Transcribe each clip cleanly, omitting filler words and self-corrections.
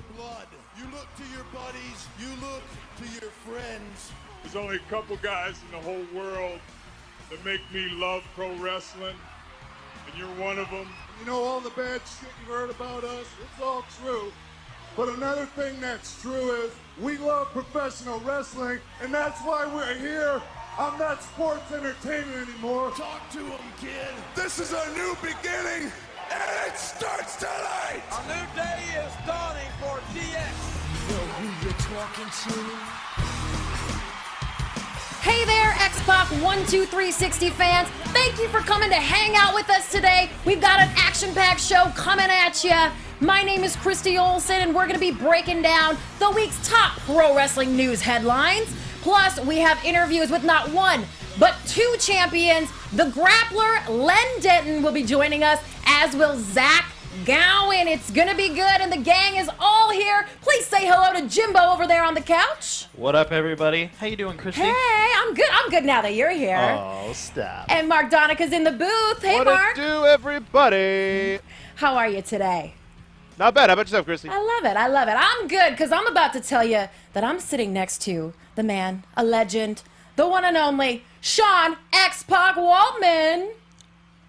your blood. You look to your buddies. You look to your friends. There's only a couple guys in the whole world that make me love pro wrestling, and you're one of them. You know, all the bad shit you heard about us, it's all true. But another thing that's true is we love professional wrestling, and that's why we're here. I'm not sports entertainment anymore. Talk to him, kid. This is a new beginning, and it starts tonight. A new day is dawning for DX. Yo, who you talking to? Hey there, X-Pac 12360 fans. Thank you for coming to hang out with us today. We've got an action-packed show coming at you. My name is Christy Olson, and we're going to be breaking down the week's top pro wrestling news headlines. Plus, we have interviews with not one, but two champions. The Grappler, Len Denton, will be joining us, as will Zach Gowen. It's gonna be good, and the gang is all here. Please say hello to Jimbo over there on the couch. What up, everybody? How you doing, Christy? Hey, I'm good. I'm good now that you're here. Oh, stop. And Mark Donica's in the booth. Hey, what Mark. What do, everybody? How are you today? Not bad. How about yourself, Christy? I love it. I love it. I'm good because I'm about to tell you that I'm sitting next to the man, a legend, the one and only Sean X-Pac Waltman.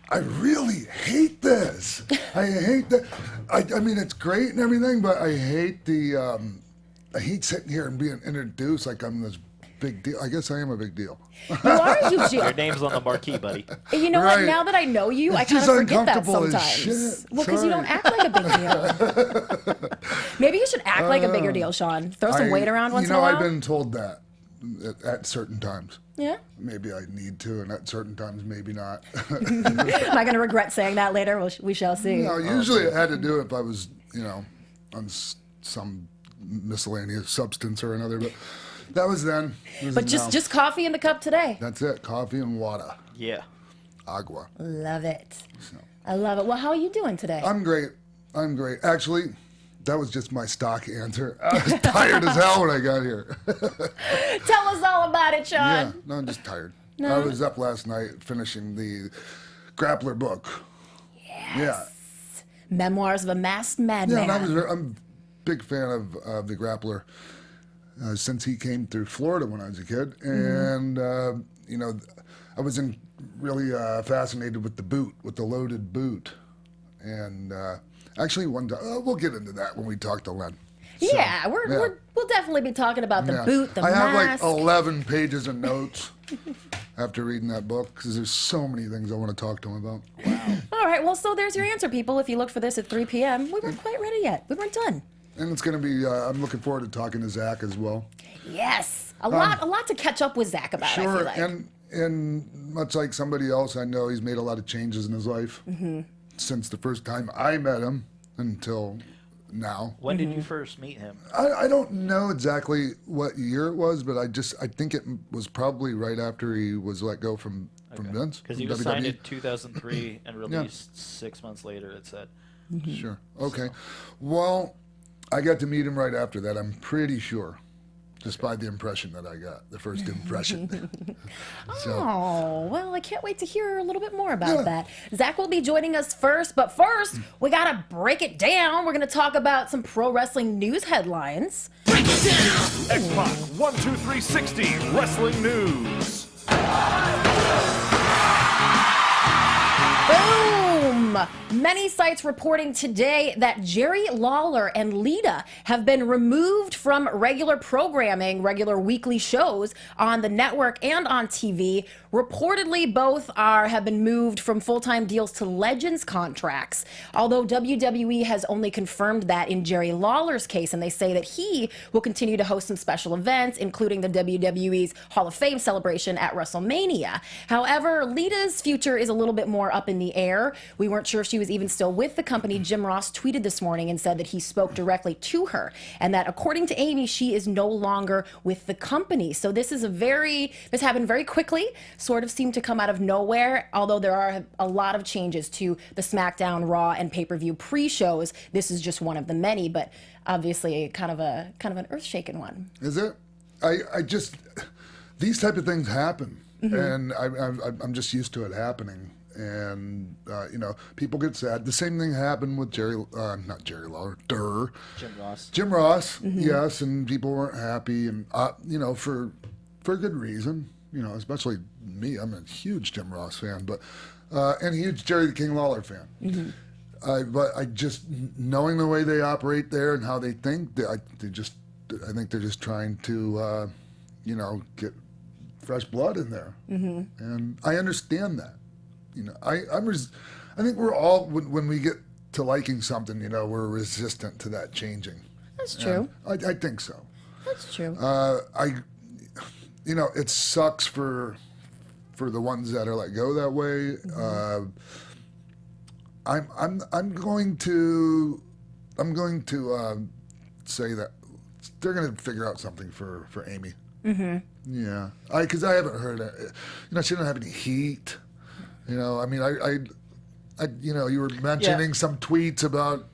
I really hate this. I hate that. I mean, it's great and everything, but I hate the. I hate sitting here and being introduced like I'm this big deal. I guess I am a big deal. You are a huge deal. Your name's on the marquee, buddy. You know Right. what? Now that I know you, I It's kind of just forget that uncomfortable as sometimes. shit. Well, because you don't act like a big deal. Maybe you should act like a bigger deal, Sean. Throw some weight around once in a while. I've been told that at certain times. Yeah. Maybe I need to, and at certain times, maybe not. Am I going to regret saying that later? We shall see. No, usually I had to do it if I was, on some miscellaneous substance or another, but that was then. But just coffee in the cup today. That's it, coffee and water. Yeah. Agua. Love it. I love it. Well, how are you doing today? I'm great. Actually, that was just my stock answer. I was tired as hell when I got here. Tell us all about it, Sean. Yeah, no, I'm just tired. No. I was up last night finishing the Grappler book. Yes. Yeah. Memoirs of a Masked Yeah, Madman. and I'm a big fan of the Grappler since he came through Florida when I was a kid. And, I was really fascinated with the boot, with the loaded boot. And actually, one time, we'll get into that when we talk to Len. Yeah, we'll definitely be talking about the boot, the I mask. have like 11 pages of notes after reading that book because there's so many things I want to talk to him about. Wow. All right, well, so there's your answer, people. If you looked for this at 3 p.m., we weren't quite ready yet. We weren't done. And it's going to be, I'm looking forward to talking to Zach as well. Yes, a lot to catch up with Zach about, I feel like. and much like somebody else, I know he's made a lot of changes in his life since the first time I met him until now. When did you first meet him? I don't know exactly what year it was, but I think it was probably right after he was let go from Vince. Because he was signed in 2003 and released 6 months later, it said. Sure. Okay. Well, I got to meet him right after that, I'm pretty sure. Just by the impression that I got, the first impression. Oh, well, I can't wait to hear a little bit more about that. Zach will be joining us first, but first, we got to break it down. We're going to talk about some pro wrestling news headlines. Break it down! X-Pac 12360 Wrestling News. Boom! Many sites reporting today that Jerry Lawler and Lita have been removed from regular programming, regular weekly shows on the network and on TV. Reportedly, both have been moved from full-time deals to Legends contracts, although WWE has only confirmed that in Jerry Lawler's case, and they say that he will continue to host some special events, including the WWE's Hall of Fame celebration at WrestleMania. However, Lita's future is a little bit more up in the air. We weren't sure if she was even still with the company. Jim Ross tweeted this morning and said that he spoke directly to her, and that according to Amy, she is no longer with the company. So this happened very quickly, sort of seemed to come out of nowhere, although there are a lot of changes to the SmackDown, Raw, and pay-per-view pre-shows. This is just one of the many, but obviously kind of an earth-shaking one. Is it? I just, these type of things happen, and I'm just used to it happening. and people get sad. The same thing happened with not Jerry Lawler, Jim Ross. Jim Ross, yes, and people weren't happy, and for good reason. Especially me. I'm a huge Jim Ross fan, but and a huge Jerry the King Lawler fan. But I just knowing the way they operate there and how they think, I think they're just trying to get fresh blood in there, and I understand that. I think we're all when we get to liking something, we're resistant to that changing. That's true. I think so. That's true. It sucks for the ones that are let go that way. I'm going to say that they're going to figure out something for Amy. Yeah, because I haven't heard it. She doesn't have any heat. You were mentioning some tweets about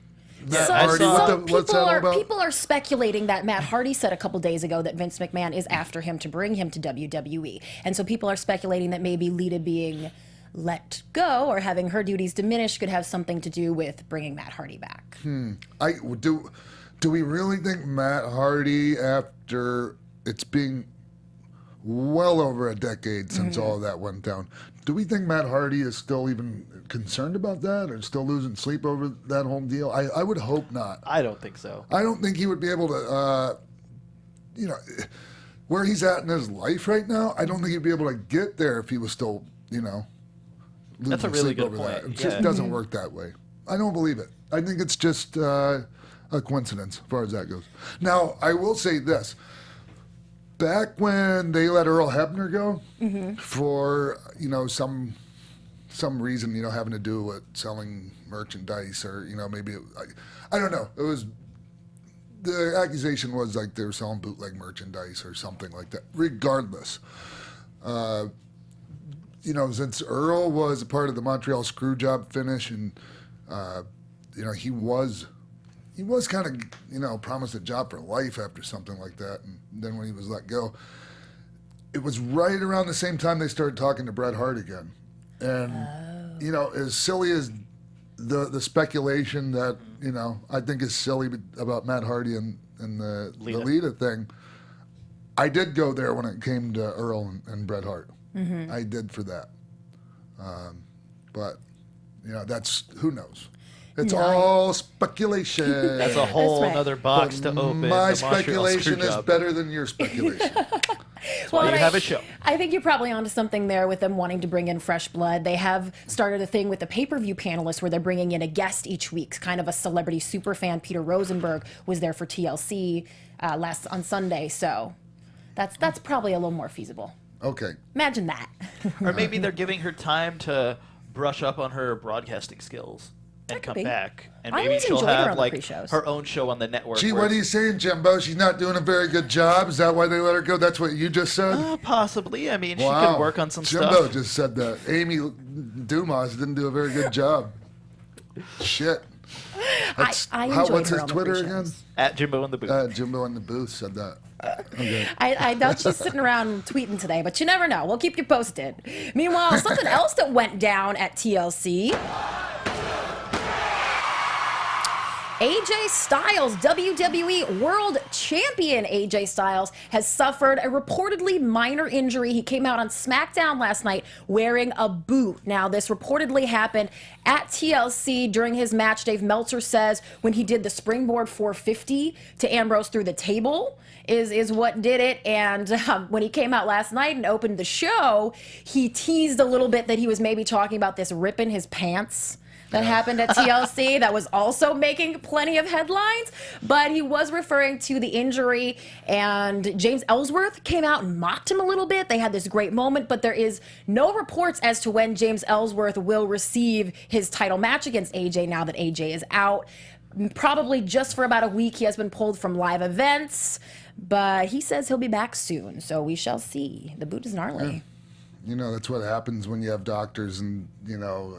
Matt Hardy. What's that all about? People are speculating that Matt Hardy said a couple days ago that Vince McMahon is after him to bring him to WWE, and so people are speculating that maybe Lita being let go or having her duties diminished could have something to do with bringing Matt Hardy back. Do we really think Matt Hardy, after it's being well over a decade since all of that went down, do we think Matt Hardy is still even concerned about that or still losing sleep over that whole deal? I would hope not. I don't think so. I don't think he would be able to, where he's at in his life right now, I don't think he'd be able to get there if he was still, losing That's a really sleep good over point. that. It just doesn't work that way. I don't believe it. I think it's just a coincidence as far as that goes. Now, I will say this. Back when they let Earl Hebner go for, some reason, having to do with selling merchandise or, maybe, I don't know. It was, the accusation was like they were selling bootleg merchandise or something like that. Regardless, since Earl was a part of the Montreal Screwjob finish and, he was kind of, promised a job for life after something like that. And then when he was let go, it was right around the same time they started talking to Bret Hart again. And, as silly as the speculation that, I think is silly about Matt Hardy and the Lita thing, I did go there when it came to Earl and Bret Hart. I did for that. But, that's, who knows? It's all speculation. That's a whole other box to open. My speculation is better than your speculation. That's why you have a show. I think you're probably onto something there with them wanting to bring in fresh blood. They have started a thing with the pay-per-view panelists where they're bringing in a guest each week, kind of a celebrity superfan. Peter Rosenberg was there for TLC on Sunday, so that's probably a little more feasible. Okay. Imagine that. Or maybe they're giving her time to brush up on her broadcasting skills and come back. And I maybe always she'll enjoyed her have on the like pre-shows. her own show on the network. Gee, where what are you saying, Jimbo? She's not doing a very good job? Is that why they let her go? That's what you just said? Possibly. I mean, she Wow. could work on some Jimbo stuff. just said that. Amy Dumas didn't do a very good job. Shit. I enjoyed What's her his on the Twitter pre-shows. again? At Jimbo in the Booth. Jimbo in the Booth said that. Okay. I doubt she's sitting around tweeting today, but you never know. We'll keep you posted. Meanwhile, something else that went down at TLC. AJ Styles, WWE World Champion AJ Styles, has suffered a reportedly minor injury. He came out on SmackDown last night wearing a boot. Now, this reportedly happened at TLC during his match. Dave Meltzer says when he did the springboard 450 to Ambrose through the table is what did it. And when he came out last night and opened the show, he teased a little bit that he was maybe talking about this rip in his pants that happened at TLC that was also making plenty of headlines, but he was referring to the injury, and James Ellsworth came out and mocked him a little bit. They had this great moment, but there is no reports as to when James Ellsworth will receive his title match against AJ now that AJ is out. Probably just for about a week. He has been pulled from live events, but he says he'll be back soon, so we shall see. The boot is gnarly. Yeah. That's what happens when you have doctors and,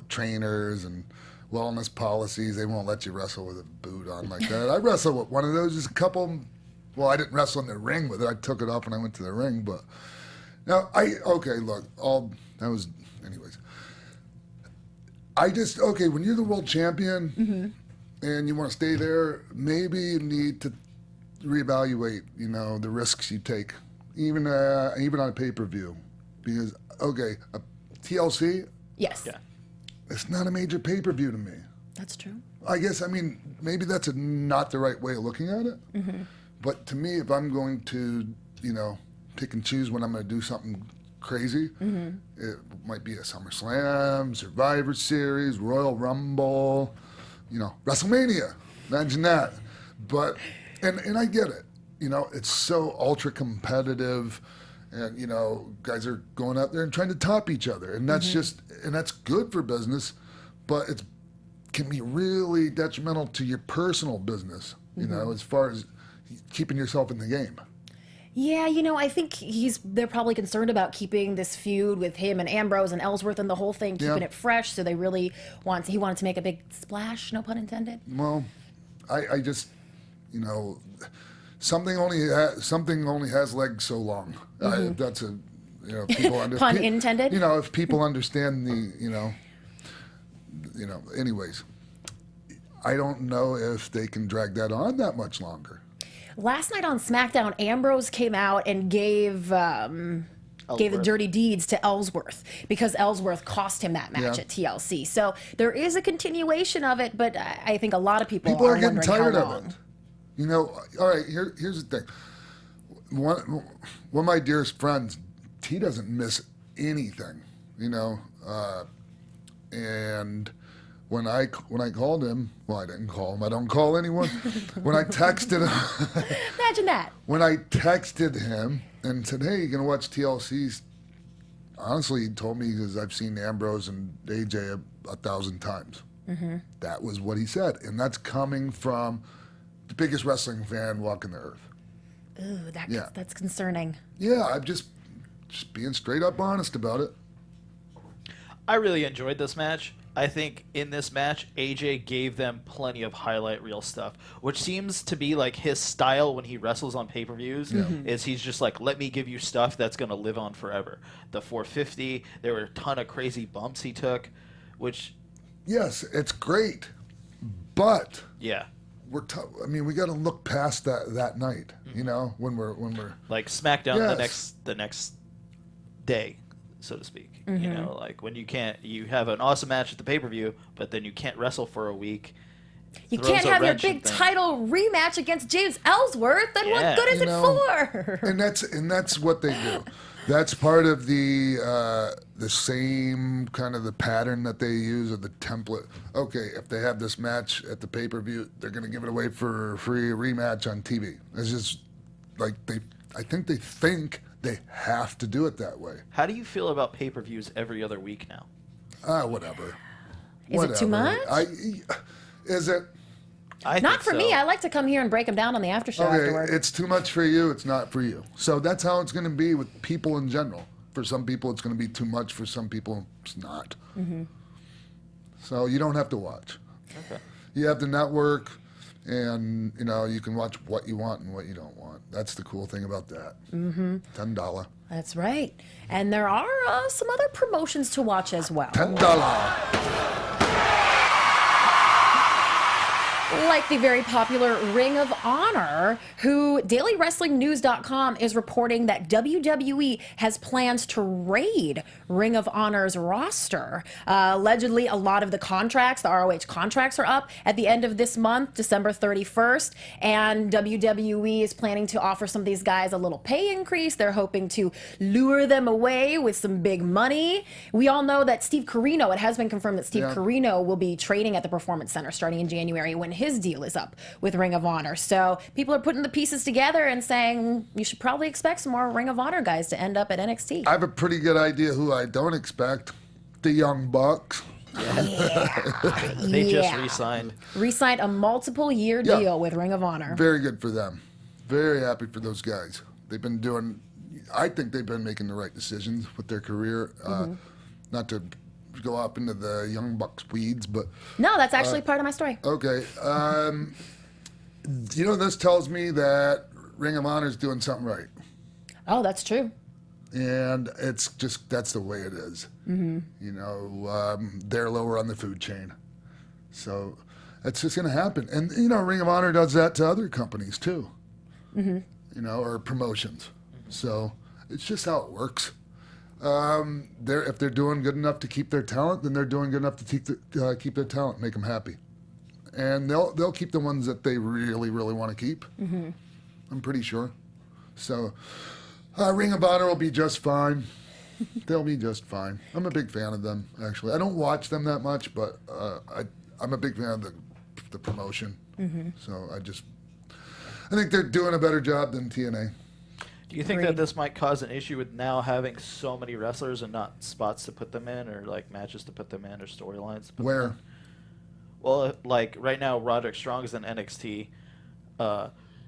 trainers and wellness policies. They won't let you wrestle with a boot on like that. I wrestled with one of those just a couple. Well, I didn't wrestle in the ring with it. I took it off when I went to the ring. But now, anyways. when you're the world champion and you want to stay there, maybe you need to reevaluate, the risks you take, even on a pay-per-view. Because, a TLC, Yes. Yeah. it's not a major pay-per-view to me. That's true. I guess, maybe that's not the right way of looking at it. But to me, if I'm going to, pick and choose when I'm going to do something crazy, it might be a SummerSlam, Survivor Series, Royal Rumble, WrestleMania. Imagine that. But, and I get it. It's so ultra competitive. And, guys are going out there and trying to top each other. And that's that's good for business, but it can be really detrimental to your personal business, as far as keeping yourself in the game. Yeah, I think they're probably concerned about keeping this feud with him and Ambrose and Ellsworth and the whole thing, keeping it fresh. So they really he wanted to make a big splash, no pun intended. Well, I just, something only has legs so long. That's a, people Pun intended. If people understand the, anyways, I don't know if they can drag that on that much longer. Last night on SmackDown, Ambrose came out and gave the dirty deeds to Ellsworth because Ellsworth cost him that match at TLC. So there is a continuation of it, but I think a lot of people are getting wondering tired how of long. it. All right, here's the thing. One of my dearest friends, he doesn't miss anything, and when I called him, well, I didn't call him. I don't call anyone. When I texted him, Imagine that. when I texted him and said, "Hey, you gonna watch TLC's?" Honestly, he told me because I've seen Ambrose and AJ 1,000 times. That was what he said, and that's coming from the biggest wrestling fan walking the earth. Ooh, that's concerning. Yeah, I'm just being straight up honest about it. I really enjoyed this match. I think in this match, AJ gave them plenty of highlight reel stuff, which seems to be like his style when he wrestles on pay-per-views. Is he's just like, let me give you stuff that's going to live on forever. The 450, there were a ton of crazy bumps he took, which... Yes, it's great, but Yeah. we got to look past that night. When we're Like SmackDown Yes. the next day, so to speak. Like when you have an awesome match at the pay-per-view, but then you can't wrestle for a week. You Throws can't a have your wrench in big things. title rematch against James Ellsworth. Then what Yeah. good is it for? and that's what they do. That's part of the same kind of the pattern that they use, or the template. Okay, if they have this match at the pay-per-view, they're going to give it away for a free rematch on TV. It's just like I think they have to do it that way. How do you feel about pay-per-views every other week now? Whatever. Is it too much? Is it? I Not think for so. me. I like to come here and break them down on the after show Okay, afterward. it's too much for you. It's not for you. So that's how it's going to be with people in general. For some people, it's going to be too much. For some people, it's not. So you don't have to watch. Okay. You have the network, and you can watch what you want and what you don't want. That's the cool thing about that. $10. That's right. And there are some other promotions to watch as well. $10. Like the very popular Ring of Honor, who DailyWrestlingNews.com is reporting that WWE has plans to raid Ring of Honor's roster. Allegedly, a lot of the contracts, the ROH contracts, are up at the end of this month, December 31st, and WWE is planning to offer some of these guys a little pay increase. They're hoping to lure them away with some big money. We all know that Steve Corino, it has been confirmed that Steve Corino will be training at the Performance Center starting in January when his deal is up with Ring of Honor. So people are putting the pieces together and saying you should probably expect some more Ring of Honor guys to end up at NXT. I have a pretty good idea who I don't expect. The Young Bucks. They just re-signed. Re-signed a multiple year deal with Ring of Honor. Very good for them. Very happy for those guys. I think they've been making the right decisions with their career. Not to go up into the Young Bucks weeds, but... No, that's actually part of my story. Okay. This tells me that Ring of Honor is doing something right. Oh, that's true. And it's just, that's the way it is. You know, they're lower on the food chain. So it's just going to happen. And, you know, Ring of Honor does that to other companies too, you know, or promotions. So it's just how it works. If they're doing good enough to keep their talent, then they're doing good enough to keep their talent, make them happy. And they'll keep the ones that they really, really want to keep. I'm pretty sure. So Ring of Honor will be just fine. They'll be just fine. I'm a big fan of them, actually. I don't watch them that much, but I'm a big fan of the promotion. So I think they're doing a better job than TNA. Do you think that this might cause an issue with now having so many wrestlers and not spots to put them in, or like matches to put them in, or storylines to put them in? Well, like right now, Roderick Strong's in NXT.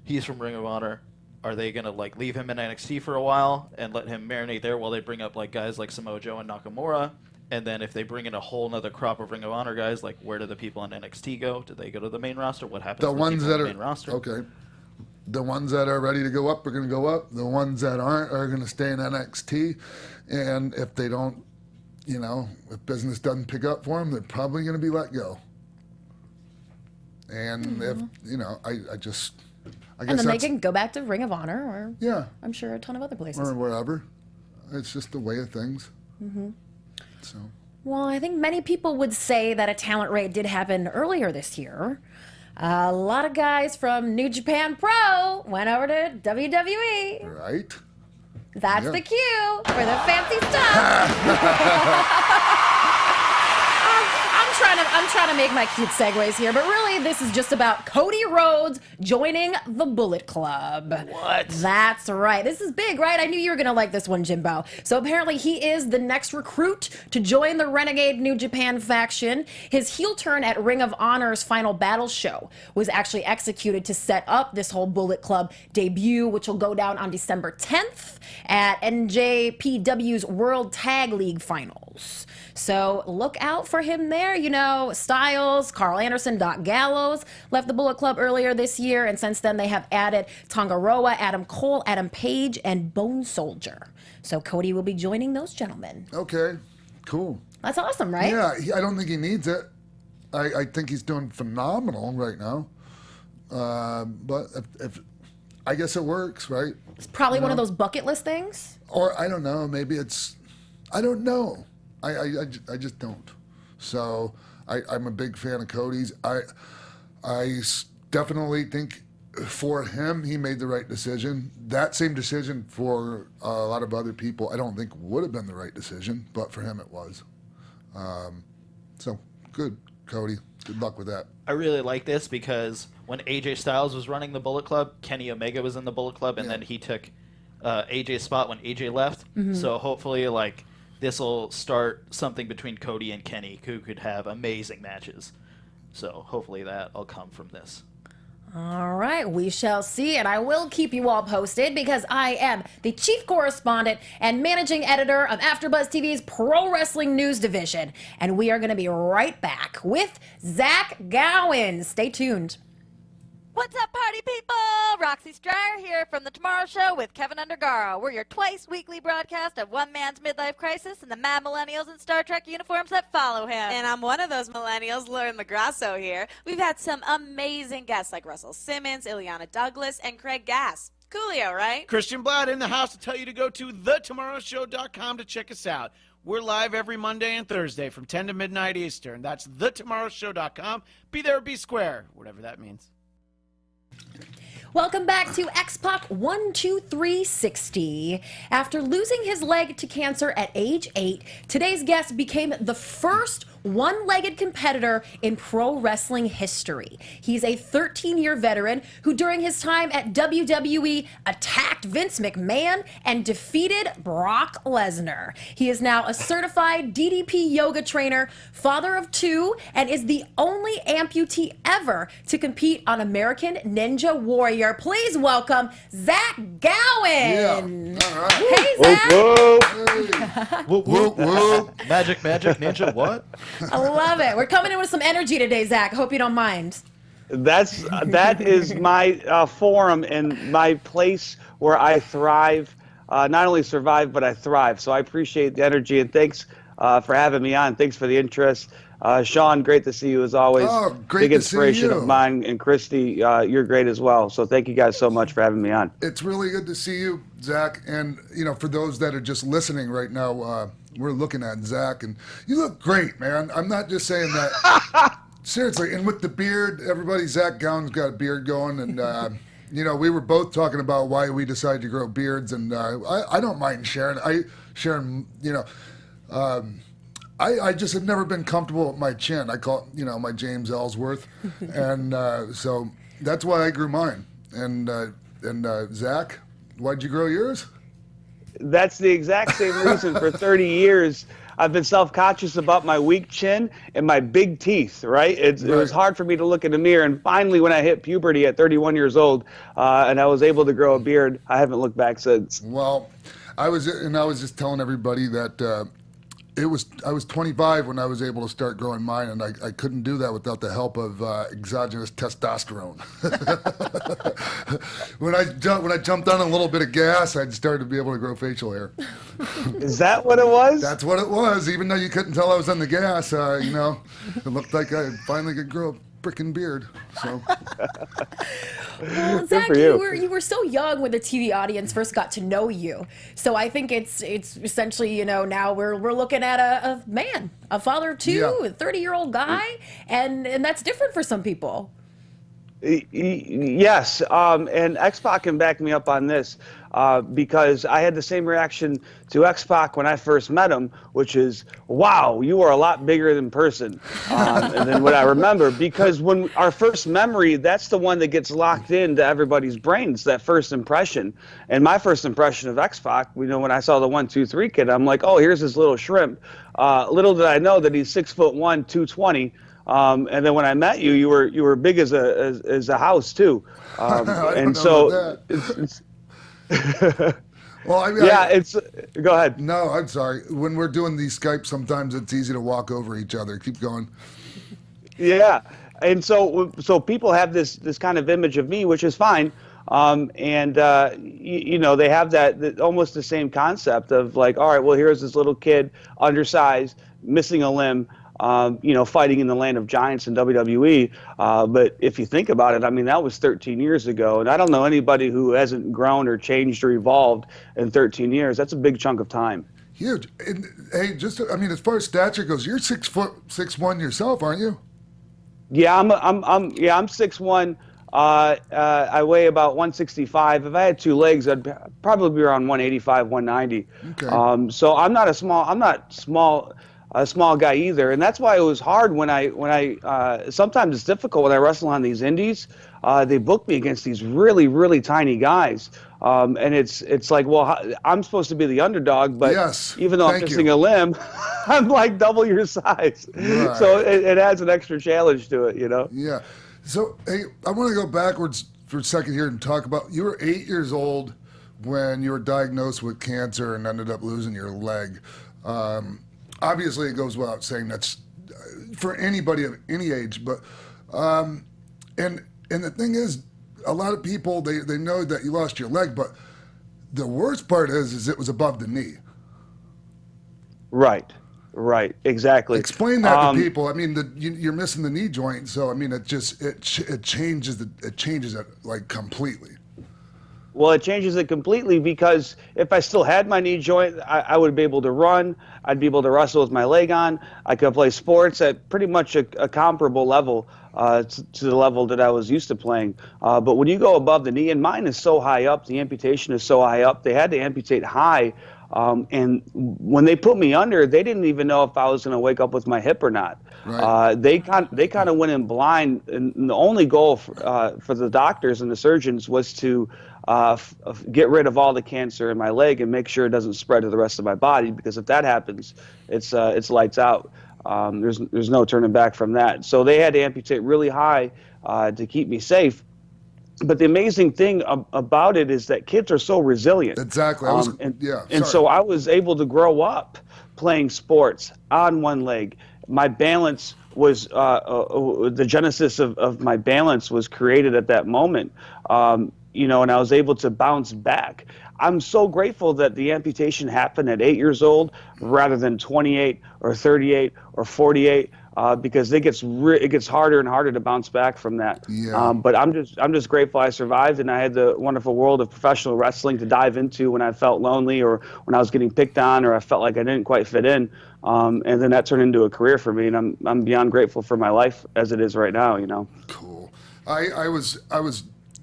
He's from Ring of Honor. Are they gonna like leave him in NXT for a while and let him marinate there while they bring up like guys like Samoa Joe and Nakamura? And then if they bring in a whole nother crop of Ring of Honor guys, like where do the people on NXT go? Do they go to the main roster? What happens to the people on the main roster? Okay. The ones that are ready to go up are going to go up. The ones that aren't are going to stay in NXT. And if they don't, you know, if business doesn't pick up for them, they're probably going to be let go. And if, you know, I guess and then they can go back to Ring of Honor or, yeah, I'm sure, a ton of other places. Or wherever. It's just the way of things. So. Well, I think many people would say that a talent raid did happen earlier this year. A lot of guys from New Japan Pro went over to WWE. Right. That's the cue for the fancy stuff. I'm trying to make my cute segues here, but really this is just about Cody Rhodes joining the Bullet Club. What? That's right. This is big, right? I knew you were going to like this one, Jimbo. So apparently he is the next recruit to join the Renegade New Japan faction. His heel turn at Ring of Honor's Final Battle show was actually executed to set up this whole Bullet Club debut, which will go down on December 10th at NJPW's World Tag League Finals. So look out for him there. You know, Styles, Carl Anderson, Doc Gallows left the Bullet Club earlier this year, and since then they have added Tongaroa, Adam Cole, Adam Page, and Bone Soldier. So Cody will be joining those gentlemen. Okay, cool. That's awesome, right? Yeah, I don't think he needs it. I think he's doing phenomenal right now. But if I guess it works, right? It's probably one of those bucket list things. Or I don't know. Maybe it's. I don't know. I just don't. So I'm a big fan of Cody's. I definitely think for him, he made the right decision. That same decision for a lot of other people, I don't think would have been the right decision, but for him it was. So good, Cody. Good luck with that. I really like this because when AJ Styles was running the Bullet Club, Kenny Omega was in the Bullet Club, and then he took AJ's spot when AJ left. So hopefully, like, this will start something between Cody and Kenny, who could have amazing matches. So hopefully that'll come from this. All right, we shall see, and I will keep you all posted because I am the chief correspondent and managing editor of AfterBuzz TV's Pro Wrestling News Division, and we are going to be right back with Zach Gowen. Stay tuned. What's up, party people? Roxy Stryer here from The Tomorrow Show with Keven Undergaro. We're your twice-weekly broadcast of one man's midlife crisis and the mad millennials in Star Trek uniforms that follow him. And I'm one of those millennials, Lauren Magrasso here. We've had some amazing guests like Russell Simmons, Ileana Douglas, and Craig Gass. Coolio, right? Christian Blatt in the house to tell you to go to thetomorrowshow.com to check us out. We're live every Monday and Thursday from 10 to midnight Eastern. That's thetomorrowshow.com. Be there or be square, whatever that means. Welcome back to X-Pac 12360. After losing his leg to cancer at age 8, today's guest became the first one-legged competitor in pro wrestling history. He's a 13-year veteran who during his time at WWE attacked Vince McMahon and defeated Brock Lesnar. He is now a certified DDP yoga trainer, father of 2, and is the only amputee ever to compete on American Ninja Warrior. Please welcome Zach Gowen. Yeah. All right. Hey, Zach. Whoop, whoop. Magic, ninja, what? I love it. We're coming in with some energy today, Zach. Hope you don't mind. That is my forum and my place where I thrive. not only survive, but I thrive. So I appreciate the energy, and thanks for having me on. Thanks for the interest. Sean, great to see you as always. Oh, great Big to see inspiration you. of mine, and Christy, you're great as well. So thank you guys so much for having me on. It's really good to see you, Zach. And, for those that are just listening right now, we're looking at Zach, and you look great, man. I'm not just saying that. Seriously, and with the beard, everybody, Zach Gowen's got a beard going, and, we were both talking about why we decided to grow beards, and I don't mind sharing. I just have never been comfortable with my chin. I call it, my James Ellsworth, and so that's why I grew mine. And Zach, why'd you grow yours? That's the exact same reason. For 30 years, I've been self-conscious about my weak chin and my big teeth, right? It was hard for me to look in the mirror. And finally, when I hit puberty at 31 years old, and I was able to grow a beard, I haven't looked back since. Well, I was just telling everybody that I was 25 when I was able to start growing mine, and I couldn't do that without the help of exogenous testosterone. when I jumped on a little bit of gas, I'd started to be able to grow facial hair. Is that what it was? That's what it was. Even though you couldn't tell I was on the gas, it looked like I finally could grow a frickin' beard. So. Well, Zach, you were so young when the TV audience first got to know you. So I think it's essentially, now we're looking at a man, a father of two, a 30-year-old guy, and that's different for some people. Yes, and X-Pac can back me up on this because I had the same reaction to X-Pac when I first met him, which is, wow, you are a lot bigger in person. And then what I remember, because when our first memory, that's the one that gets locked into everybody's brains, that first impression. And my first impression of X-Pac, when I saw the 1, 2, 3 kid, I'm like, oh, here's this little shrimp. Little did I know that he's 6'1", 220. And then when I met you, you were big as a house too, and so well, go ahead. No, I'm sorry. When we're doing these Skype, sometimes it's easy to walk over each other. Keep going. Yeah, and so people have this kind of image of me, which is fine. And they have that almost the same concept of like, all right, well, here's this little kid, undersized, missing a limb. Fighting in the land of giants in WWE. But if you think about it, I mean, that was 13 years ago. And I don't know anybody who hasn't grown or changed or evolved in 13 years. That's a big chunk of time. Huge. And, hey, as far as stature goes, you're 6'1" yourself, aren't you? Yeah, I'm 6'1". I weigh about 165. If I had 2 legs, I'd probably be around 185, 190. Okay. So I'm not a small guy either, and that's why it was hard when I sometimes it's difficult when I wrestle on these indies. They book me against these really, really tiny guys, and it's like, well, I'm supposed to be the underdog, but even though I'm missing a limb, I'm like double your size. Right. So it adds an extra challenge to it, Yeah. So hey, I want to go backwards for a second here and talk about, you were 8 years old when you were diagnosed with cancer and ended up losing your leg. Obviously, it goes without saying that's for anybody of any age. But and the thing is, a lot of people they know that you lost your leg, but the worst part is it was above the knee. Right, exactly. Explain that to people. I mean, you're missing the knee joint, so I mean, it changes it like completely. Well, it changes it completely because if I still had my knee joint, I would be able to run. I'd be able to wrestle with my leg on. I could play sports at pretty much a comparable level to the level that I was used to playing. But when you go above the knee, and mine is so high up, the amputation is so high up, they had to amputate high. And when they put me under, they didn't even know if I was going to wake up with my hip or not. Right. They kind of went in blind, and the only goal for the doctors and the surgeons was to get rid of all the cancer in my leg and make sure it doesn't spread to the rest of my body, because if that happens, it's lights out. There's no turning back from that. So they had to amputate really high to keep me safe. But the amazing thing about it is that kids are so resilient. Exactly. And so I was able to grow up playing sports on one leg. My balance was the genesis of my balance was created at that moment. and I was able to bounce back. I'm so grateful that the amputation happened at 8 years old rather than 28 or 38 or 48, because it gets harder and harder to bounce back from that. Yeah. But I'm just grateful I survived, and I had the wonderful world of professional wrestling to dive into when I felt lonely or when I was getting picked on or I felt like I didn't quite fit in. And then that turned into a career for me, and I'm beyond grateful for my life as it is right now. Cool. I was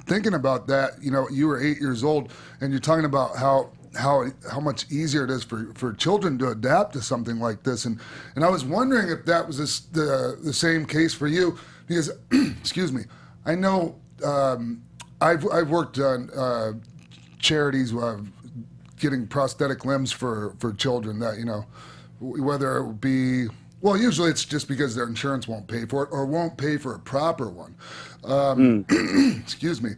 thinking about that. You were 8 years old, and you're talking about how much easier it is for children to adapt to something like this, and I was wondering if that was the same case for you, because excuse me, I know I've worked on charities getting prosthetic limbs for children that whether it would be. Well, usually it's just because their insurance won't pay for it or won't pay for a proper one. Excuse me.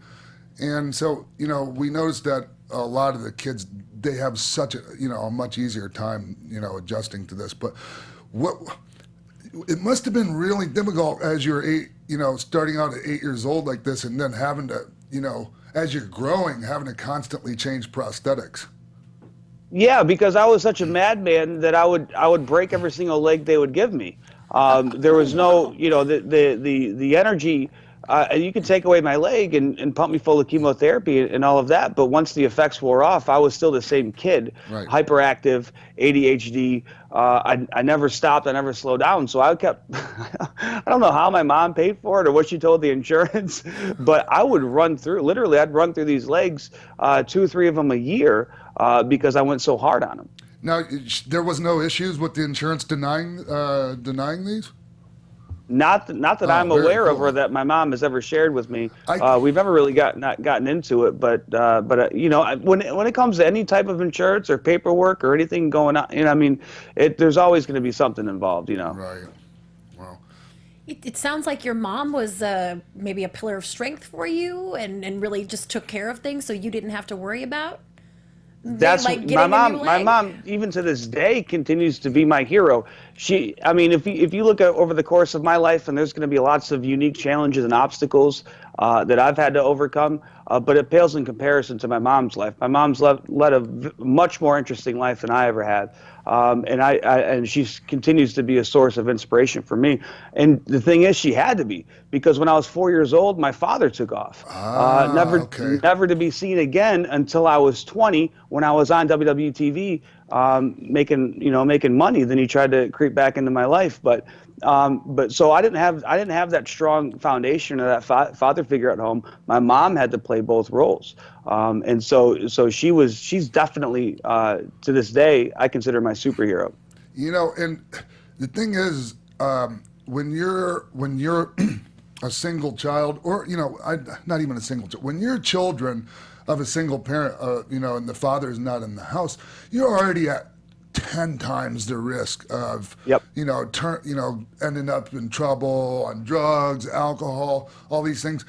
And so, we noticed that a lot of the kids, they have such a much easier time, adjusting to this. But it must have been really difficult as you're 8, starting out at 8 years old like this, and then having to, as you're growing, having to constantly change prosthetics. Yeah, because I was such a madman that I would break every single leg they would give me. There was no, the energy. You could take away my leg and pump me full of chemotherapy and all of that, but once the effects wore off, I was still the same kid, right. Hyperactive, ADHD. I never stopped. I never slowed down. So I kept. I don't know how my mom paid for it or what she told the insurance, but I would run through. Literally, I'd run through these legs, 2 or 3 of them a year, because I went so hard on them. Now, there was no issues with the insurance denying these? Not that I'm aware of or that my mom has ever shared with me. We've never really gotten into it, but when it comes to any type of insurance or paperwork or anything going on, there's always going to be something involved, Right. Wow. It sounds like your mom was maybe a pillar of strength for you and really just took care of things so you didn't have to worry about. That's my mom. My mom, even to this day, continues to be my hero. If you look at over the course of my life, and there's going to be lots of unique challenges and obstacles that I've had to overcome, but it pales in comparison to my mom's life. My mom's led a much more interesting life than I ever had, and she continues to be a source of inspiration for me. And the thing is, she had to be, because when I was 4 years old, my father took off, never to be seen again until I was 20, when I was on WWE TV, making money. Then he tried to creep back into my life, but so I didn't have that strong foundation or that father figure at home. My mom had to play both roles, and so she's definitely to this day I consider my superhero. And the thing is, when you're a single child, or not even a single child, when you're children of a single parent, and the father is not in the house, you're already at 10 times the risk of, ending up in trouble on drugs, alcohol, all these things.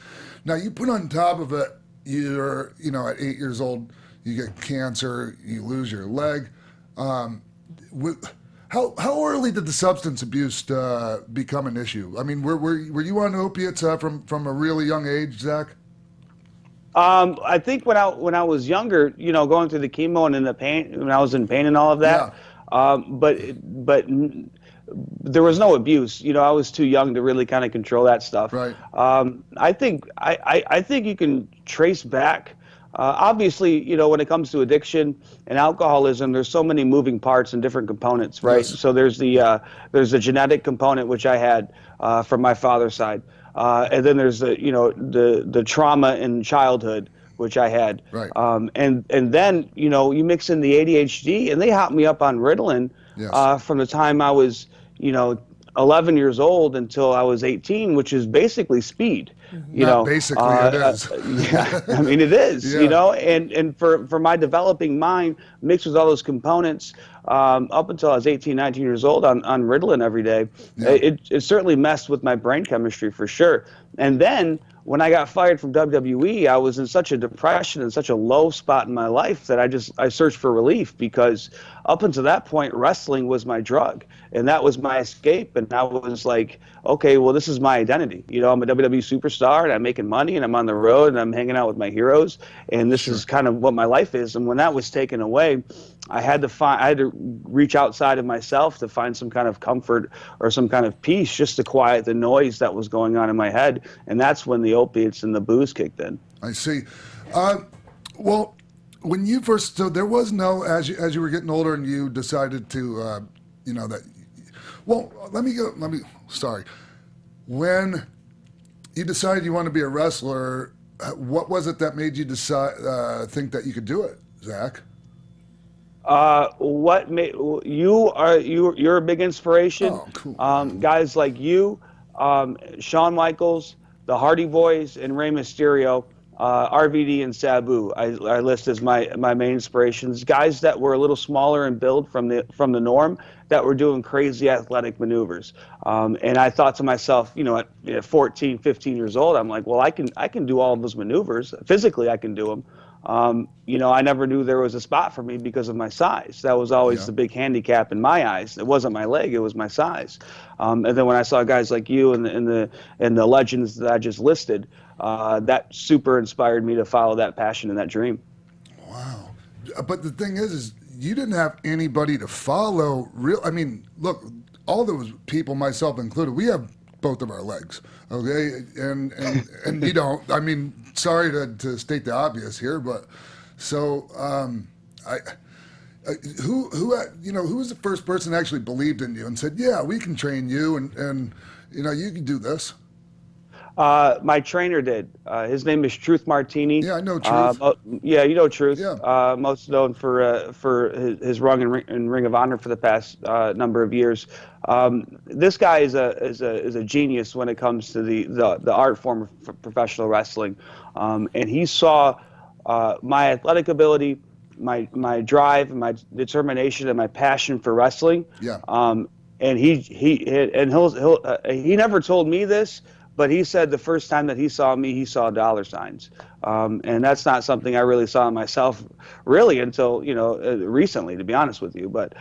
Now you put on top of it, you're, at 8 years old, you get cancer, you lose your leg. How early did the substance abuse become an issue? Were you on opiates from a really young age, Zach? I think when I was younger, going through the chemo and in the pain, when I was in pain and all of that, but there was no abuse. I was too young to really kind of control that stuff. Right. I think you can trace back. Obviously, when it comes to addiction and alcoholism, there's so many moving parts and different components, right? Yes. So there's the genetic component, which I had from my father's side. And then there's the trauma in childhood, which I had. Right. And then, you mix in the ADHD, and they hopped me up on Ritalin from the time I was, 11 years old until I was 18, which is basically speed. Basically, it is. Yeah, it is. Yeah. And for my developing mind, mixed with all those components, up until I was 18, 19 years old on Ritalin every day, it certainly messed with my brain chemistry for sure. And then when I got fired from WWE, I was in such a depression and such a low spot in my life that I searched for relief, because up until that point, wrestling was my drug and that was my escape. And I was like, okay, well, this is my identity. You know, I'm a WWE superstar and I'm making money and I'm on the road and I'm hanging out with my heroes. And this is kind of what my life is. And when that was taken away, I had to reach outside of myself to find some kind of comfort or some kind of peace, just to quiet the noise that was going on in my head. And that's when the opiates and the booze kicked in. I see. Well, when you first, so there was no, as you were getting older and you decided to, when you decided you wanted to be a wrestler, what was it that made you think that you could do it, Zach? What made you're a big inspiration. Oh, cool. Guys like you, Shawn Michaels, the Hardy Boys, and Rey Mysterio, RVD and Sabu. I list as my main inspirations. Guys that were a little smaller in build from the norm, that were doing crazy athletic maneuvers. And I thought to myself, you know, at 14, 15 years old, I'm like, well, I can do all of those maneuvers. Physically, I can do them. You know, I never knew there was a spot for me because of my size. That was always the big handicap in my eyes. It wasn't my leg, it was my size. And then when I saw guys like you and the legends that I just listed, that super inspired me to follow that passion and that dream. Wow. But the thing is you didn't have anybody to follow. I mean, look, all those people, myself included, we have both of our legs, okay? And you don't. I mean, sorry to state the obvious here, but so who was the first person that actually believed in you and said, yeah, we can train you and you know, you can do this? My trainer did. His name is Truth Martini. Yeah, I know Truth. Yeah, you know Truth. Yeah. Most known for his run in Ring of Honor for the past number of years. This guy is a genius when it comes to the art form of professional wrestling, and he saw my athletic ability, my drive, my determination, and my passion for wrestling. Yeah. And he never told me this, but he said the first time that he saw me, he saw dollar signs. And that's not something I really saw in myself really until, you know, recently, to be honest with you. But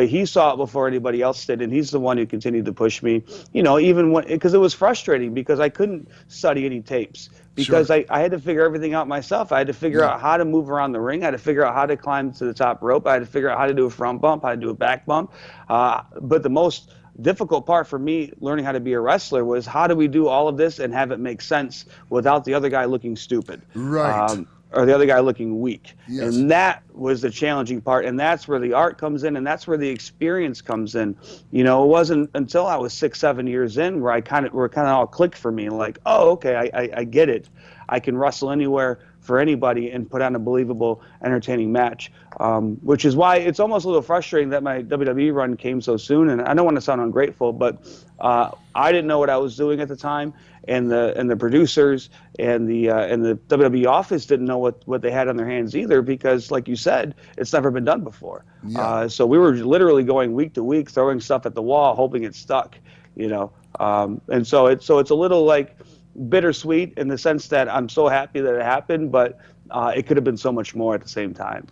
he saw it before anybody else did, and he's the one who continued to push me, you know, even when, because it was frustrating because I couldn't study any tapes. Because Sure. I had to figure everything out myself. I had to figure out how to move around the ring. I had to figure out how to climb to the top rope. I had to figure out how to do a front bump, how to do a back bump. But the most difficult part for me learning how to be a wrestler was how do we do all of this and have it make sense without the other guy looking stupid. Right. Or the other guy looking weak. Yes. And that was the challenging part. And that's where the art comes in, and that's where the experience comes in. You know, it wasn't until I was 6, 7 years in where it kind of all clicked for me. Like, oh, okay, I get it. I can wrestle anywhere for anybody and put on a believable, entertaining match. Which is why it's almost a little frustrating that my WWE run came so soon. And I don't want to sound ungrateful, but I didn't know what I was doing at the time, and the producers and the WWE office didn't know what they had on their hands either, because, like you said, it's never been done before. Yeah. So we were literally going week to week, throwing stuff at the wall, hoping it stuck. You know, and so it's a little like bittersweet in the sense that I'm so happy that it happened, but it could have been so much more at the same time.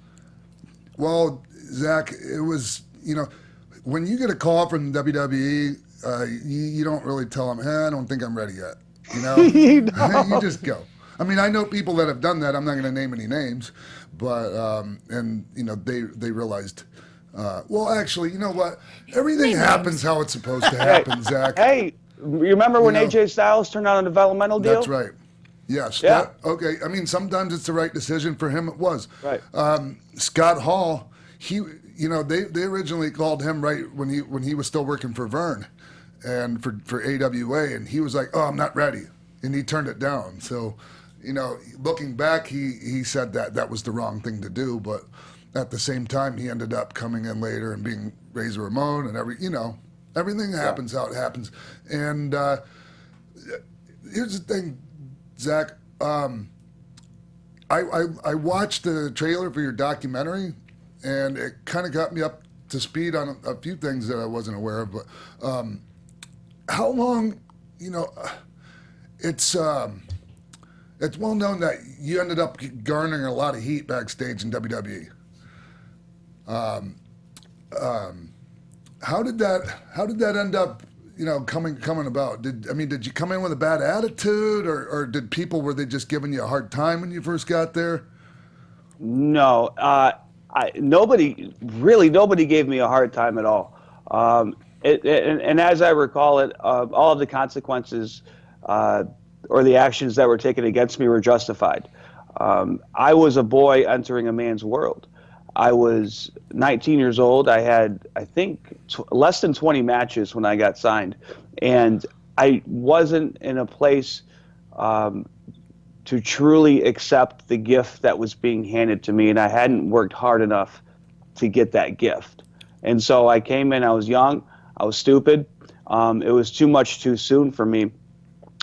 Well, Zach, it was, you know, when you get a call from WWE, you don't really tell them, hey, I don't think I'm ready yet. You know, you just go. I mean, I know people that have done that. I'm not going to name any names, but and you know, they realized. Well, actually, you know what? Everything happens how it's supposed to happen, Zach. Hey, you remember when AJ Styles turned on a developmental deal? That's right. Yes. Yeah. Okay. I mean, sometimes it's the right decision. For him, it was. Right. Scott Hall, they originally called him right when he was still working for Vern, and for AWA, and he was like, "Oh, I'm not ready," and he turned it down. So, you know, looking back, he said that was the wrong thing to do, but at the same time, he ended up coming in later and being Razor Ramon, and everything happens how it happens. And here's the thing, Zach. I watched the trailer for your documentary, and it kind of got me up to speed on a few things that I wasn't aware of. But how long, you know, it's well known that you ended up garnering a lot of heat backstage in WWE. How did that end up, coming about? Did you come in with a bad attitude, or did were they just giving you a hard time when you first got there? No, nobody gave me a hard time at all. And as I recall it, all of the consequences or the actions that were taken against me were justified. I was a boy entering a man's world. I was 19 years old. I had, I think, less than 20 matches when I got signed. And I wasn't in a place to truly accept the gift that was being handed to me, and I hadn't worked hard enough to get that gift. And so I came in, I was young, I was stupid. It was too much too soon for me.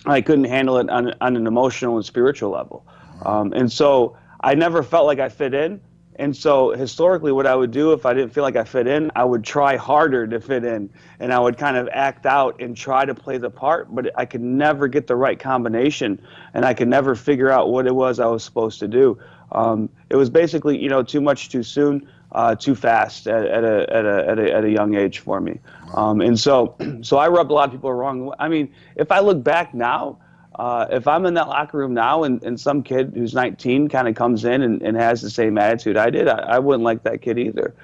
I couldn't handle it on an emotional and spiritual level. And so I never felt like I fit in. And so historically what I would do if I didn't feel like I fit in, I would try harder to fit in. And I would kind of act out and try to play the part, but I could never get the right combination. And I could never figure out what it was I was supposed to do. It was basically, too much too soon, too fast at a young age for me. And so I rubbed a lot of people wrong. I mean, if I look back now, if I'm in that locker room now and some kid who's 19 kind of comes in and has the same attitude I did, I wouldn't like that kid either,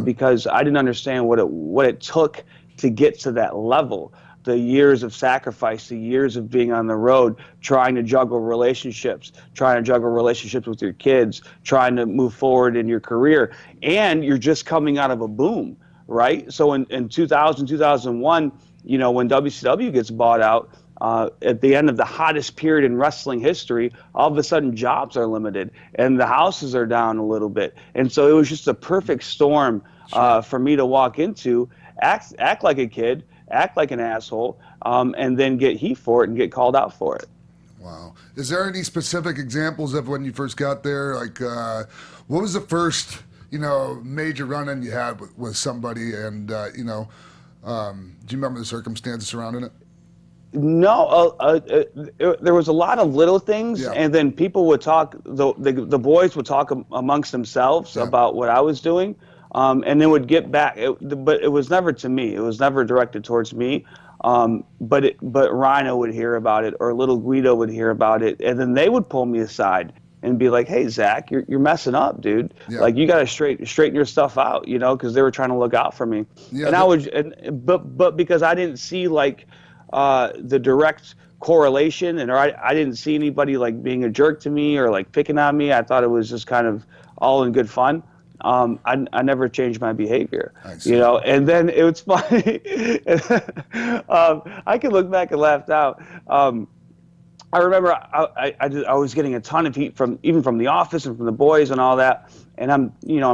because I didn't understand what it took to get to that level. The years of sacrifice, the years of being on the road, trying to juggle relationships with your kids, trying to move forward in your career, and you're just coming out of a boom, right? So in 2000, 2001, when WCW gets bought out, at the end of the hottest period in wrestling history, all of a sudden jobs are limited and the houses are down a little bit. And so it was just a perfect storm for me to walk into, act like a kid, act like an asshole, and then get heat for it and get called out for it. Wow. Is there any specific examples of when you first got there? Like, what was the first, major run-in you had with somebody? And, do you remember the circumstances surrounding it? No, there was a lot of little things, and then people would talk. The boys would talk amongst themselves about what I was doing, and then would get back. But it was never to me. It was never directed towards me. But Rhino would hear about it, or Little Guido would hear about it, and then they would pull me aside and be like, "Hey, Zach, you're messing up, dude. Like, you got to straighten your stuff out, because they were trying to look out for me." And I would, but because I didn't see the direct correlation, and I didn't see anybody like being a jerk to me or like picking on me. I thought it was just kind of all in good fun. I never changed my behavior, and then it was funny. I can look back and laugh out. I remember I was getting a ton of heat from the office and from the boys and all that. And I'm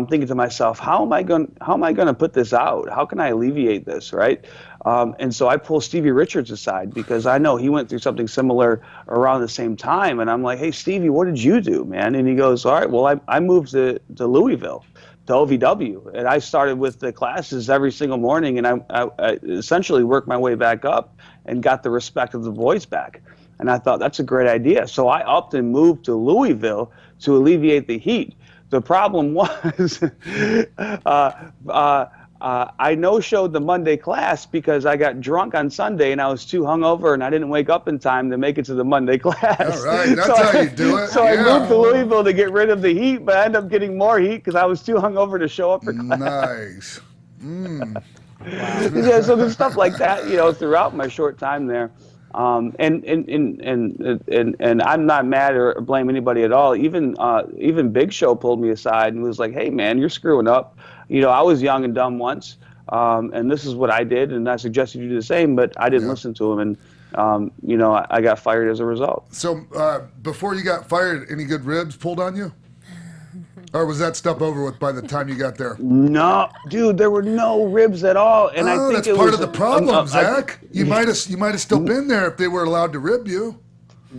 thinking to myself, how am I going to put this out? How can I alleviate this, right? And so I pull Stevie Richards aside because I know he went through something similar around the same time. And I'm like, "Hey, Stevie, what did you do, man?" And he goes, "All right, well, I moved to Louisville, to OVW, and I started with the classes every single morning, and I essentially worked my way back up and got the respect of the boys back." And I thought, that's a great idea. So I upped and moved to Louisville to alleviate the heat. The problem was I no-showed the Monday class because I got drunk on Sunday and I was too hungover and I didn't wake up in time to make it to the Monday class. All right, that's how you do it. So I moved to Louisville to get rid of the heat, but I ended up getting more heat because I was too hungover to show up for class. Nice. Wow. Yeah, so there's stuff like that, throughout my short time there. And I'm not mad or blame anybody at all. Even Big Show pulled me aside and was like, "Hey, man, you're screwing up. I was young and dumb once, and this is what I did, and I suggested you do the same, but I didn't listen to him, and I got fired as a result." So before you got fired, any good ribs pulled on you? Or was that stuff over with by the time you got there? No, dude, there were no ribs at all, and I think that's part of the problem, Zach. You might have still been there if they were allowed to rib you.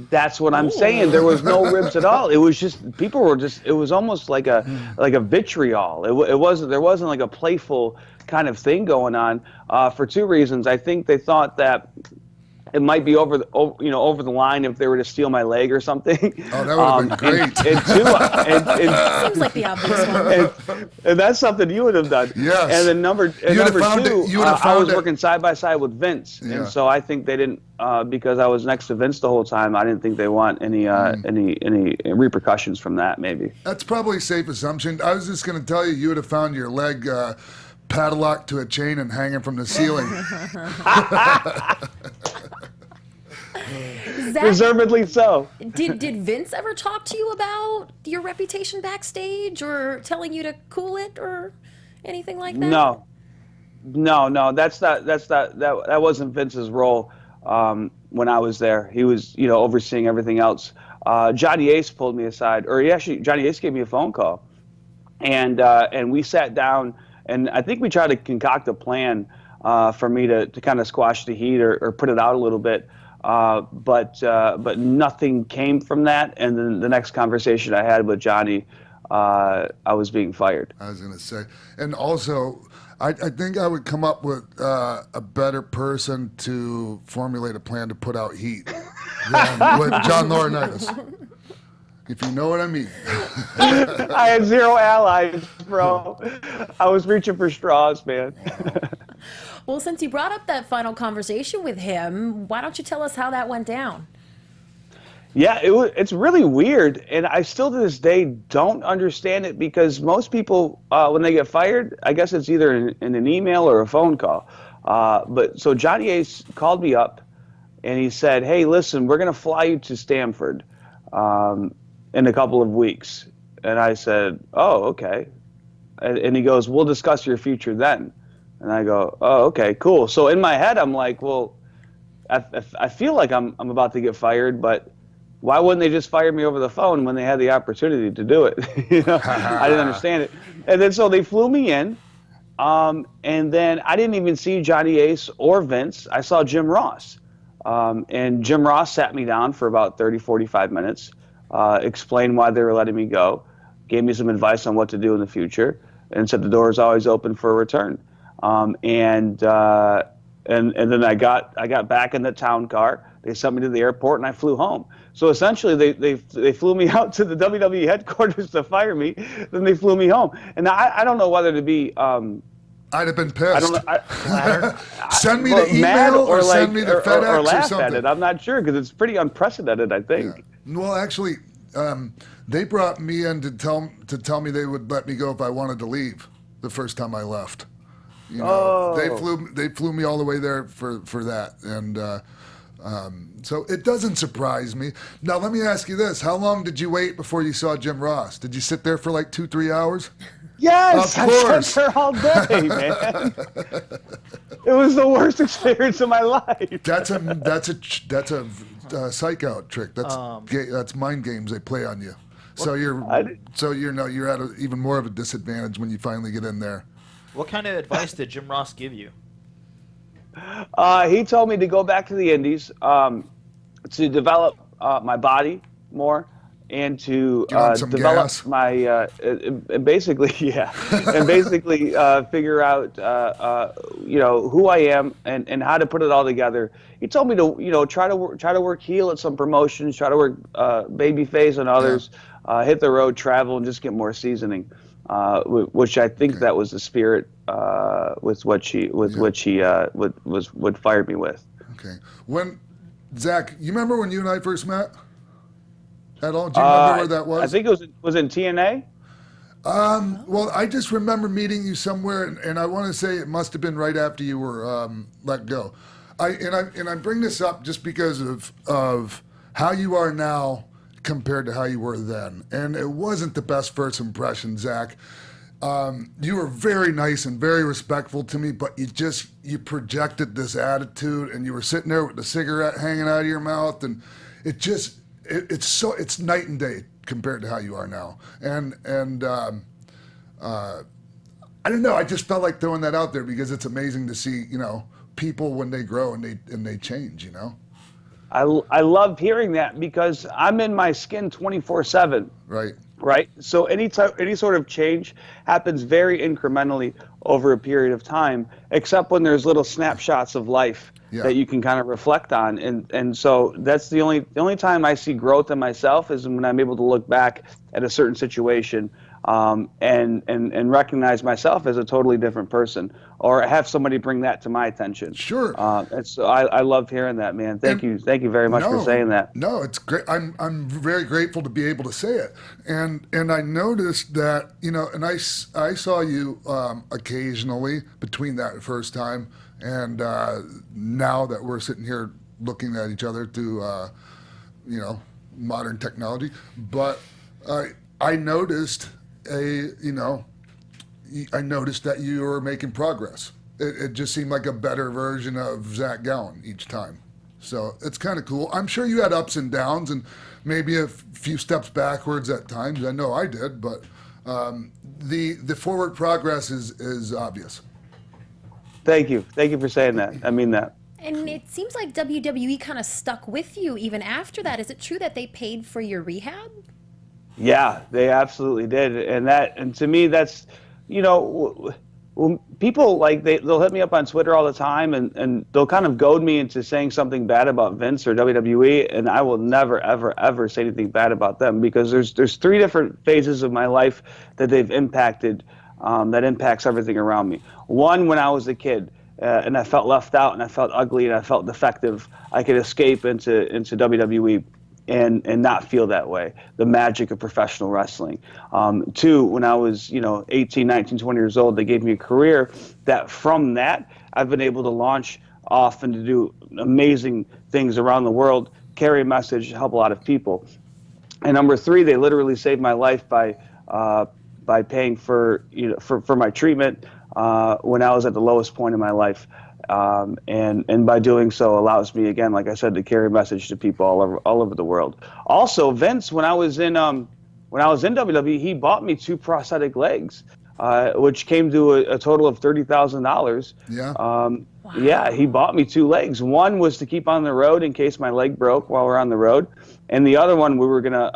That's what I'm saying. There was no ribs at all. It was just people were just. It was almost like a vitriol. It wasn't. There wasn't like a playful kind of thing going on for two reasons. I think they thought that it might be over the line if they were to steal my leg or something. Oh, that would have been great. Seems like the obvious one. And that's something you would have done. Yes. And then number two, I was working side by side with Vince, Yeah. and so I think they didn't because I was next to Vince the whole time. I didn't think they want any repercussions from that. Maybe That's probably a safe assumption. I was just going to tell you, you would have found your leg padlocked to a chain and hanging from the ceiling. Zach, deservedly so. did Vince ever talk to you about your reputation backstage, or telling you to cool it, or anything like that? No. That wasn't Vince's role when I was there. He was, overseeing everything else. Johnny Ace pulled me aside, Johnny Ace gave me a phone call, and we sat down, and I think we tried to concoct a plan for me to kind of squash the heat or put it out a little bit. But nothing came from that. And then the next conversation I had with Johnny, I was being fired. I was going to say. And also, I think I would come up with a better person to formulate a plan to put out heat than with John Laurinaitis. If you know what I mean. I had zero allies, bro. I was reaching for straws, man. Well, since you brought up that final conversation with him, why don't you tell us how that went down? Yeah, it's really weird, and I still to this day don't understand it, because most people, when they get fired, I guess it's either in an email or a phone call. So Johnny Ace called me up, and he said, "Hey, listen, we're going to fly you to Stanford in a couple of weeks." And I said, "Oh, okay." And he goes, "We'll discuss your future then." And I go, "Oh, okay, cool." So in my head, I'm like, well, I feel like I'm about to get fired, but why wouldn't they just fire me over the phone when they had the opportunity to do it? I didn't understand it. And then so they flew me in, and then I didn't even see Johnny Ace or Vince. I saw Jim Ross. And Jim Ross sat me down for about 30, 45 minutes, explained why they were letting me go, gave me some advice on what to do in the future, and said the door is always open for a return. And then I got back in the town car. They sent me to the airport, and I flew home. So essentially, they flew me out to the WWE headquarters to fire me. Then they flew me home. And I don't know whether to be. I'd have been pissed. I don't know. Send me the email or send me the FedEx or laugh something. at it. I'm not sure, because it's pretty unprecedented, I think. Yeah. Well, actually, they brought me in to tell me they would let me go if I wanted to leave the first time I left. They flew me all the way there for that, and so it doesn't surprise me. Now let me ask you this: how long did you wait before you saw Jim Ross? Did you sit there for like 2-3 hours? Yes, of course. I sat there all day, man. It was the worst experience of my life. That's a psych out trick. That's mind games they play on you. So you're at even more of a disadvantage when you finally get in there. What kind of advice did Jim Ross give you? He told me to go back to the Indies, to develop my body more, and to develop gas. my basically figure out who I am and how to put it all together. He told me to try to work heel at some promotions, try to work babyface on others, hit the road, travel, and just get more seasoning. Which I think that was the spirit with which he fired me with. Okay. Zach, you remember when you and I first met? At all? Do you remember where that was? I think it was in TNA. Well, I just remember meeting you somewhere, and I want to say it must have been right after you were let go. I bring this up just because of how you are now compared to how you were then. And it wasn't the best first impression, Zach. You were very nice and very respectful to me, but you projected this attitude, and you were sitting there with the cigarette hanging out of your mouth, and it's night and day compared to how you are now. And I don't know, I just felt like throwing that out there because it's amazing to see, people when they grow and they change, I love hearing that because I'm in my skin 24/7. Right. So any sort of change happens very incrementally over a period of time, except when there's little snapshots of life that you can kind of reflect on. And so that's the only time I see growth in myself is when I'm able to look back at a certain situation and recognize myself as a totally different person, or have somebody bring that to my attention. Sure. And so I loved hearing that, man. Thank you very much for saying that. No, it's great. I'm very grateful to be able to say it. And I noticed that, and I saw you occasionally between that first time and now that we're sitting here looking at each other through modern technology, but I noticed I noticed that you were making progress. It just seemed like a better version of Zach Gowen each time. So it's kind of cool. I'm sure you had ups and downs and maybe a few steps backwards at times. I know I did, but the forward progress is obvious. Thank you. Thank you for saying that. I mean that. And it seems like WWE kind of stuck with you even after that. Is it true that they paid for your rehab? Yeah, they absolutely did. And to me, that's, when people they'll hit me up on Twitter all the time and they'll kind of goad me into saying something bad about Vince or WWE, and I will never, ever, ever say anything bad about them, because there's three different phases of my life that they've impacted, that impacts everything around me. One, when I was a kid, and I felt left out and I felt ugly and I felt defective, I could escape into WWE and not feel that way, the magic of professional wrestling. Two, when I was 18, 19, 20 years old, they gave me a career that from that I've been able to launch off and to do amazing things around the world, carry a message, help a lot of people. And number three, they literally saved my life by paying for my treatment when I was at the lowest point in my life. And by doing so allows me, again, like I said, to carry a message to people all over the world. Also, Vince, when I was in WWE, he bought me 2 prosthetic legs, which came to a total of $30,000. Yeah. Wow. Yeah, he bought me 2 legs. One was to keep on the road in case my leg broke while we're on the road, and the other one we were gonna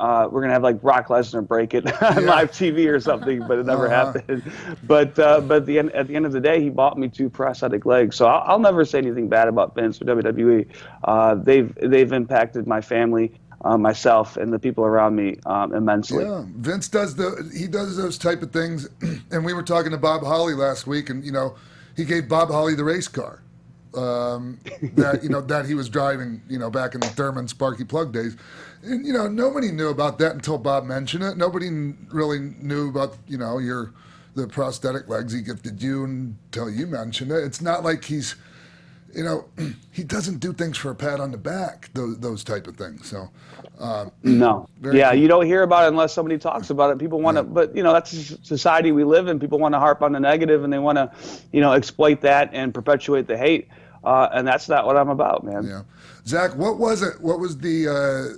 have like Brock Lesnar break it on live TV or something, but it never happened. But at the end of the day, he bought me 2 prosthetic legs. So I'll never say anything bad about Vince or WWE. They've impacted my family, myself, and the people around me immensely. Yeah, Vince does those type of things, and we were talking to Bob Holly last week, and he gave Bob Holly the race car that he was driving back in the Thurman Sparky Plug days, and nobody knew about that until Bob mentioned it. Nobody really knew about the prosthetic legs he gifted you until you mentioned it. It's not like he's he doesn't do things for a pat on the back, those type of things. So no, cool. You don't hear about it unless somebody talks about it. People want to, but that's the society we live in. People want to harp on the negative, and they want to exploit that and perpetuate the hate. And that's not what I'm about, man. Yeah, Zach, what was it? What was the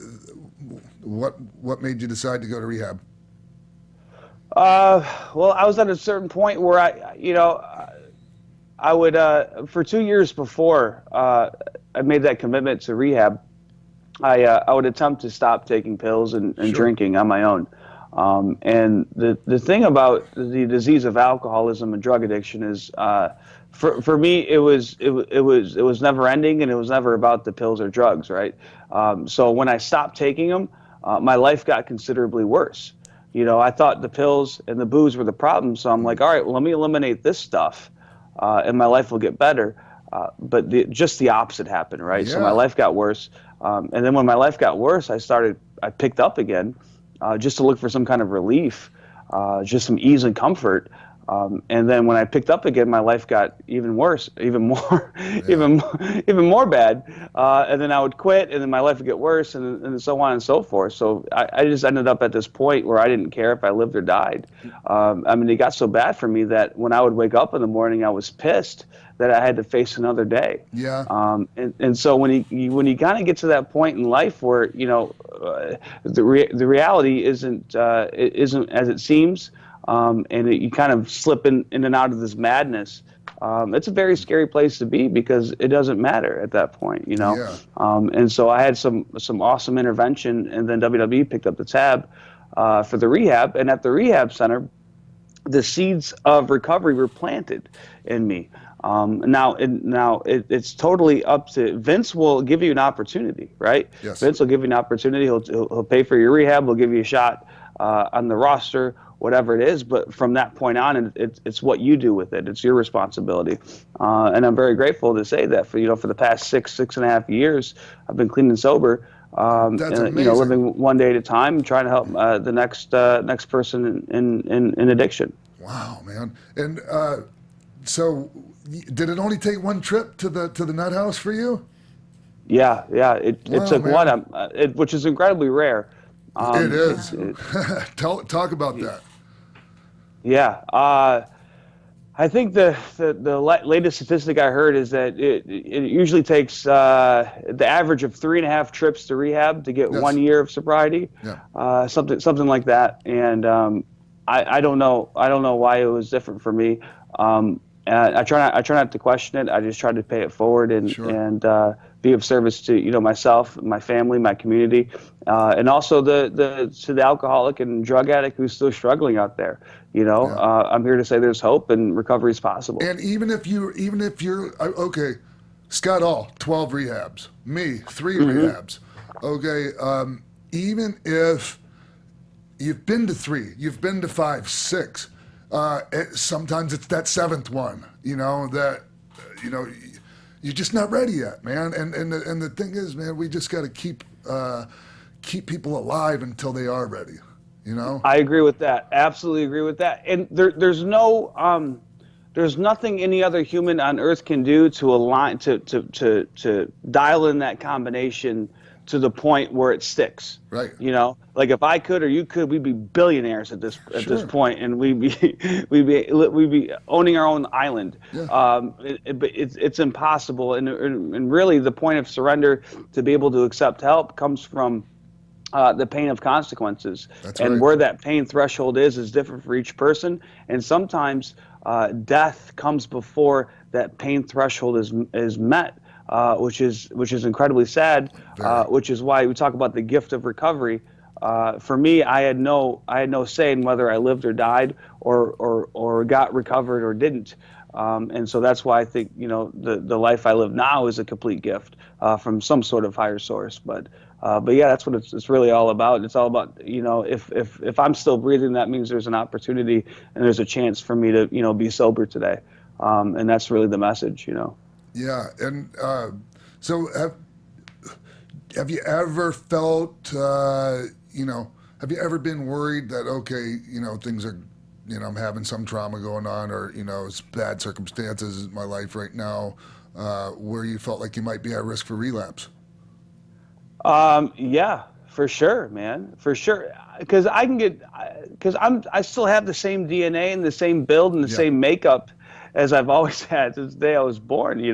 what made you decide to go to rehab? Well, I was at a certain point where I would, for 2 years before I made that commitment to rehab, I would attempt to stop taking pills and drinking on my own. And the thing about the disease of alcoholism and drug addiction is, for me, it was never ending, and it was never about the pills or drugs, right? So when I stopped taking them, my life got considerably worse. I thought the pills and the booze were the problem, so I'm like, all right, well, let me eliminate this stuff. And my life will get better, but just the opposite happened, right? Yeah. So my life got worse, and then when my life got worse, I picked up again, just to look for some kind of relief, just some ease and comfort. And then when I picked up again, my life got even worse, even more bad. And then I would quit, and then my life would get worse, and so on and so forth. So I just ended up at this point where I didn't care if I lived or died. It got so bad for me that when I would wake up in the morning, I was pissed that I had to face another day. Yeah. And so when you kind of get to that point in life where the reality isn't as it seems. You kind of slip in and out of this madness. It's a very scary place to be because it doesn't matter at that point, Yeah. And so I had some awesome intervention, and then WWE picked up the tab for the rehab. And at the rehab center, the seeds of recovery were planted in me. Now it's totally up to Vince. Will give you an opportunity, right? Yes. Vince will give you an opportunity. He'll pay for your rehab. He'll give you a shot on the roster, whatever it is. But from that point on, it's what you do with it. It's your responsibility. And I'm very grateful to say that for the past six and a half years, I've been clean and sober. That's amazing. Living one day at a time, trying to help the next person in addiction. Wow, man. And so, did it only take one trip to the nut house for you? Yeah. It took man. one, which is incredibly rare. It is. Talk about that. Yeah. I think the latest statistic I heard is that it usually takes the average of 3.5 trips to rehab to get 1 year of sobriety. Yeah. Something like that. And I don't know why it was different for me. I try not to question it. I just try to pay it forward and be of service to myself, my family, my community, and also to the alcoholic and drug addict who's still struggling out there. I'm here to say there's hope and recovery is possible. And even if you're okay, Scott All 12 rehabs, me 3 rehabs. Okay, even if you've been to 3, you've been to 5, 6. Sometimes it's that 7th one, that you're just not ready yet, man. And the thing is, man, we just got to keep people alive until they are ready. I agree with that. Absolutely agree with that. And there's nothing any other human on earth can do to align to dial in that combination to the point where it sticks. Right. Like if I could or you could, we'd be billionaires at this point, and we'd be owning our own island. Yeah. But it's impossible, and really the point of surrender to be able to accept help comes from the pain of consequences. That's and right. Where that pain threshold is different for each person, and sometimes death comes before that pain threshold is met. Which is incredibly sad, which is why we talk about the gift of recovery. For me, I had no say in whether I lived or died, or got recovered or didn't, and so that's why I think the life I live now is a complete gift from some sort of higher source. But yeah, that's what it's really all about. It's all about if I'm still breathing, that means there's an opportunity and there's a chance for me to be sober today, and that's really the message. Yeah, and so have you ever felt, have you ever been worried that, okay, things are, I'm having some trauma going on, or, it's bad circumstances in my life right now, where you felt like you might be at risk for relapse? Yeah, for sure, man, for sure. Because I still have the same DNA and the same build and the same makeup as I've always had since the day I was born.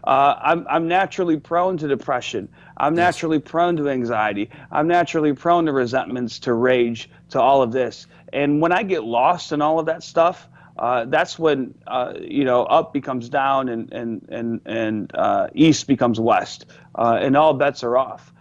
I'm naturally prone to depression. I'm naturally prone to anxiety. I'm naturally prone to resentments, to rage, to all of this. And when I get lost in all of that stuff, that's when up becomes down and east becomes west, and all bets are off.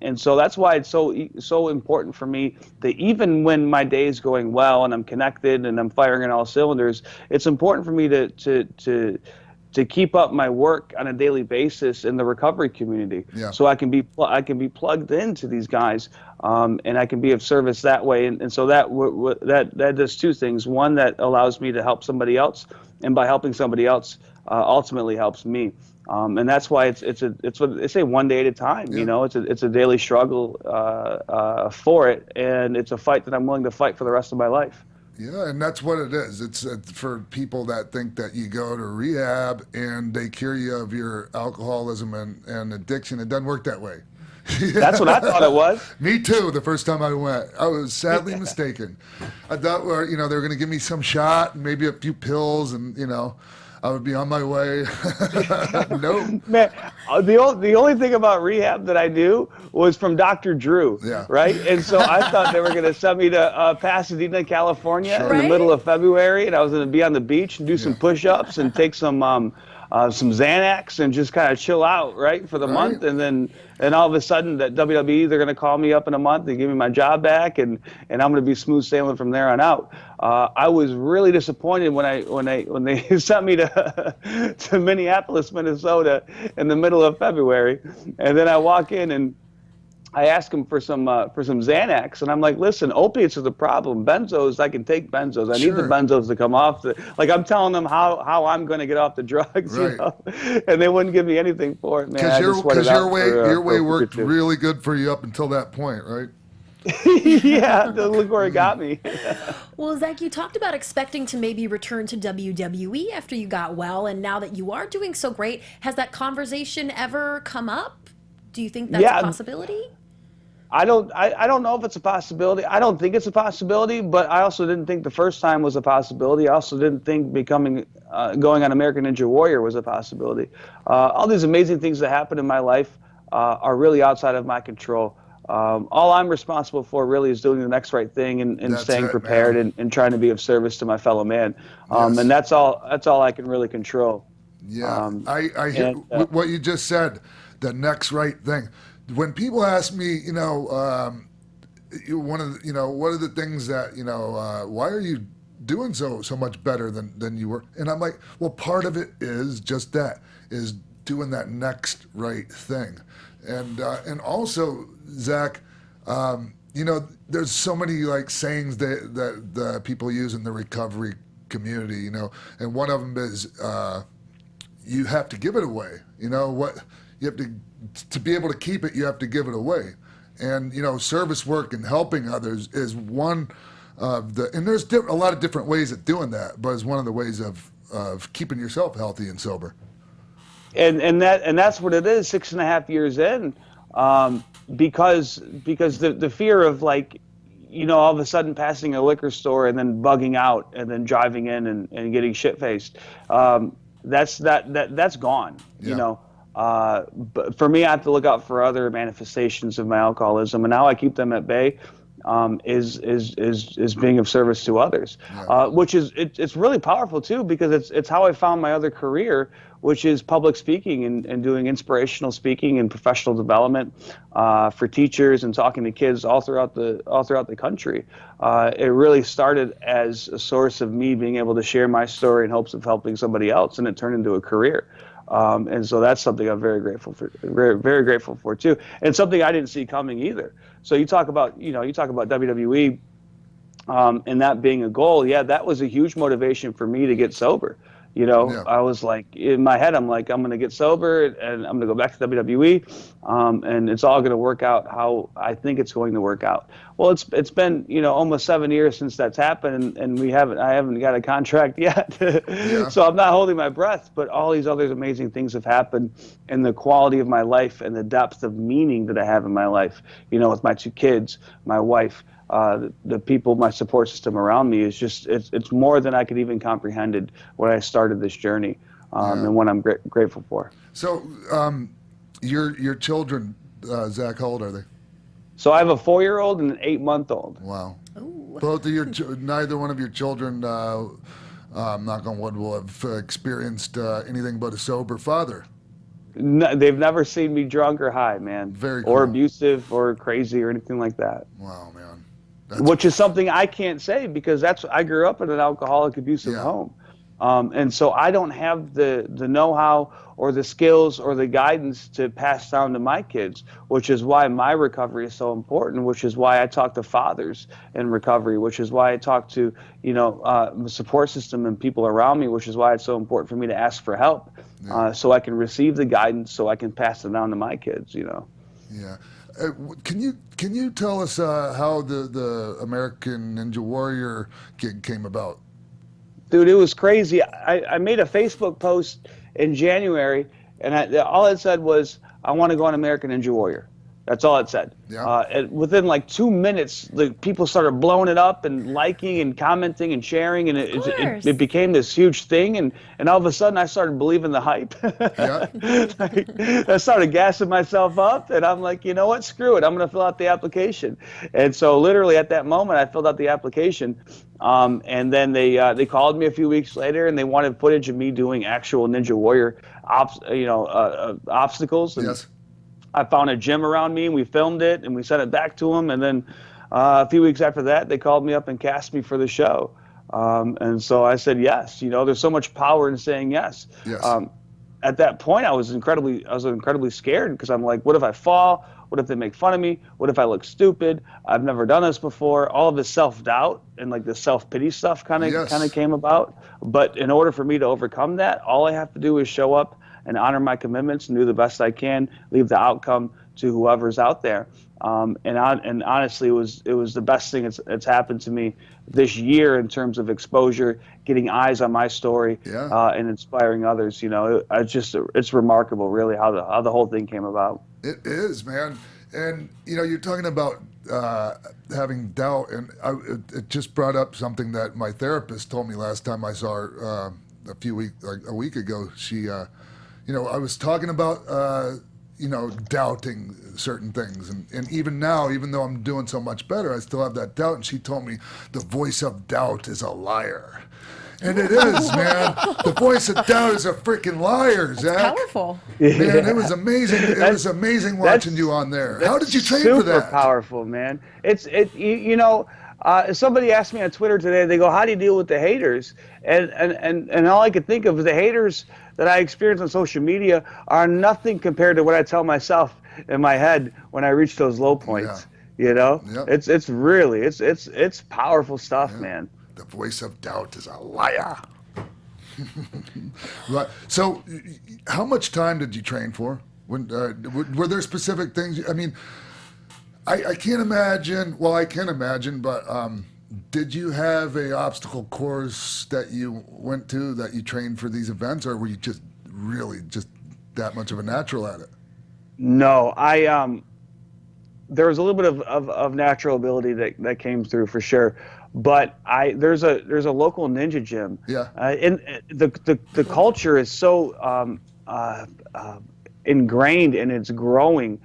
And so that's why it's so important for me that even when my day is going well and I'm connected and I'm firing on all cylinders, it's important for me to keep up my work on a daily basis in the recovery community. Yeah. So I can be plugged into these guys, and I can be of service that way. And so that does 2 things. One, that allows me to help somebody else, and by helping somebody else, ultimately helps me. And that's why it's what they say, one day at a time. Yeah. It's a daily struggle for it, and it's a fight that I'm willing to fight for the rest of my life. Yeah, and that's what it is. It's for people that think that you go to rehab and they cure you of your alcoholism and addiction. It doesn't work that way. That's what I thought it was. Me too. The first time I went, I was sadly mistaken. I thought, they were going to give me some shot and maybe a few pills, and I would be on my way. No. Man, the only thing about rehab that I knew was from Dr. Drew. Yeah. Right? And so I thought they were going to send me to Pasadena, California Sure. in the middle of February, and I was going to be on the beach and do some push-ups and take some some Xanax and just kind of chill out, right, for the month. And all of a sudden that WWE, they're going to call me up in a month and give me my job back, and I'm going to be smooth sailing from there on out. I was really disappointed when they sent me to Minneapolis, Minnesota in the middle of February, and then I walk in and I ask him for some Xanax, and I'm like, listen, opiates are the problem. Benzos, I can take benzos. I need the benzos to come off. I'm telling them how I'm going to get off the drugs, you know? And they wouldn't give me anything for it, man. Because your way worked really good for you up until that point, right? Yeah, look where it got me. Well, Zach, you talked about expecting to maybe return to WWE after you got well, and now that you are doing so great, has that conversation ever come up? Do you think that's a possibility? I don't know if it's a possibility. I don't think it's a possibility, but I also didn't think the first time was a possibility. I also didn't think going on American Ninja Warrior was a possibility. All these amazing things that happen in my life are really outside of my control. All I'm responsible for really is doing the next right thing and staying prepared and trying to be of service to my fellow man. And that's all I can really control. Yeah, I hear what you just said, the next right thing. When people ask me, what are the things that, why are you doing so much better than you were? And I'm like, well, part of it is just that, is doing that next right thing. And also, Zach, there's so many sayings that people use in the recovery community, and one of them is you have to give it away. You have to be able to keep it, you have to give it away. And, service work and helping others is one of and there's a lot of different ways of doing that, but it's one of the ways of keeping yourself healthy and sober. And that's what it is 6.5 years in, because the fear of all of a sudden passing a liquor store and then bugging out and then driving in and getting shit-faced, that's gone, but for me, I have to look out for other manifestations of my alcoholism, and how I keep them at bay is being of service to others, which it's really powerful too, because it's how I found my other career, which is public speaking and doing inspirational speaking and professional development for teachers and talking to kids all throughout the country. It really started as a source of me being able to share my story in hopes of helping somebody else, and it turned into a career. And so that's something I'm very grateful for, very grateful for too, and something I didn't see coming either. So you talk about WWE, and that being a goal. Yeah, that was a huge motivation for me to get sober. I was like, in my head, I'm like, I'm going to get sober and I'm going to go back to WWE, and it's all going to work out how I think it's going to work out. Well, it's been, almost 7 years since that's happened, and I haven't got a contract yet. So I'm not holding my breath, but all these other amazing things have happened, and the quality of my life and the depth of meaning that I have in my life, with my 2 kids, my wife, the people, my support system around me, is just, it's more than I could even comprehended when I started this journey, and what I'm grateful for. So your children, Zach, how old are they? So I have a 4-year-old and an 8-month-old. Wow. Ooh. Both of neither one of your children, knock on wood, will have experienced anything but a sober father. No, they've never seen me drunk or high, man. Very cool. Or abusive or crazy or anything like that. Wow, man. Which is something I can't say, because I grew up in an alcoholic, abusive home. And so I don't have the know-how or the skills or the guidance to pass down to my kids, which is why my recovery is so important, which is why I talk to fathers in recovery, which is why I talk to, the support system and people around me, which is why it's so important for me to ask for help, so I can receive the guidance, so I can pass it down to my kids, Yeah. Can you tell us how the American Ninja Warrior gig came about? Dude, it was crazy. I made a Facebook post in January, and all it said was, I want to go on American Ninja Warrior. That's all it said. Yeah. And within like 2 minutes, the people started blowing it up and liking and commenting and sharing, and it became this huge thing. And all of a sudden, I started believing the hype. Yeah. I started gassing myself up, and I'm like, you know what? Screw it. I'm going to fill out the application. And so, literally at that moment, I filled out the application. And then they called me a few weeks later, and they wanted footage of me doing actual Ninja Warrior obstacles. And Yes. I found a gym around me, and we filmed it, and we sent it back to them. And then a few weeks after that, they called me up and cast me for the show. And so I said yes. You know, there's so much power in saying yes. Yes. At that point, I was incredibly scared, because I'm like, what if I fall? What if they make fun of me? What if I look stupid? I've never done this before. All of this self-doubt and like the self-pity stuff kind of came about. But in order for me to overcome that, all I have to do is show up and honor my commitments and do the best I can, leave the outcome to whoever's out there. And honestly, it was the best thing that's happened to me this year in terms of exposure, getting eyes on my story, and inspiring others. You know, it's remarkable, really, how the whole thing came about. It is, man. And, you know, you're talking about having doubt, and it just brought up something that my therapist told me last time I saw her a week ago. She, you know, I was talking about, you know, doubting certain things. And even now, even though I'm doing so much better, I still have that doubt. And she told me the voice of doubt is a liar. And it is, man. The voice of doubt is a freaking liar, Zach. That's powerful. Man, it was amazing. It was amazing watching you on there. How did you train for that? Super powerful, man. You know, somebody asked me on Twitter today, they go, how do you deal with the haters? And all I could think of is the haters that I experience on social media are nothing compared to what I tell myself in my head when I reach those low points. Yeah. You know? Yep. It's really it's powerful stuff, man. The voice of doubt is a liar. Right. So, how much time did you train for? When were there specific things? I mean, I can't imagine. Well, I can imagine, but did you have a obstacle course that you went to that you trained for these events, or were you just really just that much of a natural at it? No, there was a little bit of natural ability that came through for sure. But there's a local ninja gym. Yeah. And the culture is so ingrained, and it's growing.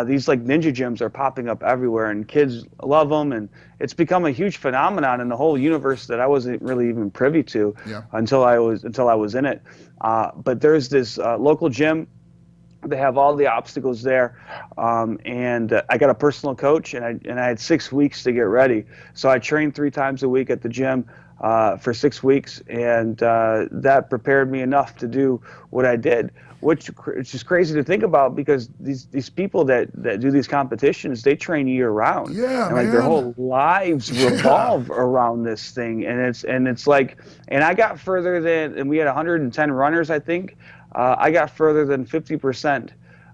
These like ninja gyms are popping up everywhere, and kids love them, and it's become a huge phenomenon in the whole universe that I wasn't really even privy to until I was in it. But there's this local gym. They have all the obstacles there, and I got a personal coach, and I had 6 weeks to get ready. So I trained 3 times a week at the gym for 6 weeks, and that prepared me enough to do what I did, which is crazy to think about, because these people that do these competitions, they train year round. Yeah, and like their whole lives revolve around this thing, and it's like, and I got further than, and we had 110 runners, I think. I got further than 50%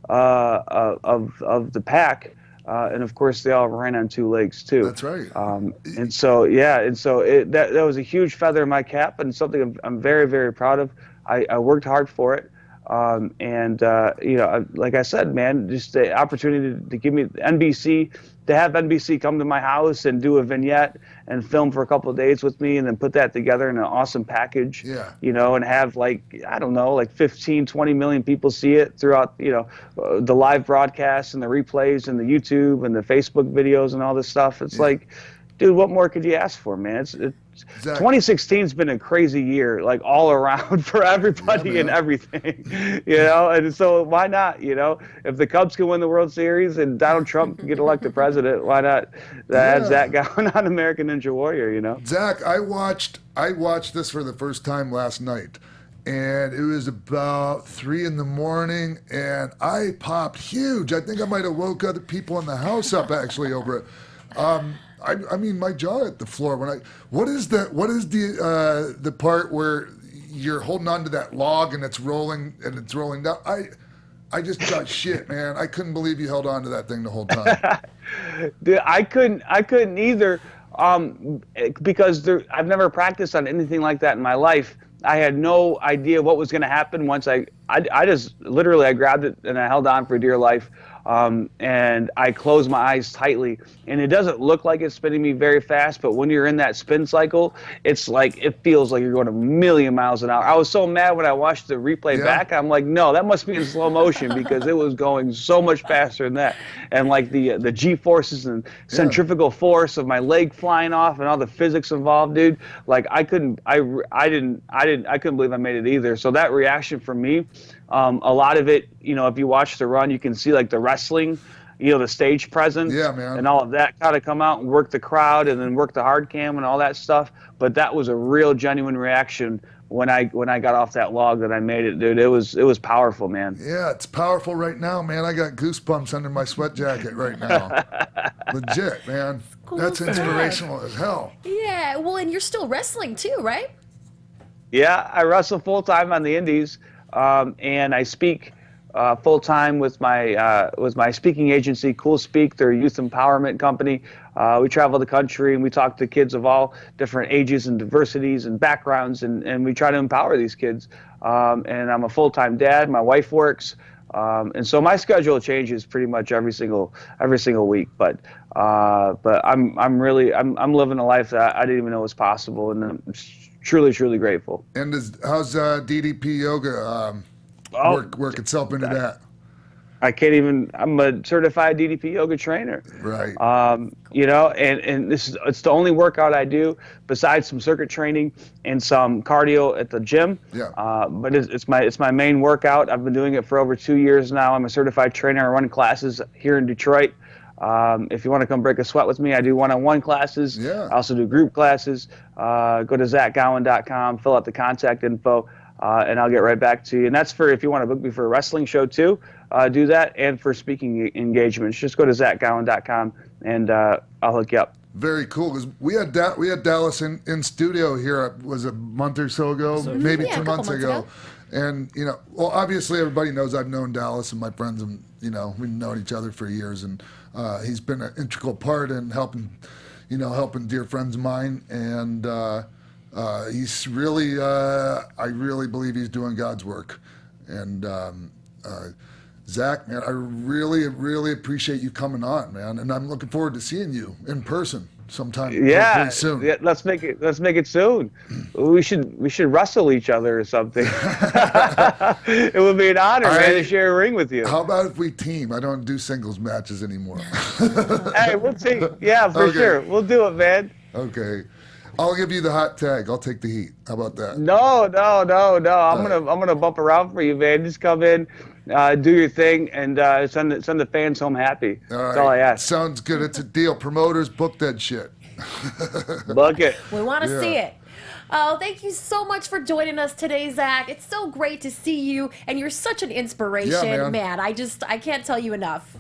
of the pack, and of course they all ran on 2 legs too. That's right. And so that was a huge feather in my cap, and something I'm very, very proud of. I worked hard for it, and you know, like I said, man, just the opportunity to give me NBC. To have NBC come to my house and do a vignette and film for a couple of days with me, and then put that together in an awesome package, you know, and have like 15, 20 million people see it throughout, you know, the live broadcasts and the replays and the YouTube and the Facebook videos and all this stuff. It's like, dude, what more could you ask for, man? 2016's been a crazy year, like all around for everybody and everything, you know. And so why not, you know? If the Cubs can win the World Series and Donald Trump can get elected president, why not have Zach Gowen on American Ninja Warrior, you know? Zach, I watched this for the first time last night, and it was about 3 a.m, and I popped huge. I think I might have woke other people in the house up actually over it. I mean, my jaw hit the floor when what is the part where you're holding on to that log and it's rolling down? I just got shit, man. I couldn't believe you held on to that thing the whole time. Dude, I couldn't either, because I've never practiced on anything like that in my life. I had no idea what was going to happen once I just literally I grabbed it and I held on for dear life. and I close my eyes tightly, and it doesn't look like it's spinning me very fast, but when you're in that spin cycle, it's like, it feels like you're going a million miles an hour. I was so mad when I watched the replay back. I'm like, no, that must be in slow motion, because it was going so much faster than that. And like the G-forces and centrifugal force of my leg flying off and all the physics involved, dude, like I couldn't believe I made it either. So that reaction from me, a lot of it, you know, if you watch the run, you can see like the wrestling, you know, the stage presence and all of that kind of come out and work the crowd and then work the hard cam and all that stuff. But that was a real genuine reaction when I got off that log that I made it, dude. It was powerful, man. Yeah, it's powerful right now, man. I got goosebumps under my sweat jacket right now. Legit, man. Cool That's stuff. inspirational as hell. Yeah, well, and you're still wrestling too, right? Yeah, I wrestle full time on the indies, and I speak full time with my speaking agency, Cool Speak. They're a youth empowerment company. We travel the country and we talk to kids of all different ages and diversities and backgrounds, and we try to empower these kids. And I'm a full time dad. My wife works, and so my schedule changes pretty much every single week. But I'm living a life that I didn't even know was possible, and I'm truly grateful. And how's DDP yoga work itself into that? I can't even. I'm a certified DDP yoga trainer. Right. You know, and it's the only workout I do besides some circuit training and some cardio at the gym. Yeah. But it's my main workout. I've been doing it for over 2 years now. I'm a certified trainer. I run classes here in Detroit. If you want to come break a sweat with me, I do one-on-one classes. Yeah. I also do group classes. Go to ZachGowen.com, fill out the contact info, and I'll get right back to you. And that's for if you want to book me for a wrestling show too. Do that, and for speaking engagements, just go to ZachGowen.com, and I'll hook you up. Very cool, because we had Dallas in studio here. Was a month or so ago, maybe 2 months ago. And you know, well, obviously everybody knows I've known Dallas and my friends, and you know, we've known each other for years, and he's been an integral part in helping dear friends of mine, and he's really, I really believe he's doing God's work, and. Zach, man, I really appreciate you coming on, man, and I'm looking forward to seeing you in person sometime. Yeah, soon. Yeah, let's make it soon. We should wrestle each other or something. It would be an honor, man, to share a ring with you. How about if we team? I don't do singles matches anymore. Hey, we'll team. Yeah, for sure. We'll do it, man. Okay. I'll give you the hot tag. I'll take the heat. How about that? No. I'm gonna bump around for you, man. Just come in, do your thing, and send the fans home happy. That's all I ask. Sounds good. It's a deal. Promoters, book that shit. Book it. We want to see it. Oh, thank you so much for joining us today, Zach. It's so great to see you, and you're such an inspiration, Yeah, man. I can't tell you enough.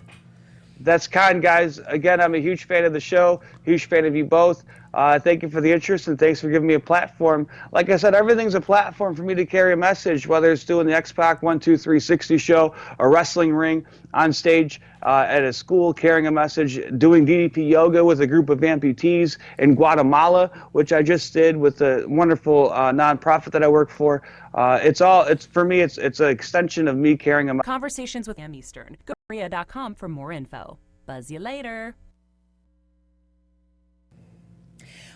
That's kind, guys. Again, I'm a huge fan of the show, huge fan of you both. Thank you for the interest, and thanks for giving me a platform. Like I said, everything's a platform for me to carry a message, whether it's doing the X-Pac 1-2-3-60 show, a wrestling ring, on stage at a school, carrying a message, doing DDP yoga with a group of amputees in Guatemala, which I just did with a wonderful nonprofit that I work for. For me, it's an extension of me carrying a Conversations with M Eastern. Go to Rhea.com for more info. Buzz you later.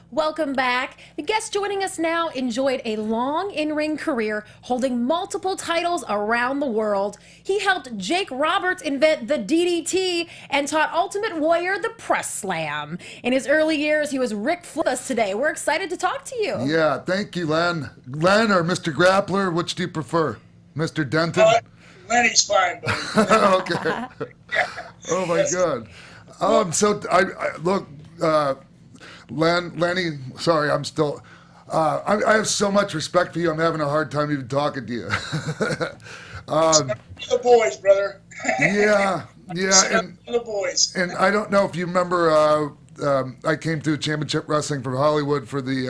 Welcome back. The guest joining us now enjoyed a long in-ring career holding multiple titles around the world. He helped Jake Roberts invent the DDT and taught Ultimate Warrior the press slam. In his early years, he was Ric Flair with us today. We're excited to talk to you. Yeah, thank you, Len. Len or Mr. Grappler, which do you prefer? Mr. Denton? Lenny's fine, buddy. Okay. Oh, my God. So, look... Lenny, sorry, I'm still. I have so much respect for you. I'm having a hard time even talking to you. The boys, brother. Yeah. The boys. And I don't know if you remember. I came to Championship Wrestling from Hollywood for the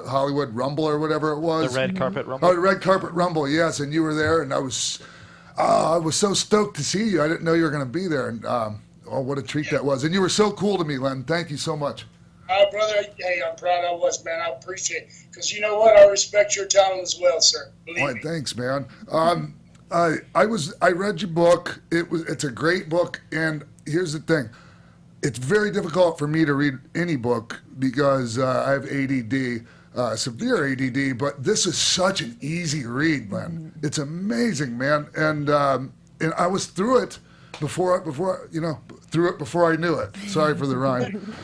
Hollywood Rumble or whatever it was. The Red Carpet Rumble. Oh, the Red Carpet Rumble. Yes, and you were there, and I was so stoked to see you. I didn't know you were going to be there, and what a treat that was. And you were so cool to me, Len. Thank you so much. Brother, hey, I'm proud I was, man. I appreciate it. Because you know what? I respect your talent as well, sir. Believe me. Thanks, man. I read your book. It's a great book, and here's the thing. It's very difficult for me to read any book because I have ADD, severe ADD, but this is such an easy read, Len. It's amazing, man. And I was through it before I knew it. Sorry for the rhyme.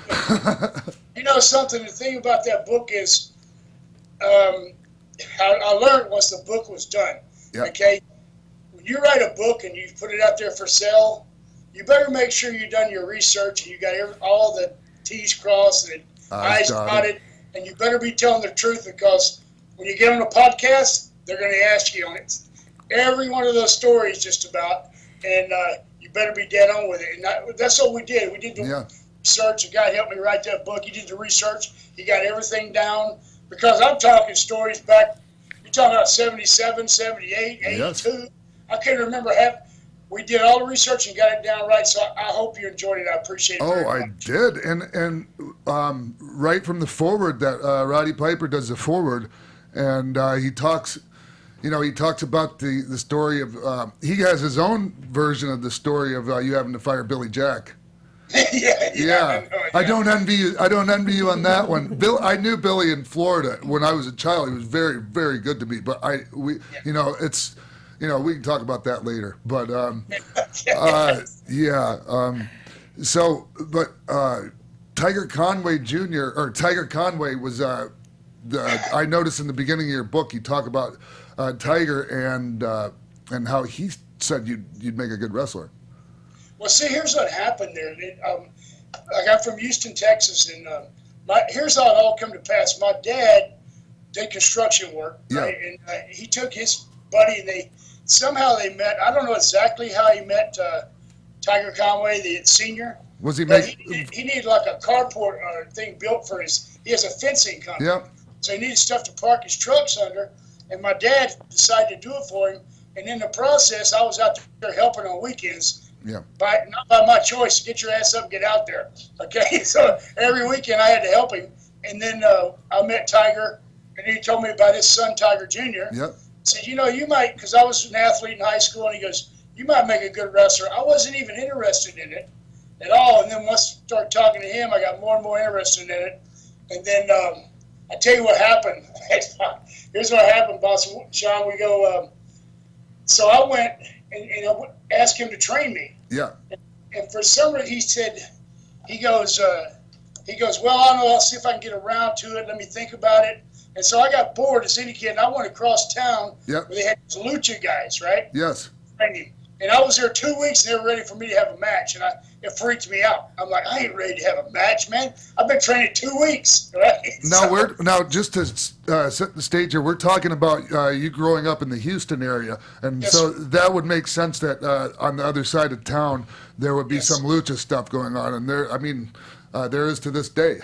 You know something, the thing about that book is I learned once the book was done. Yep. Okay? When you write a book and you put it out there for sale, you better make sure you've done your research and you got all the T's crossed and I's dotted, and you better be telling the truth, because when you get on a podcast, they're going to ask you on it. Every one of those stories just about, and you better be dead on with it. And that's what we did. We did the research. A guy helped me write that book. He did the research. He got everything down, because I'm talking stories back, you're talking about 77, 78, 82. Yes. I can't remember half. We did all the research and got it down right, so I hope you enjoyed it. I appreciate it very much. I did. And right from the forward, that Roddy Piper does the forward, and he talks about the story of, he has his own version of the story of you having to fire Billy Jack. Yeah. I don't envy you. I don't envy you on that one. I knew Billy in Florida when I was a child. He was very, very good to me. But we can talk about that later. But Tiger Conway Jr. or Tiger Conway was I noticed in the beginning of your book you talk about Tiger and how he said you'd make a good wrestler. Well, see, here's what happened there. I'm from Houston, Texas, and here's how it all come to pass. My dad did construction work, right? And he took his buddy, and somehow they met. I don't know exactly how he met Tiger Conway, the senior. Was he he needed like a carport thing built for he has a fencing company. Yep. So he needed stuff to park his trucks under, and my dad decided to do it for him. And in the process, I was out there helping on weekends. Yeah. Not by my choice. Get your ass up and get out there. Okay? So every weekend I had to help him. And then I met Tiger, and he told me about his son, Tiger Jr. Yep. Said, you might, because I was an athlete in high school, and he goes, you might make a good wrestler. I wasn't even interested in it at all. And then once I started talking to him, I got more and more interested in it. And then I tell you what happened. Here's what happened, boss. Sean, we go, so I went and I asked him to train me. Yeah. And for some reason, he goes, well, I don't know, I'll see if I can get around to it. Let me think about it. And so I got bored as any kid, and I went across town where they had those lucha guys, right? Yes. Training. And I was there 2 weeks, and they were ready for me to have a match, and it freaked me out. I'm like, I ain't ready to have a match, man. I've been training 2 weeks, right? Now just to set the stage here, we're talking about you growing up in the Houston area, and so that would make sense that on the other side of town there would be some lucha stuff going on, and there is to this day.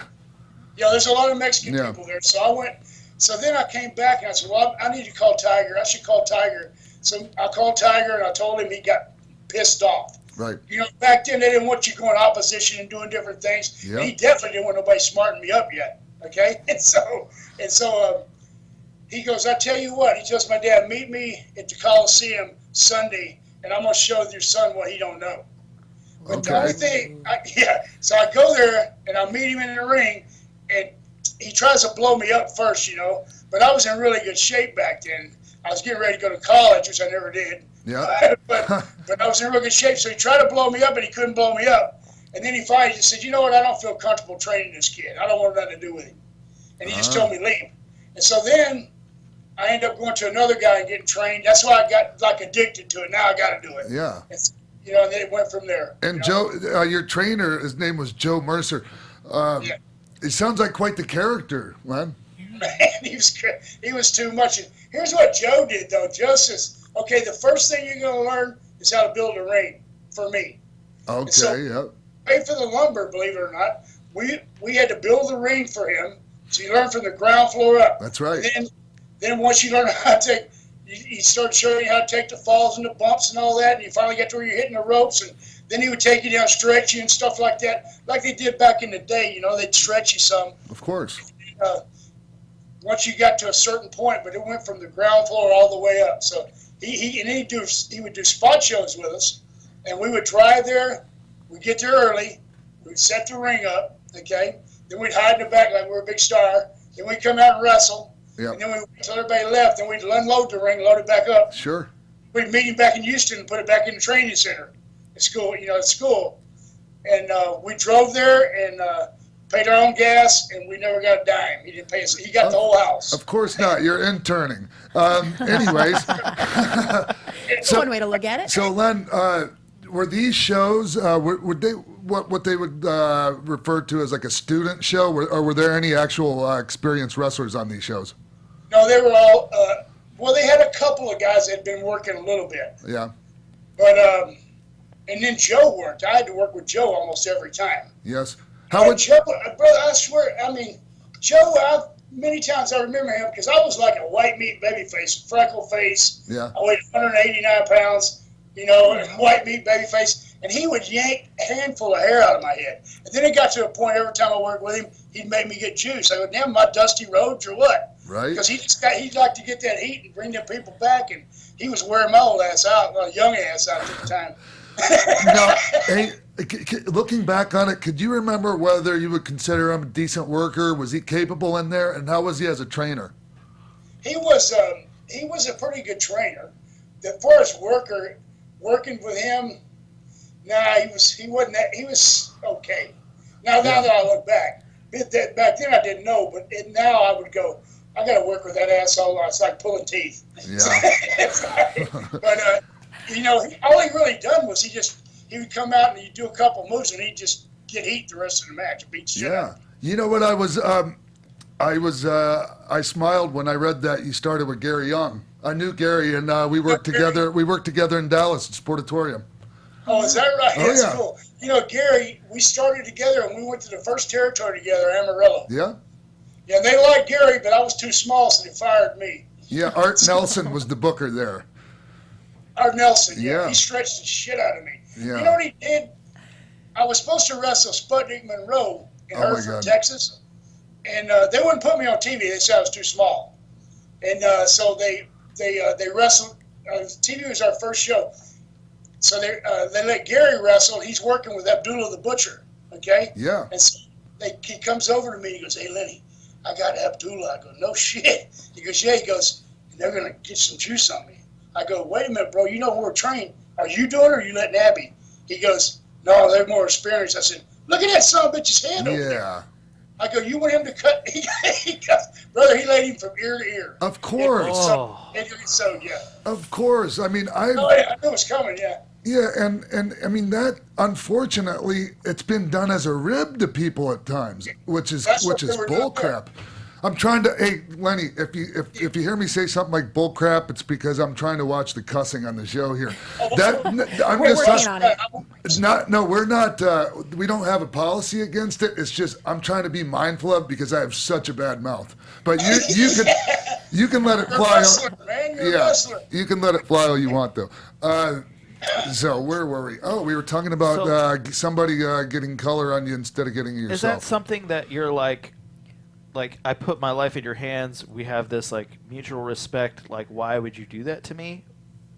Yeah, there's a lot of Mexican people there. So I went. So then I came back and I said, well, I need to call Tiger. I should call Tiger. So I called Tiger and I told him. He got pissed off. Right. Back then they didn't want you going opposition and doing different things. Yep. And he definitely didn't want nobody smarting me up yet. Okay. And so he goes, I tell you what. He tells my dad, meet me at the Coliseum Sunday, and I'm gonna show your son what he don't know. But the only thing, so I go there and I meet him in the ring, and he tries to blow me up first, but I was in really good shape back then. I was getting ready to go to college, which I never did. Yeah. but I was in real good shape, so he tried to blow me up, and he couldn't blow me up. And then he finally just said, you know what, I don't feel comfortable training this kid. I don't want nothing to do with him. And he just told me leave. And so then I ended up going to another guy and getting trained. That's why I got addicted to it. Now I got to do it. Yeah. And then it went from there. And Joe, your trainer, his name was Joe Mercer. It sounds like quite the character, man. Man, he was too much. Here's what Joe did, though. Joe says, okay, the first thing you're going to learn is how to build a ring for me. Okay, Pay for the lumber, believe it or not. We had to build the ring for him, so you learn from the ground floor up. That's right. And then once you learn how to take, he started showing you how to take the falls and the bumps and all that, and you finally get to where you're hitting the ropes, and then he would take you down, stretch you and stuff like that, like they did back in the day. They'd stretch you some. Of course. Once you got to a certain point, but it went from the ground floor all the way up. So he would do spot shows with us, and we would drive there. We'd get there early. We'd set the ring up, okay? Then we'd hide in the back like we were a big star. Then we'd come out and wrestle. Yep. And then we'd wait till everybody left. Then we'd unload the ring, load it back up. Sure. We'd meet him back in Houston and put it back in the training center at school, at school. And we drove there and paid our own gas, and we never got a dime. He didn't pay us. He got the whole house. Of course not. You're interning. Anyways. One way to look at it. So, Len, were these shows, would they what they would refer to as like a student show, or were there any actual experienced wrestlers on these shows? No, they were all, they had a couple of guys that had been working a little bit. Yeah. But, and then Joe worked. I had to work with Joe almost every time. Yes. Joe, brother, I swear, Joe, many times I remember him because I was like a white meat baby face, freckle face. Yeah. I weighed 189 pounds, and white meat baby face. And he would yank a handful of hair out of my head. And then it got to a point every time I worked with him, he'd make me get juice. I go, damn, my dusty roads or what? Right. Because he'd like to get that heat and bring them people back. And he was wearing my old ass out, young ass out at the time. Now, hey, looking back on it, could you remember whether you would consider him a decent worker? Was he capable in there? And how was he as a trainer? He was a pretty good trainer. As far as working with him, he wasn't that. He was okay. Now that I look back, back then I didn't know, but now I would go, I got to work with that asshole. It's like pulling teeth. Yeah. But all he really done was he would come out and he'd do a couple moves and he'd just get heat the rest of the match. Beat shit out. You know what I smiled when I read that you started with Gary Young. I knew Gary, and we worked together. We worked together in Dallas at Sportatorium. Oh, is that right? Oh, That's yeah. cool. Gary, we started together and we went to the first territory together, Amarillo. Yeah. Yeah, they liked Gary, but I was too small, so they fired me. Yeah, Art Nelson was the booker there. Art Nelson, Yeah. He stretched the shit out of me. Yeah. You know what he did? I was supposed to wrestle Sputnik Monroe in Hereford, Texas, and they wouldn't put me on TV. They said I was too small, and so they wrestled. TV was our first show, so they let Gary wrestle. He's working with Abdullah the Butcher, okay? Yeah. And so he comes over to me. He goes, "Hey, Lenny, I got Abdullah." I go, "No shit." He goes, "Yeah." He goes, "They're gonna get some juice on me." I go, "Wait a minute, bro. You know we're trained. Are you doing it or are you letting Abby?" He goes, "No, they're more experienced." I said, "Look at that son of a bitch's hand over there." I go, "You want him to cut?" He goes, "Brother, he laid him from ear to ear." Of course. So yeah. Of course. I mean, I knew it was coming. Yeah. Yeah, and I mean that. Unfortunately, it's been done as a rib to people at times, which is bullcrap. I'm trying to. Hey, Lenny, if you hear me say something like bullcrap, it's because I'm trying to watch the cussing on the show here. I'm We're just working on it. It's not. No, we're not. We don't have a policy against it. It's just I'm trying to be mindful of because I have such a bad mouth. But you can let it fly. You're a wrestler. You can let it fly all you want though. So where were we? Oh, we were talking about somebody getting color on you instead of getting it yourself. Is that something that you're like I put my life in your hands, we have this like mutual respect, like why would you do that to me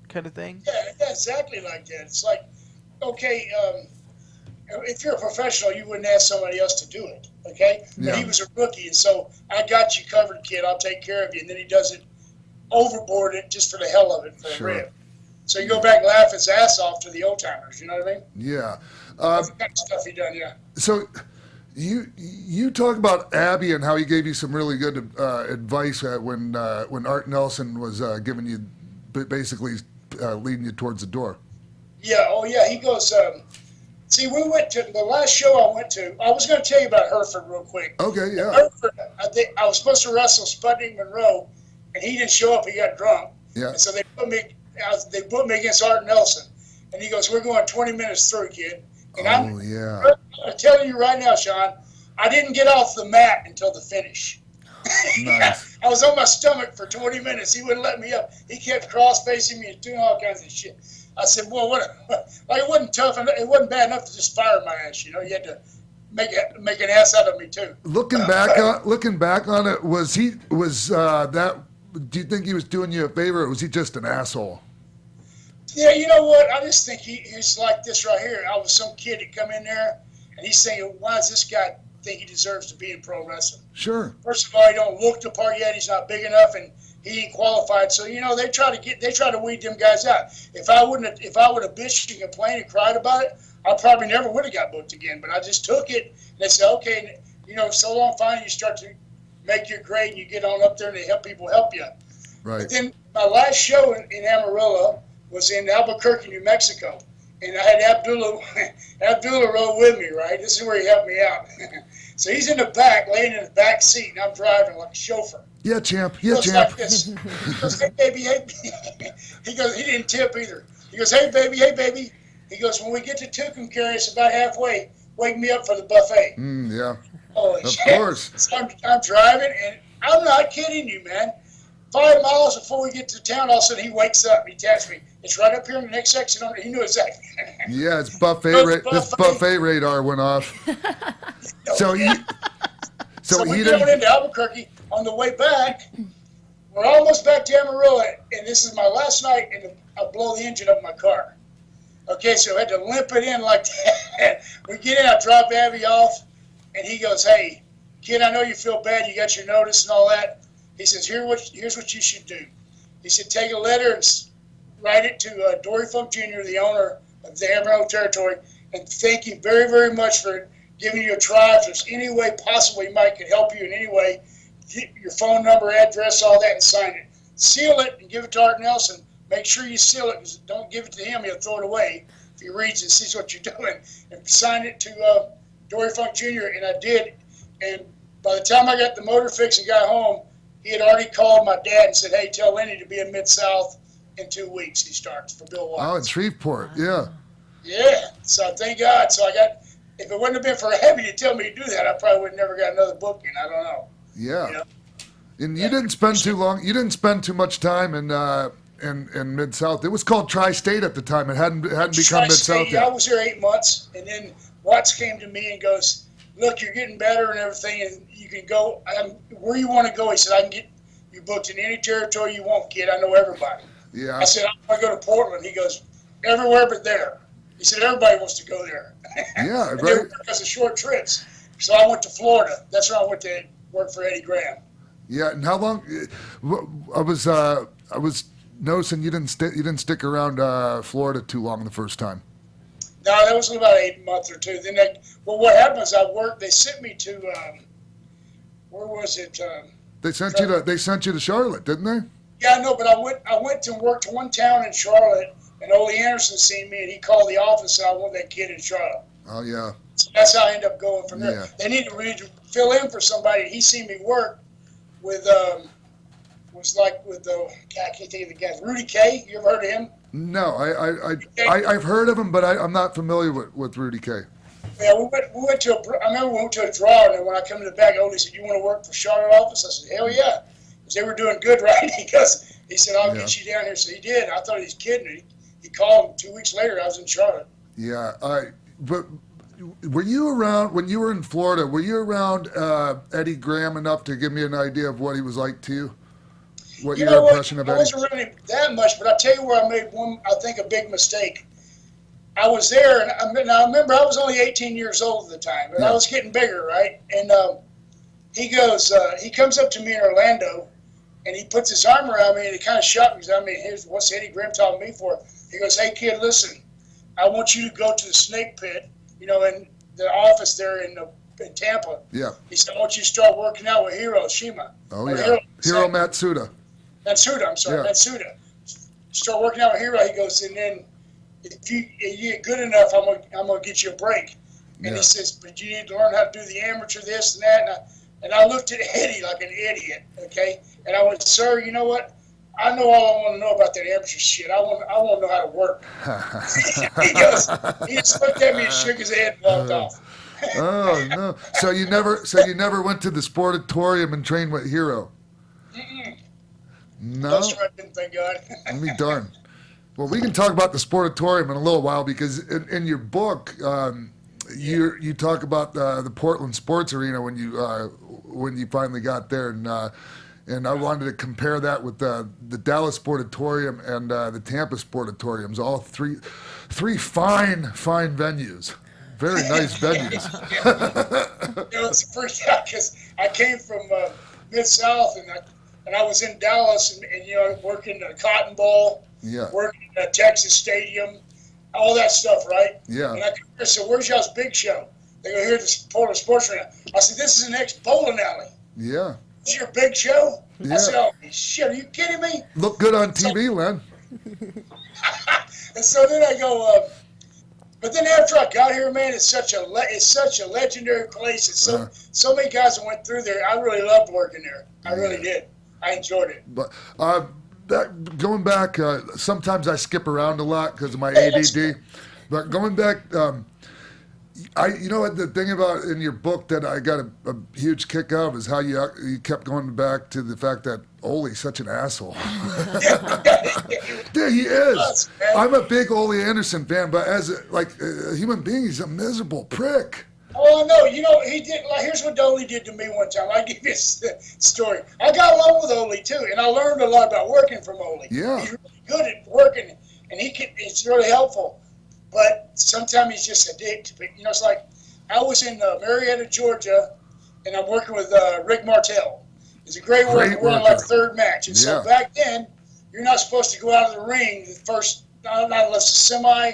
kind of thing? Yeah, exactly like that. It's like, okay, if you're a professional, you wouldn't ask somebody else to do it, okay? Yeah. But he was a rookie, and so I got you covered, kid. I'll take care of you. And then he does it overboard it just for the hell of it, for a rib. So you go back and laugh his ass off to the old timers, you know what I mean? Yeah. That's the kind of stuff he done, yeah. So you talk about Abby and how he gave you some really good advice when Art Nelson was giving you basically leading you towards the door. Yeah, oh yeah, he goes, see, we went to, the last show I went to, I was going to tell you about Hereford real quick. Okay, yeah. Hereford, I was supposed to wrestle Sputnik Monroe, and he didn't show up, he got drunk. Yeah. And so they put me against Art Nelson, and he goes, "We're going 20 minutes through, kid." And I'm telling you right now, Sean, I didn't get off the mat until the finish. Nice. I was on my stomach for 20 minutes. He wouldn't let me up. He kept cross-facing me and doing all kinds of shit. I said, "Well, what?" Like it wasn't tough, and it wasn't bad enough to just fire my ass. You know, you had to make an ass out of me too. Looking back on it, was that? Do you think he was doing you a favor, or was he just an asshole? Yeah, you know what? I just think he's like this right here. I was some kid that come in there, and he's saying, why does this guy think he deserves to be in pro wrestling? Sure. First of all, he don't look the part yet. He's not big enough, and he ain't qualified. So they try to weed them guys out. If I would have bitched and complained and cried about it, I probably never would have got booked again. But I just took it, and they said, okay, so long, fine. You start to make your grade, and you get on up there, and they help you. Right. But then my last show in Amarillo was in Albuquerque, New Mexico, and I had Abdullah rode with me. Right, this is where he helped me out. So he's in the back, laying in the back seat, and I'm driving like a chauffeur. Yeah, champ. He goes like this. He goes, hey, baby, hey. He goes, he didn't tip either. He goes, hey, baby, hey, baby. He goes, when we get to Tucumcari, about halfway, wake me up for the buffet. Yeah. Holy of shit. course. So I'm driving, and I'm not kidding you, man. 5 miles before we get to town, all of a sudden he wakes up. He taps me. It's right up here in the next section. He knew exactly. Yeah, it's buffet. This buffet radar went off. So we get on into Albuquerque. On the way back, we're almost back to Amarillo, and this is my last night, and I blow the engine up my car. Okay, so I had to limp it in like that. We get in, I drop Abby off, and he goes, hey, kid, I know you feel bad. You got your notice and all that. He says, here's what you should do. He said, take a letter and write it to Dory Funk Jr., the owner of the Amarillo territory, and thank you very, very much for giving you a try. If there's any way possible he could help you in any way, get your phone number, address, all that, and sign it. Seal it and give it to Art Nelson. Make sure you seal it, because don't give it to him. He'll throw it away if he reads and sees what you're doing. And sign it to Dory Funk Jr., and I did. And by the time I got the motor fixed and got home, he had already called my dad and said, hey, tell Lenny to be in Mid-South in 2 weeks. He starts for Bill Watts. Oh, in Shreveport, yeah. Yeah, so thank God. So if it wouldn't have been for Abby to tell me to do that, I probably would have never got another booking. I don't know. Yeah. And you didn't spend too long. You didn't spend too much time in Mid-South. It was called Tri-State at the time. It hadn't become Mid-South yet. I was here 8 months, and then Watts came to me and goes, look, you're getting better and everything, and you can go where you want to go. He said, I can get you booked in any territory you want, kid. I know everybody. Yeah. I said, I want to go to Portland. He goes, everywhere but there. He said, everybody wants to go there. Yeah, right. Because of short trips. So I went to Florida. That's where I went to work for Eddie Graham. Yeah, and how long? I was noticing you didn't stick around Florida too long the first time. No, that was about 8 months or two. Then what happened is they sent me to where was it? They sent you to Charlotte, didn't they? Yeah, I know, but I went to work to one town in Charlotte, and Ole Anderson seen me, and he called the office, and I wanted that kid in Charlotte. Oh yeah. So that's how I ended up going from there. Yeah. They needed really to fill in for somebody. He seen me work with I can't think of the guy, Rudy K. You ever heard of him? No, I've heard of him, but I'm not familiar with Rudy K. Yeah, I remember we went to a draw, and then when I come to the back, Odie said, you want to work for Charlotte office? I said, hell yeah. Because they were doing good, right? He said, I'll get you down here. So he did. I thought he was kidding. He called him 2 weeks later. I was in Charlotte. Yeah, but were you around, when you were in Florida, were you around Eddie Graham enough to give me an idea of what he was like to you? What your impression of Eddie? I wasn't really that much, but I'll tell you where I made a big mistake. I was there, and I remember I was only 18 years old at the time, but I was getting bigger, right? And he comes up to me in Orlando, and he puts his arm around me, and it kind of shocked me. Because, here's what's Eddie Graham talking to me for. He goes, hey, kid, listen, I want you to go to the snake pit, in the office there in Tampa. Yeah. He said, I want you to start working out with Hiro Shima. Oh, yeah. Hiro Matsuda. Matsuda. Start working out with Hiro. He goes, and then if you get good enough, I'm gonna get you a break. And he says, but you need to learn how to do the amateur this and that. And I looked at Eddie like an idiot, okay? And I went, sir, you know what? I know all I want to know about that amateur shit. I want to know how to work. He just looked at me and shook his head and walked off. Oh no! So you never went to the sportatorium and trained with Hiro? No. That's right, thank God. I'll be darned. Well, we can talk about the sportatorium in a little while, because in your book, you talk about the Portland Sports Arena when you finally got there, and And I wanted to compare that with the Dallas Sportatorium and the Tampa Sportatoriums, all three fine venues. Very nice venues. It's the first time because I came from Mid-South and I was in Dallas and working the Cotton Bowl, working at Texas Stadium, all that stuff, right? Yeah. And I said, "Where's y'all's big show?" They go, "Here, the Portland Sports Arena." I said, "This is an ex-bowling alley. Yeah. This is your big show?" Yeah. I said, "Oh shit, are you kidding me?" Look good on TV, Len. And so then I go, but then after I got here, man, it's such a legendary place. It's so many guys that went through there. I really loved working there. I really did. I enjoyed it. But going back, sometimes I skip around a lot because of my ADD. But going back, the thing about in your book that I got a huge kick out of is how you kept going back to the fact that Ole's such an asshole. Yeah, he is. I'm a big Ole Anderson fan, but as a human being, he's a miserable prick. Oh, no, he did. Here's what Ole did to me one time. I'll give you a story. I got along with Ole, too, and I learned a lot about working from Ole. Yeah. He's really good at working, and it's really helpful. But sometimes he's just a dick. It's like I was in Marietta, Georgia, and I'm working with Rick Martel. He's a great worker. We're on like third match. And so back then, you're not supposed to go out of the ring the first, not unless it's semi,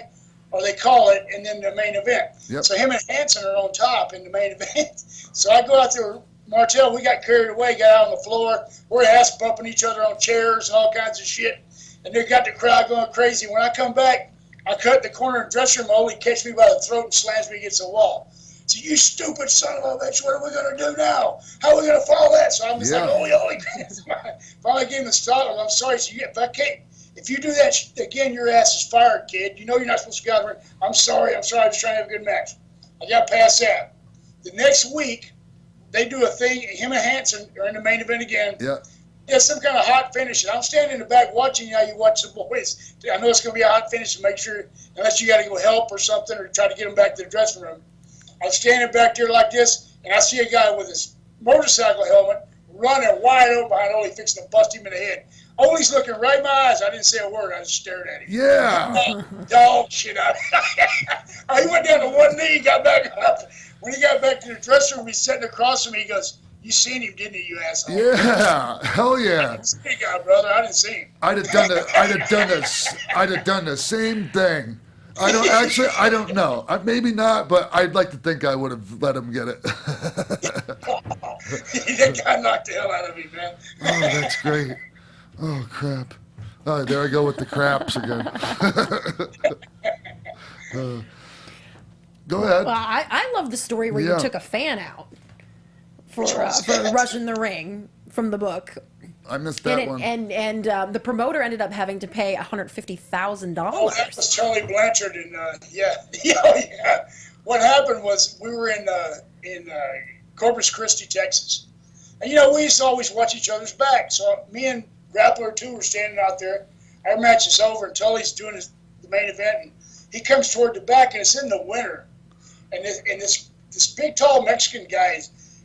or they call it, and then the main event. Yep. So him and Hanson are on top in the main event. So I go out there with Martel. We got carried away, got out on the floor. We're ass bumping each other on chairs and all kinds of shit. And they got the crowd going crazy. When I come back, I cut the corner of the dressing room. Ole catches me by the throat and slams me against the wall. So, "You stupid son of a bitch, what are we going to do now? How are we going to follow that?" So I'm just like, Ole. Finally gave him a stop. I'm sorry. So if you do that again, your ass is fired, kid. You know you're not supposed to go out there. I'm sorry. I was trying to have a good match. I got past that. The next week, they do a thing. Him and Hanson are in the main event again. Yeah. Yeah, some kind of hot finish. And I'm standing in the back watching how you watch the boys. I know it's going to be a hot finish to make sure, unless you got to go help or something or try to get them back to the dressing room. I'm standing back there like this, and I see a guy with his motorcycle helmet running wide open behind Ole, fixing to bust him in the head. Ole's looking right in my eyes. I didn't say a word. I just stared at him. Yeah. Dog shit out. He went down to one knee, got back up. When he got back to the dressing room, he's sitting across from me. He goes, "You seen him, didn't you, you asshole?" Yeah, hell yeah. I didn't see him, brother. I didn't see him. I'd have done the same thing. I don't know. Maybe not, but I'd like to think I would have let him get it. That guy knocked the hell out of me, man. Oh, that's great. Oh, crap. Oh, there I go with the craps again. Go ahead. Well, I love the story where you took a fan out for rushing the ring from the book. I missed that one. And the promoter ended up having to pay $150,000. Oh, that was Charlie Blanchard, and yeah. What happened was we were in Corpus Christi, Texas, and we used to always watch each other's back. So me and Grappler 2 were standing out there. Our match is over, and Tully's doing the main event, and he comes toward the back, and it's in the winter, and this big tall Mexican guy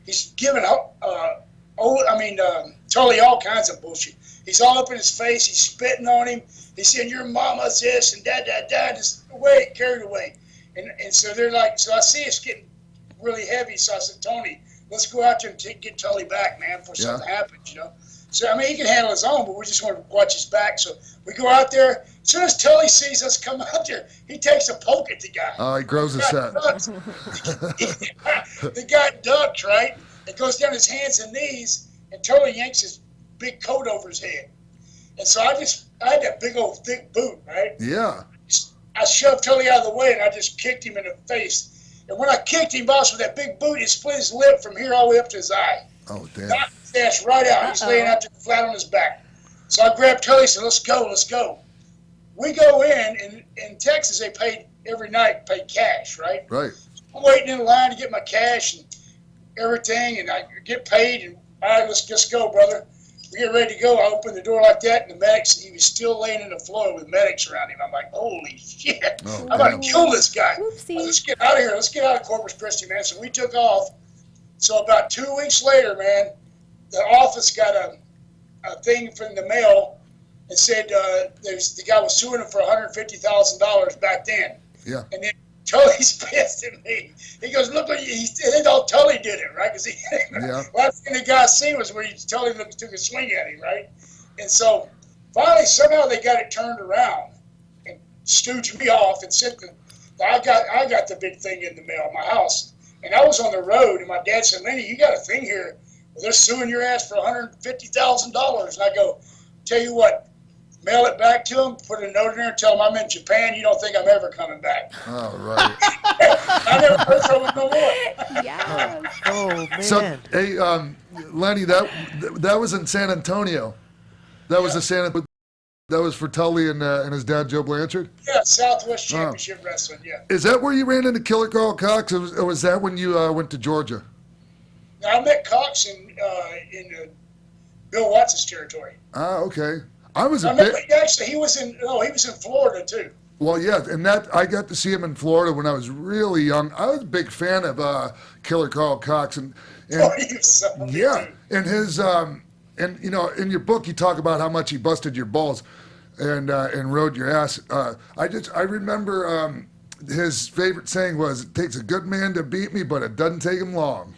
he's giving Tully all kinds of bullshit. He's all up in his face. He's spitting on him. He's saying, "Your mama's this and that, just carried away. And so they're like, so I see it's getting really heavy. So I said, "Tony, let's go out there and get Tully back, man, before something happens, So, he can handle his own, but we just want to watch his back. So we go out there. As soon as Tully sees us come out there, he takes a poke at the guy. Oh, he grows a set. The guy ducks, right? It goes down his hands and knees, and Tully yanks his big coat over his head. And so I had that big old thick boot, right? Yeah. I shoved Tully out of the way, and I just kicked him in the face. And when I kicked him, boss, with that big boot, it split his lip from here all the way up to his eye. Oh, damn. Knocked his ass right out. He's laying out there flat on his back. So I grabbed Tully and said, let's go. We go in Texas, they paid every night, paid cash, right? Right. I'm waiting in line to get my cash and everything, and I get paid, and all right, let's go, brother. We get ready to go. I open the door like that, and the medics, he was still laying on the floor with medics around him. I'm like, holy shit. I'm about to kill this guy. Well, let's get out of here. Let's get out of Corpus Christi, man. So we took off. So about 2 weeks later, man, the office got a thing from the mail and said the guy was suing him for $150,000 back then. Yeah. And then Tully's pissed at me. He goes, look what he thought Tully did it, right? Because last thing the guy seen was when Tully took a swing at him, right? And so finally, somehow they got it turned around and stooged me off and sent I got the big thing in the mail at my house. And I was on the road, and my dad said, Lenny, you got a thing here. Well, they're suing your ass for $150,000. And I go, tell you what, mail it back to them, put a note in there, and tell them I'm in Japan. You don't think I'm ever coming back. Oh, right. I never heard from him no more. Yeah. Oh, man. So, hey, Lenny, that was in San Antonio. That was that was for Tully and his dad, Joe Blanchard? Yeah, Southwest Championship Wrestling, yeah. Is that where you ran into Killer Carl Cox, or was that when you went to Georgia? Now, I met Cox in Bill Watts' territory. Ah, okay. Actually, he was in Florida, too. Well, yeah, and I got to see him in Florida when I was really young. I was a big fan of Killer Carl Cox, and yeah, and his and you know, in your book you talk about how much he busted your balls and rode your ass. I remember his favorite saying was, "It takes a good man to beat me, but it doesn't take him long."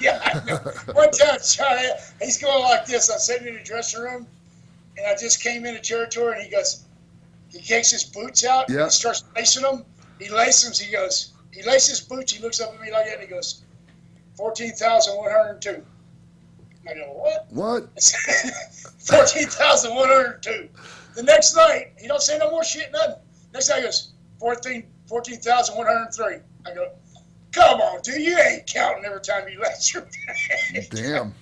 Yeah, I know. One time, Charlie, he's going like this. I'm sitting in the dressing room, and I just came into territory, and he goes. He takes his boots out and starts lacing them. He laces them. He laces his boots. He looks up at me like that and he goes, 14,102. I go, what? What? 14,102. The next night, he don't say no more shit, nothing. Next night he goes, 14,103. I go, come on, dude, you ain't counting every time you lace your Damn.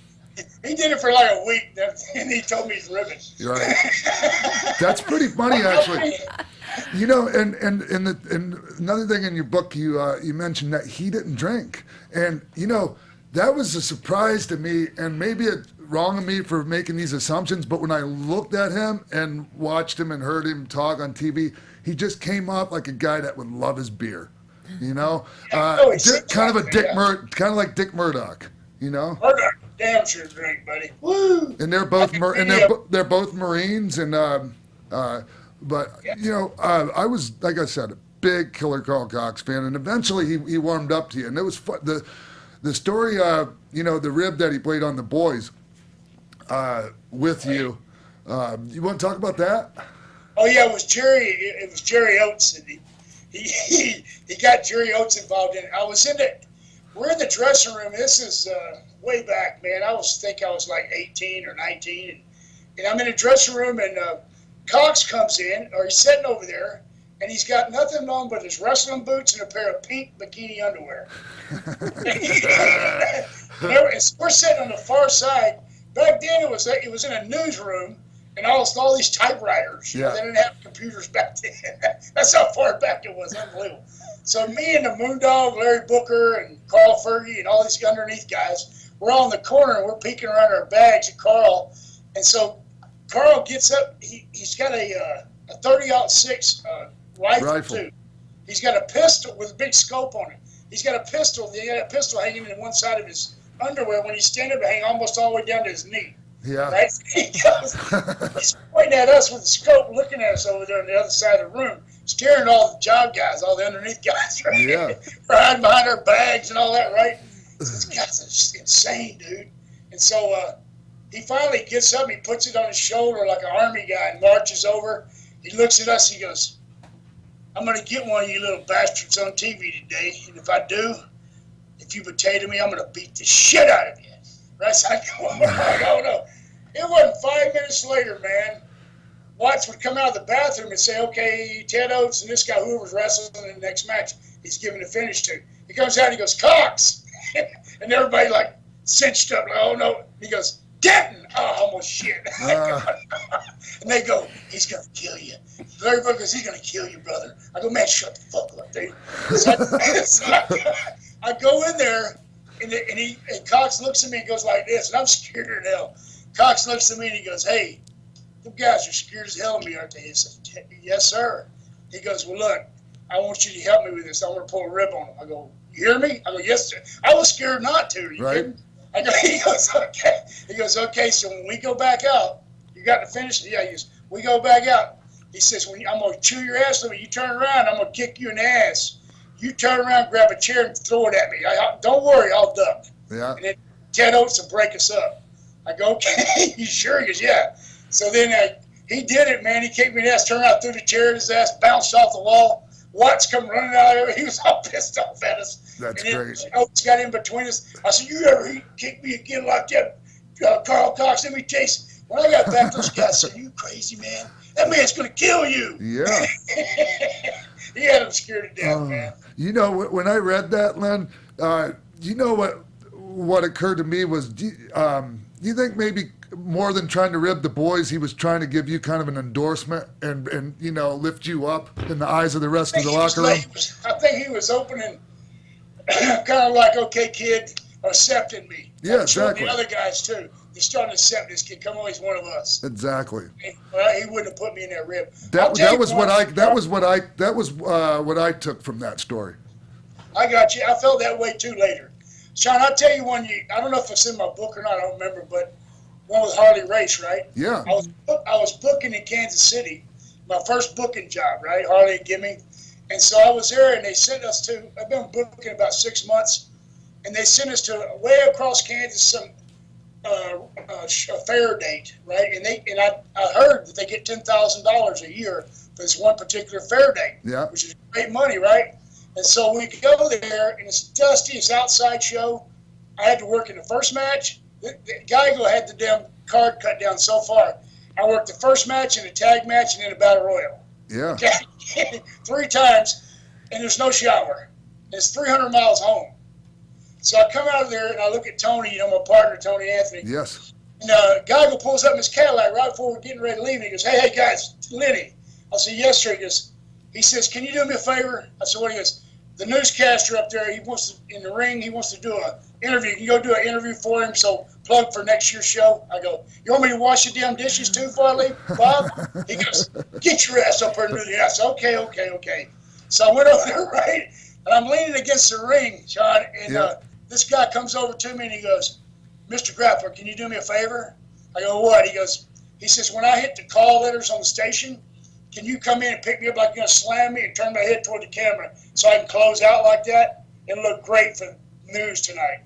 He did it for like a week, and he told me he's ribbon. Right. That's pretty funny, actually. You know, and another thing in your book, you mentioned that he didn't drink, and you know that was a surprise to me, and maybe it's wrong of me for making these assumptions. But when I looked at him and watched him and heard him talk on TV, he just came off like a guy that would love his beer. You know, kind of like Dick Murdoch. You know. Murdoch. Damn sure drink, buddy. Woo! And they're both they're both Marines, and but you know, I was, like I said, a big Killer Carl Cox fan, and eventually he warmed up to you, and it was fun. The story, you know, the rib that he played on The Boys with you. You want to talk about that? Oh yeah, it was Jerry Oates, and he got Jerry Oates involved in it. We're in the dressing room. This is way back, man. I was like 18 or 19, and I'm in the dressing room, and Cox comes in, or he's sitting over there, and he's got nothing on but his wrestling boots and a pair of pink bikini underwear. And so we're sitting on the far side. Back then, it was in a newsroom, and all these typewriters. Yeah. They didn't have computers back then. That's how far back it was. Unbelievable. So me and the Moondog, Larry Booker, and Carl Fergie, and all these underneath guys, we're all in the corner, and we're peeking around our bags at Carl. And so Carl gets up. He's got a 30-06 rifle, too. He's got a pistol with a big scope on it. He's got a pistol. He got a pistol hanging in one side of his underwear. When he's standing up, hang almost all the way down to his knee. Yeah. Right? He's pointing at us with the scope, looking at us over there on the other side of the room, staring at all the job guys, all the underneath guys, right? Yeah. We're hiding behind our bags and all that, right? This guy's just insane, dude. And so he finally gets up, he puts it on his shoulder like an army guy and marches over. He looks at us, he goes, I'm going to get one of you little bastards on TV today, and if I do, if you potato me, I'm going to beat the shit out of you. Right? So I go, oh no. It wasn't 5 minutes later, man. Watts would come out of the bathroom and say, okay, Ted Oates and this guy, whoever's wrestling in the next match, he's giving the finish to. He comes out and he goes, Cox! And everybody like cinched up, like, oh no. He goes, Denton! Oh, almost shit. And they go, he's going to kill you. Larry Booker goes, he's going to kill you, brother. I go, man, shut the fuck up, dude. So I go in there, and Cox looks at me and goes like this, and I'm scared as hell. Cox looks at me and he goes, hey, them guys are scared as hell of me, aren't they? He says, yes, sir. He goes, well, look, I want you to help me with this. I want to pull a rib on them. I go, you hear me? I go, yes, sir. I was scared not to. You kidding? I go, he goes, okay. He goes, okay, so when we go back out, you got to finish? Yeah, he goes, we go back out. He says, I'm going to chew your ass, when you turn around, I'm going to kick you in the ass. You turn around, grab a chair, and throw it at me. Don't worry, I'll duck. Yeah. And then Ted Oates will break us up. I go, okay, you sure? He goes, yeah. So then he did it, man. He kicked me in the ass, turned around, threw the chair at his ass, bounced off the wall. Watts come running out of there. He was all pissed off at us. That's and then great. Oates got in between us. I said, you ever kick me again like that, Carl Cox? Let me chase. When I got back, those guys said, you crazy, man. That man's going to kill you. Yeah. He had him scared to death, man. You know, when I read that, Len, you know what occurred to me was, do you think maybe more than trying to rib the boys, he was trying to give you kind of an endorsement and you know, lift you up in the eyes of the rest of the locker room? I think he was opening, kind of like, okay, kid, accepting me. Yeah, exactly. The other guys, too. They're starting to accept this kid. Come on, he's one of us. Exactly. He wouldn't have put me in that rib. That was what I took from that story. I got you. I felt that way too later. Sean, I'll tell you one. I don't know if it's in my book or not. I don't remember, but one was Harley Race, right? Yeah. I was booking in Kansas City, my first booking job, right? Harley and Gimmick. And so I was there, and they sent us to. I've been booking about 6 months, and they sent us to way across Kansas, some a fair date, right? And I heard that they get $10,000 a year for this one particular fair date, which is great money, right? And so we go there, and it's dusty. It's outside show. I had to work in the first match. The Geigo had the damn card cut down so far. I worked the first match and a tag match and then a battle royal. Yeah. Okay? 3 times, and there's no shower. It's 300 miles home. So I come out of there, and I look at Tony, you know, my partner, Tony Anthony. Yes. And Geigo pulls up in his Cadillac right before we're getting ready to leave, and he goes, hey, guys, Lenny. I said, yes, sir. He says, can you do me a favor? I said, what? He goes, the newscaster up there, he wants to, in the ring, he wants to do an interview. Can you go do an interview for him? So plug for next year's show. I go, you want me to wash the damn dishes too before I leave, Bob? He goes, get your ass up here and do the ass. Okay. So I went over there, right? And I'm leaning against the ring, Sean, and this guy comes over to me and he goes, Mr. Grappler, can you do me a favor? I go, what? He says, when I hit the call letters on the station, can you come in and pick me up like you're going to slam me and turn my head toward the camera so I can close out like that and look great for news tonight?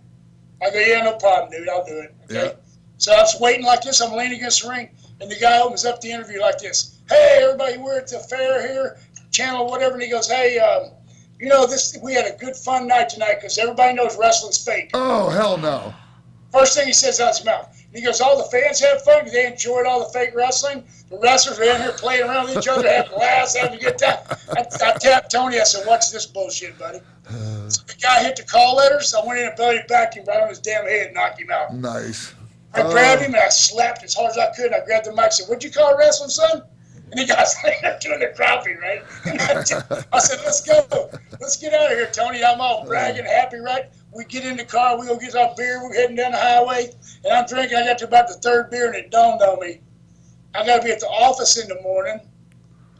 I go, yeah, no problem, dude. I'll do it. Okay. Yeah. So I was waiting like this. I'm leaning against the ring, and the guy opens up the interview like this. Hey, everybody, we're at the fair here, channel whatever. And he goes, hey, you know, we had a good fun night tonight because everybody knows wrestling's fake. Oh, hell no. First thing he says out of his mouth. And he goes, all the fans had fun because they enjoyed all the fake wrestling. The wrestlers were in here playing around with each other, having laughs, having a good time. I tapped Tony. I said, what's this bullshit, buddy? So the guy hit the call letters. I went in and belly backed him right on his damn head and knocked him out. Nice. I grabbed him and I slapped as hard as I could. And I grabbed the mic and said, what'd you call wrestling, son? And he got doing the crappie, right? And I said, let's go. Let's get out of here, Tony. I'm all bragging, happy, right? We get in the car. We go get our beer. We're heading down the highway. And I'm drinking. I got to about the 3rd beer, and it dawned on me. I got to be at the office in the morning,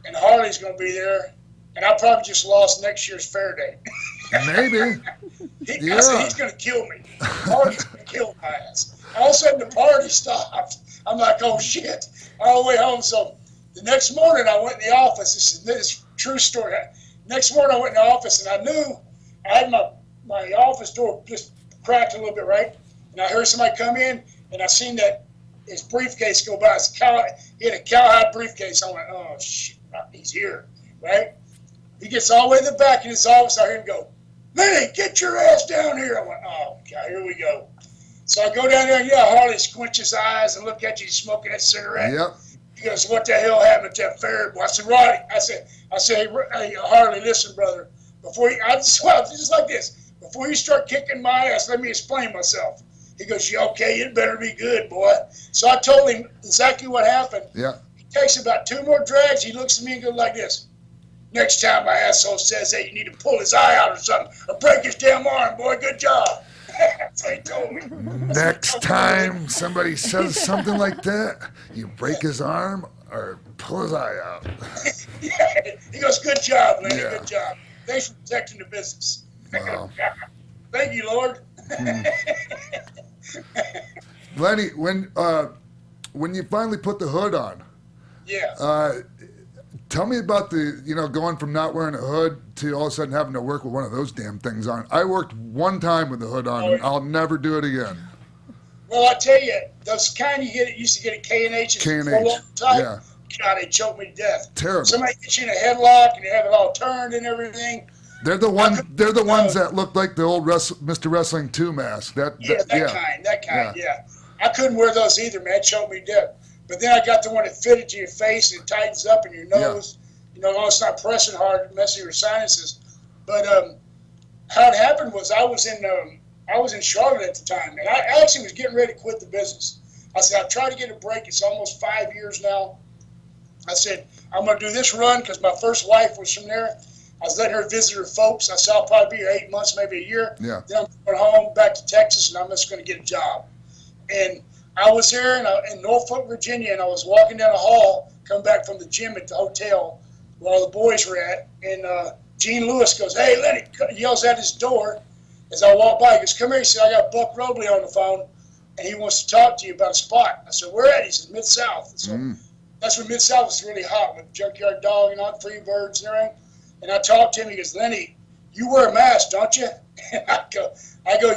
and Harley's going to be there. And I probably just lost next year's fair day. Maybe. I said, he's going to kill me. Harley's going to kill my ass. All of a sudden, the party stopped. I'm like, oh, shit. All the way home. So the next morning, I went in the office. This is a true story. Next morning, I went in the office, and I knew I had my office door just cracked a little bit, right? And I heard somebody come in, and I seen that his briefcase go by. He had a cowhide briefcase. I went, oh, shit, he's here, right? He gets all the way to the back in his office. I hear him go, Lenny, get your ass down here. I went, oh, God, here we go. So I go down there, and Harley squints his eyes and look at you smoking that cigarette. Yep. He goes, what the hell happened at that fair? I said, Roddy, I said, hey, Harley, listen, brother. Just like this. Before you start kicking my ass, let me explain myself. He goes, yeah, okay, it better be good, boy. So I told him exactly what happened. Yeah. He takes about 2 more drags. He looks at me and goes like this. Next time my asshole says that, you need to pull his eye out or something or break his damn arm, boy. Good job. That's what he told me. Next time somebody says something like that, you break his arm or pull his eye out. Yeah. He goes, good job, Lenny, good job. Thanks for protecting the business. Wow. Thank you, Lord. Lenny, when you finally put the hood on, tell me about going from not wearing a hood to all of a sudden having to work with one of those damn things on. I worked one time with the hood on, and I'll never do it again. Well, I tell you, those kind used to get at K&H. K&H, yeah. God, they choked me to death. Terrible. Somebody gets you in a headlock and you have it all turned and everything. They're the ones that look like the old Mr. Wrestling 2 mask. That kind. I couldn't wear those either, man. It choked me to death. But then I got the one that fitted to your face and it tightens up in your nose. You know, it's not pressing hard, messing your sinuses. But how it happened was I was in Charlotte at the time, and I actually was getting ready to quit the business. I said, I'll try to get a break. It's almost 5 years now. I said, I'm going to do this run because my first wife was from there. I was letting her visit her folks. I said, I'll probably be here 8 months, maybe a year. Yeah. Then I'm going home back to Texas, and I'm just going to get a job. And I was there in Norfolk, Virginia, and I was walking down the hall, coming back from the gym at the hotel where all the boys were at, and Gene Lewis goes, hey, Lenny, yells at his door as I walk by. He goes, come here. He said, I got Buck Robley on the phone, and he wants to talk to you about a spot. I said, where at? He said, Mid-South. So that's when Mid-South was really hot with Junkyard Dog and all Free Birds and everything. And I talked to him. He goes, Lenny, you wear a mask, don't you? And I go,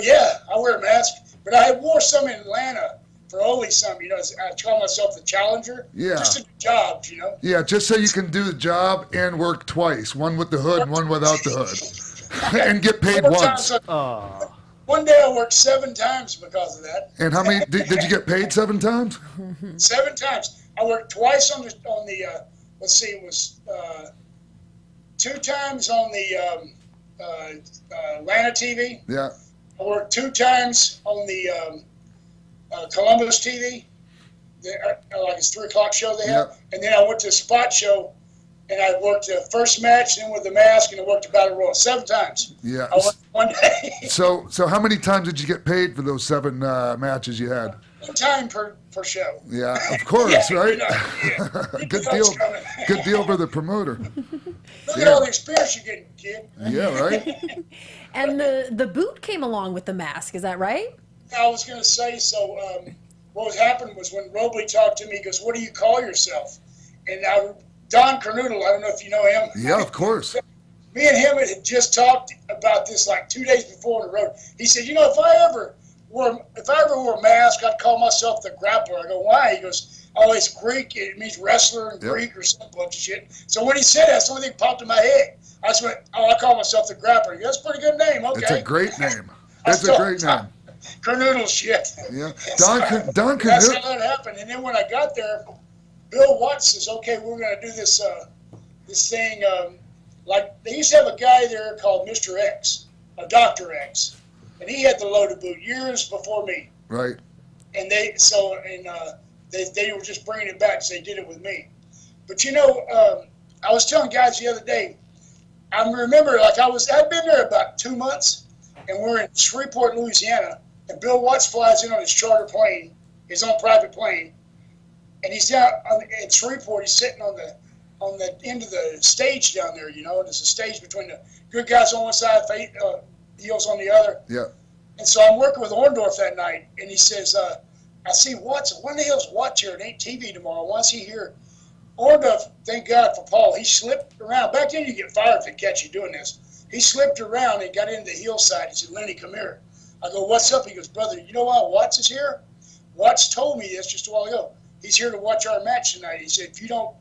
yeah, I wear a mask. But I wore some in Atlanta for only some, I call myself the challenger. Yeah. Just to do jobs, Yeah, just so you can do the job and work twice, one with the hood and one without the hood, and get paid once. One day I worked 7 times because of that. And how many did you get paid 7 times? 7 times. I worked twice on the let's see, it was 2 times on the Atlanta TV. Yeah. I worked 2 times on the Columbus TV, like it's 3 o'clock show they have. And then I went to a spot show, and I worked the first match, then with the mask, and I worked the Battle Royal 7 times. Yeah. I worked one day. So how many times did you get paid for those 7 matches you had? 1 time per show. Yeah, of course, right? Good deal. Coming. Good deal for the promoter. Look at all the experience you're getting, kid. Yeah, right. And the boot came along with the mask. Is that right? I was going to say, so what happened was when Robley talked to me, he goes, what do you call yourself? And Don Kernoodle, I don't know if you know him. Yeah, of course. Me and him had just talked about this like 2 days before on the road. He said, if I ever wore a mask, I'd call myself the Grappler. I go, why? He goes, oh, it's Greek. It means wrestler in Greek or some bunch of shit. So when he said that, that's the only thing that popped in my head. I just went, I call myself the Grappler. That's a pretty good name. Okay. It's a great name. That's a great name. Kernoodle shit. Yeah. Don Kernoodle. That's how that happened. And then when I got there, Bill Watts says, okay, we're going to do this thing. Like they used to have a guy there called Mr. X, Dr. X. And he had the loaded boot years before me. Right. And they were just bringing it back, so they did it with me. But I was telling guys the other day, I remember I'd been there about 2 months, and we're in Shreveport, Louisiana, and Bill Watts flies in on his charter plane, his own private plane, and he's down in Shreveport. He's sitting on the end of the stage down there. There's a stage between the good guys on one side, heels on the other. Yeah. And so I'm working with Orndorff that night, and he says, I see Watts. When the hell's Watts here? It ain't TV tomorrow. Why is he here? Orndorff, thank God for Paul, he slipped around. Back then you get fired if they catch you doing this. He slipped around and got into the heel side. He said, Lenny, come here. I go, what's up? He goes, brother, you know why Watts is here? Watts told me this just a while ago. He's here to watch our match tonight. He said, if you don't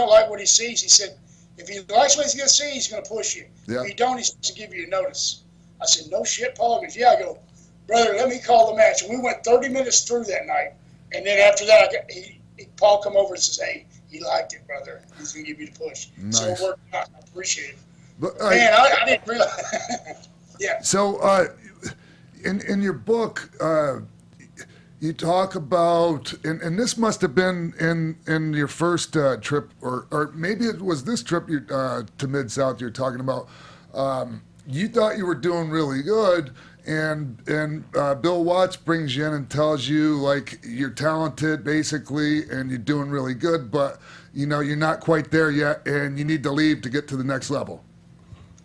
like what he sees, he said, if he likes what he's going to see, he's going to push you. Yeah. If he don't, he's going to give you a notice. I said, no shit, Paul. He goes, yeah. I go, brother, let me call the match. And we went 30 minutes through that night. And then after that, Paul come over and says, hey, he liked it, brother. He's going to give you the push. Nice. So it worked out. I appreciate it. But, man, I didn't realize. Yeah. So in your book, you talk about, and this must have been in your first trip, or maybe it was this trip to Mid-South you're talking about. You thought you were doing really good, and Bill Watts brings you in and tells you, like, you're talented, basically, and you're doing really good, but, you're not quite there yet, and you need to leave to get to the next level.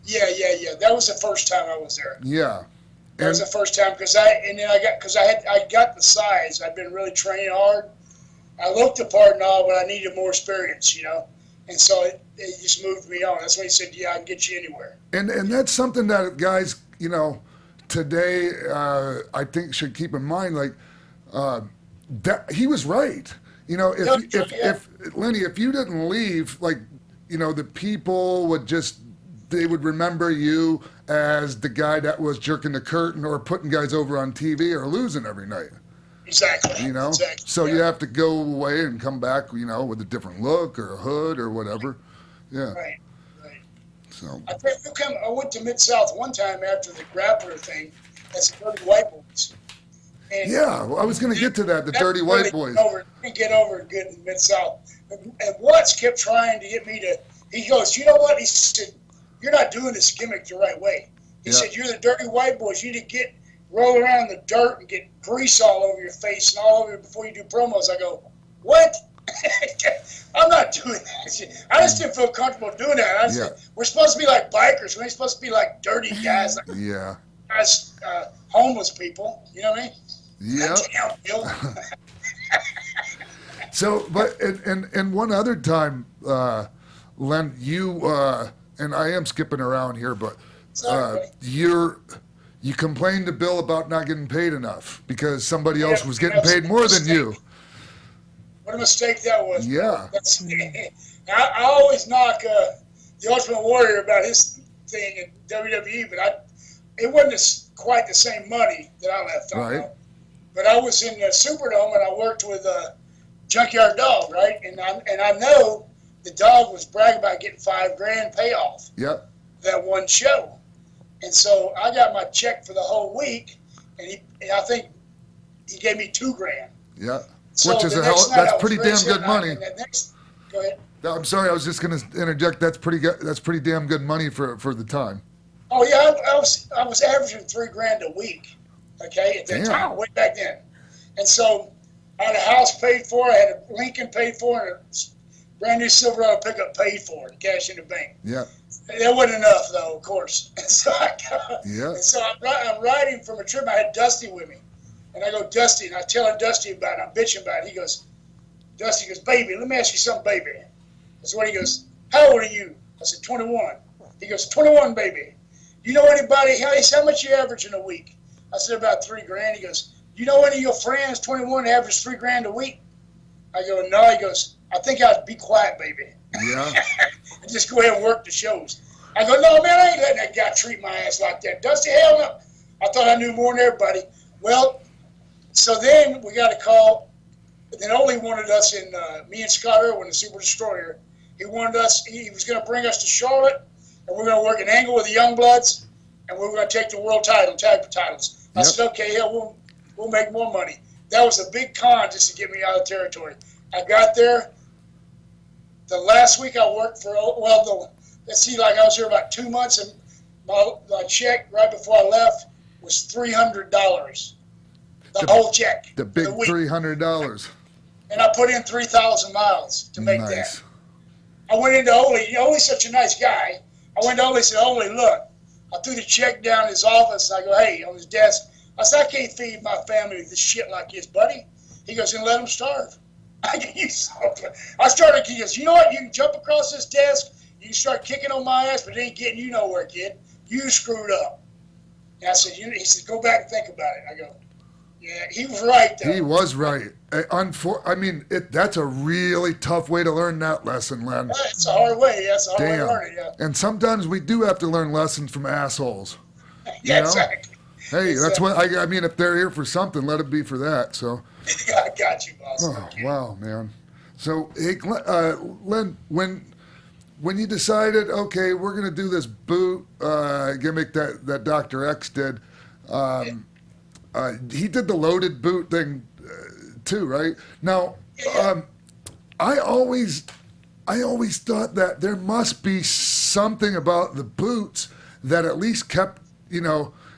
Yeah. That was the first time I was there. Yeah. That was the first time because I got the size. I'd been really training hard. I looked the part and all, but I needed more experience, And so it just moved me on. That's when he said, "Yeah, I can get you anywhere." And that's something that guys, today I think should keep in mind. Like that he was right. If Lenny, if you didn't leave, like the people would they would remember you as the guy that was jerking the curtain or putting guys over on TV or losing every night. Exactly. Exactly. So you have to go away and come back, with a different look or a hood or whatever. Yeah. Right. So. I went to Mid-South one time after the Grappler thing. That's the Dirty White Boys. And I was going to get to that. The Dirty White Boys. Get over good in Mid-South. And Watts kept trying to get me to. He goes, "You know what?" He said, "You're not doing this gimmick the right way." He said, "You're the Dirty White Boys. You need to roll around in the dirt and get grease all over your face and all over you before you do promos." I go, "What?" I'm not doing that. I just didn't feel comfortable doing that. We're supposed to be like bikers. We're supposed to be like dirty guys, like guys, homeless people. You know what I mean? Yeah. So, but and one other time, Len, you and I am skipping around here, but you complained to Bill about not getting paid enough because somebody else was getting paid more than you. What a mistake that was. Yeah. I always knock the Ultimate Warrior about his thing in WWE, but it wasn't quite the same money that I left on. Right. But I was in the Superdome and I worked with Junkyard Dog, right? And I know the dog was bragging about getting $5,000 payoff. Yep. That one show. And so I got my check for the whole week, and I think he gave me $2,000. Yeah. So which is that's pretty damn good money. Go ahead. I'm sorry, I was just going to interject. That's pretty good. That's pretty damn good money for the time. Oh yeah, I was averaging $3,000 a week. Okay, at that time, way back then. And so I had a house paid for, I had a Lincoln paid for, and a brand new Silverado pickup paid for, and cash in the bank. Yeah. That wasn't enough, though, of course. And so I'm riding from a trip. I had Dusty with me. And I go, "Dusty," and I tell Dusty about it. I'm bitching about it. Dusty goes, "Baby, let me ask you something, baby." That's what he goes, "How old are you?" I said, 21. He goes, 21, baby. "You know anybody?" He said, "How much you averaging a week?" I said, "About $3,000. He goes, "You know any of your friends, 21, average $3,000 a week?" I go, "No." He goes, "I think I'd be quiet, baby." Yeah. And just go ahead and work the shows. I go, "No, man, I ain't letting that guy treat my ass like that." Dusty, hell no. I thought I knew more than everybody. Well, so then we got a call. Then Ole wanted us in, me and Scott Irwin, the Super Destroyer. He wanted us, he was going to bring us to Charlotte, and we're going to work an angle with the Youngbloods, and we were going to take the world title, tag titles. I said, "Okay, yeah, we'll make more money." That was a big con just to get me out of the territory. I got there. The last week I worked for, I was here about 2 months, and my check right before I left was $300. The whole check. The big $300. And I put in 3,000 miles to make that. I went into Ole. Ole's such a nice guy. I went to Ole and said, "Ole, look." I threw the check down in his office. And I go, "Hey," on his desk. I said, "I can't feed my family with this shit like this, buddy." He goes, "Then let them starve." He goes, "You know what? You can jump across this desk. You can start kicking on my ass, but it ain't getting you nowhere, kid. You screwed up." And I said, he said, "Go back and think about it." I go, "Yeah, he was right, though." He was right. That's a really tough way to learn that lesson, Len. Yeah, it's a hard way. Yeah, it's a hard way to learn it, yeah. And sometimes we do have to learn lessons from assholes. Yeah, exactly. Hey, that's what I mean. If they're here for something, let it be for that. So. I got you, boss. Oh, wow, man. So, hey, Len, when you decided, okay, we're going to do this boot gimmick that Dr. X did, he did the loaded boot thing too, right? Now, I always thought that there must be something about the boots that at least kept, it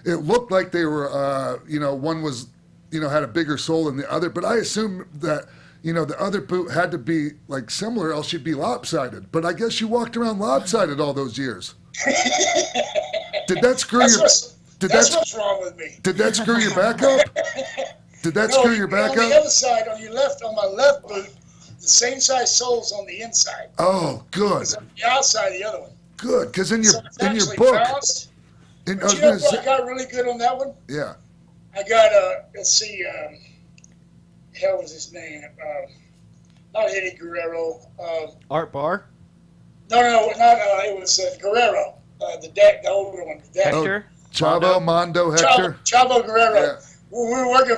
looked like they were, one was, had a bigger sole than the other, but I assumed that, the other boot had to be like similar, else you'd be lopsided. But I guess you walked around lopsided all those years. Did that screw you? That's what's wrong with me. Did that screw your back up? Did that screw your back up? On the other side, on my left boot, the same size sole's on the inside. Oh, good. It's on the outside of the other one. Good, because in your book, balanced. But you know what I got really good on that one? Yeah. I got let's see, hell was his name? Not Eddie Guerrero. Art Barr? No, not it was Guerrero, the older one. Hector? Chavo, Mondo, Hector. Chavo Guerrero. Yeah. We were working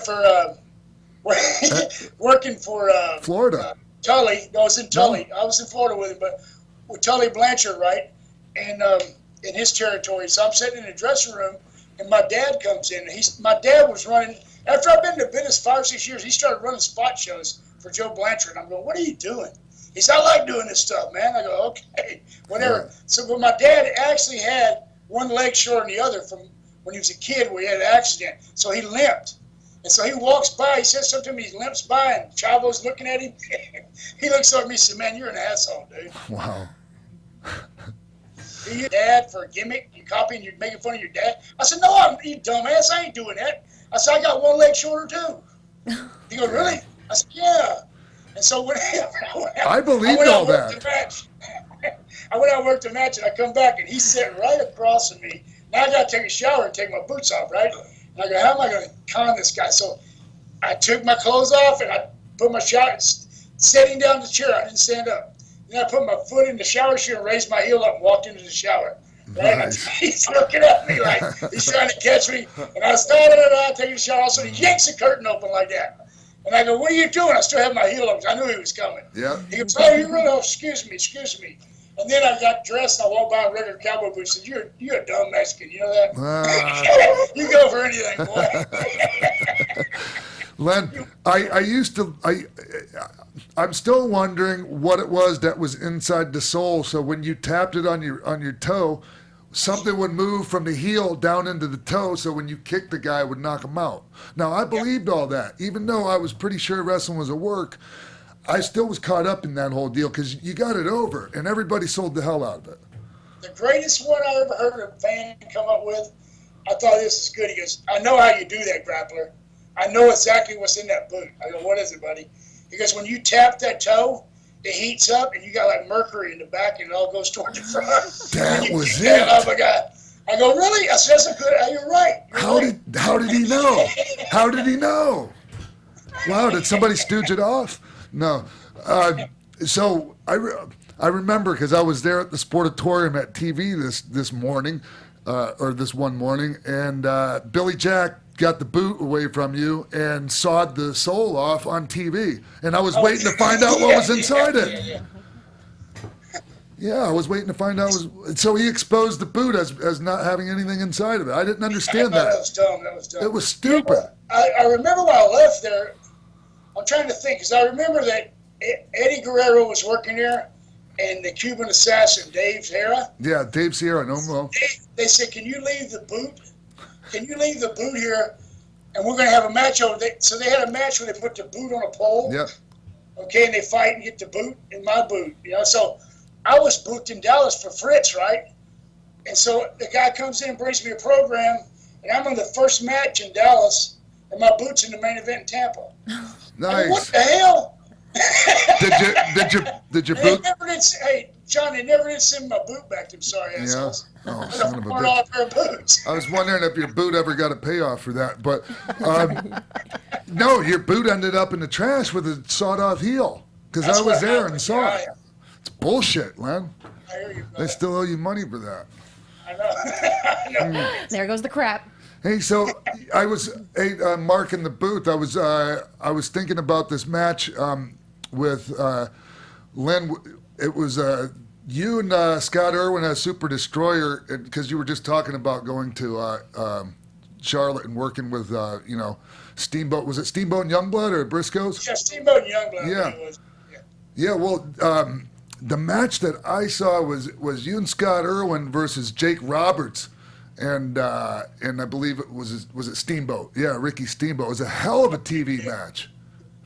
for Florida. Tully. No, I was in Tully. I was in Florida with him, but with Tully Blanchard, right? And in his territory. So I'm sitting in the dressing room, and my dad comes in. My dad was running. After I've been in the business 5 or 6 years, he started running spot shows for Joe Blanchard. And I'm going, what are you doing? He said, I like doing this stuff, man. I go, okay, whatever. Right. So, but my dad actually had one leg shorter than the other from when he was a kid where he had an accident. So he limped. And so he walks by, he says something to me, he limps by, and Chavo's looking at him. He looks up at me and said, man, you're an asshole, dude. Wow. Your dad for a gimmick, you copying, you're making fun of your dad. I said, no, you dumbass, I ain't doing that. I said, I got one leg shorter too. He goes, really? I said, yeah. And so when I believed all that. I went out and worked the match, and I come back, and he's sitting right across from me. Now I got to take a shower and take my boots off, right? And I go, how am I going to con this guy? So I took my clothes off, and I put my shower, sitting down in the chair. I didn't stand up. Then I put my foot in the shower chair and raised my heel up and walked into the shower. Right? Nice. He's looking at me like he's trying to catch me. And I was taking a shower. So he yanks the curtain open like that. And I go, what are you doing? I still have my heel up. I knew he was coming. Yeah. He goes, oh, you really? Oh, excuse me. And then I got dressed and I walked by in regular cowboy boots and said, you're a dumb Mexican. You know that? You go for anything, boy. Len, I'm still wondering what it was that was inside the sole. So when you tapped it on your toe, something would move from the heel down into the toe. So when you kicked the guy, it would knock him out. Now I believed all that, even though I was pretty sure wrestling was a work. I still was caught up in that whole deal because you got it over, and everybody sold the hell out of it. The greatest one I ever heard a fan come up with, I thought this is good. He goes, I know how you do that, grappler. I know exactly what's in that boot. I go, what is it, buddy? He goes, when you tap that toe, it heats up, and you got like mercury in the back, and it all goes toward the front. That was it. I go, really? I said, that's a good. You're right. How did he know? How did he know? Wow, did somebody stooge it off? No. So I remember because I was there at the Sportatorium at TV this morning, or this one morning, and Billy Jack got the boot away from you and sawed the sole off on TV. And I was waiting to find out what was inside it. Yeah, I was waiting to find out. So he exposed the boot as not having anything inside of it. I didn't understand that. That was dumb. It was stupid. I remember when I left there, I'm trying to think, because I remember that Eddie Guerrero was working there, and the Cuban assassin, Dave Sierra. Yeah, Dave Sierra, no more. They said, can you leave the boot? Can you leave the boot here? And we're going to have a match over there. So they had a match where they put the boot on a pole. Yeah. Okay, and they fight and get the boot in my boot. So I was booked in Dallas for Fritz, right? And so the guy comes in and brings me a program, and I'm in the first match in Dallas, and my boot's in the main event in Tampa. Nice. I mean, what the hell? Did your boot? Hey, John, they never did send my boot back to him. Sorry, assholes. Yeah. Oh, son of a bitch. $4 pair of boots. I was wondering if your boot ever got a payoff for that, but no, your boot ended up in the trash with a sawed-off heel because I was there and saw it. It's bullshit, Len. I hear you, they still owe you money for that. I know. There goes the crap. Hey, so I was Mark in the booth. I was thinking about this match with Len. It was you and Scott Irwin as Super Destroyer because you were just talking about going to Charlotte and working with Steamboat. Was it Steamboat and Youngblood or Briscoes? Yeah, Steamboat and Youngblood. Yeah. Yeah. Well, the match that I saw was you and Scott Irwin versus Jake Roberts. And I believe it was Steamboat. Yeah, Ricky Steamboat. It was a hell of a TV match.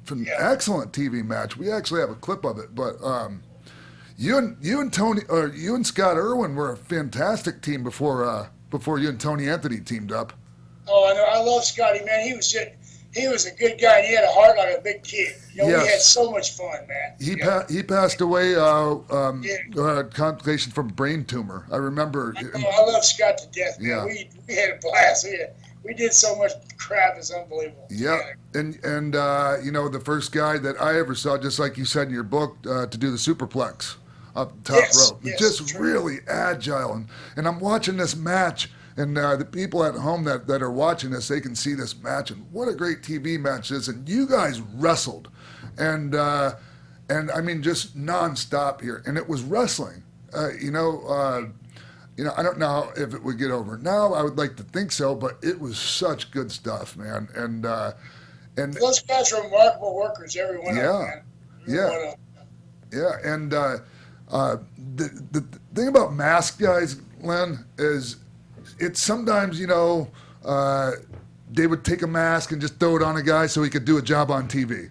An excellent TV match. We actually have a clip of it. But you and Scott Irwin were a fantastic team before before you and Tony Anthony teamed up. Oh, I know. I love Scotty, man. He was a good guy, and he had a heart like a big kid. We had so much fun, man. He passed away complication from brain tumor. I remember. I love Scott to death, man. Yeah. We had a blast. We did so much crap. It's unbelievable. Yeah, and the first guy that I ever saw, just like you said in your book, to do the superplex up the top rope. Yes, just really agile. And I'm watching this match, and the people at home that are watching this, they can see this match, and what a great TV match this. And you guys wrestled, and I mean just nonstop here, and it was wrestling. I don't know if it would get over now. I would like to think so, but it was such good stuff, man. And those guys are remarkable workers, every one of them, man. And the thing about masked guys, Len, is it's sometimes they would take a mask and just throw it on a guy so he could do a job on TV.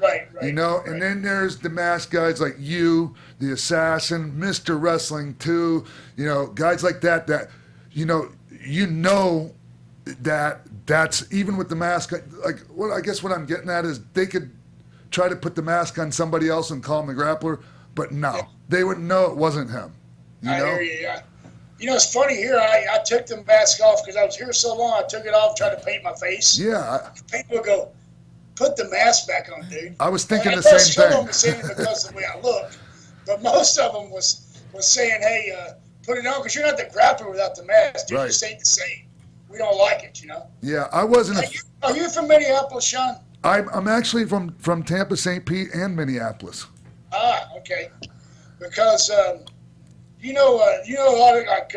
Right. And then there's the masked guys like you, the Assassin, Mr. Wrestling 2, guys like that that's even with the mask. I guess what I'm getting at is they could try to put the mask on somebody else and call him the Grappler, but no, they wouldn't know it wasn't him. I hear you, yeah. It's funny here. I took the mask off because I was here so long. I took it off, tried to paint my face. Yeah. People would go, put the mask back on, dude. I was thinking the same thing. Some of them were saying it because of the way I look, but most of them was saying, hey, put it on because you're not the Grappler without the mask, dude. Right. Just ain't the same. We don't like it, Yeah, I wasn't. Are you from Minneapolis, Sean? I'm actually from Tampa, St. Pete, and Minneapolis. Ah, okay. Because you know a lot of like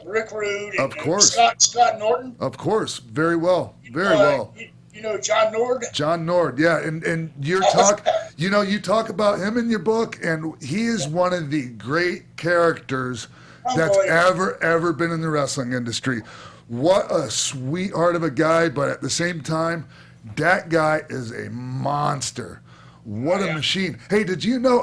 Rick Rude and of course. Scott Norton. Of course, very well. You know John Nord? John Nord, yeah, and you talk about him in your book, and he is one of the great characters that's ever been in the wrestling industry. What a sweetheart of a guy, but at the same time, that guy is a monster. What a machine. Hey, did you know,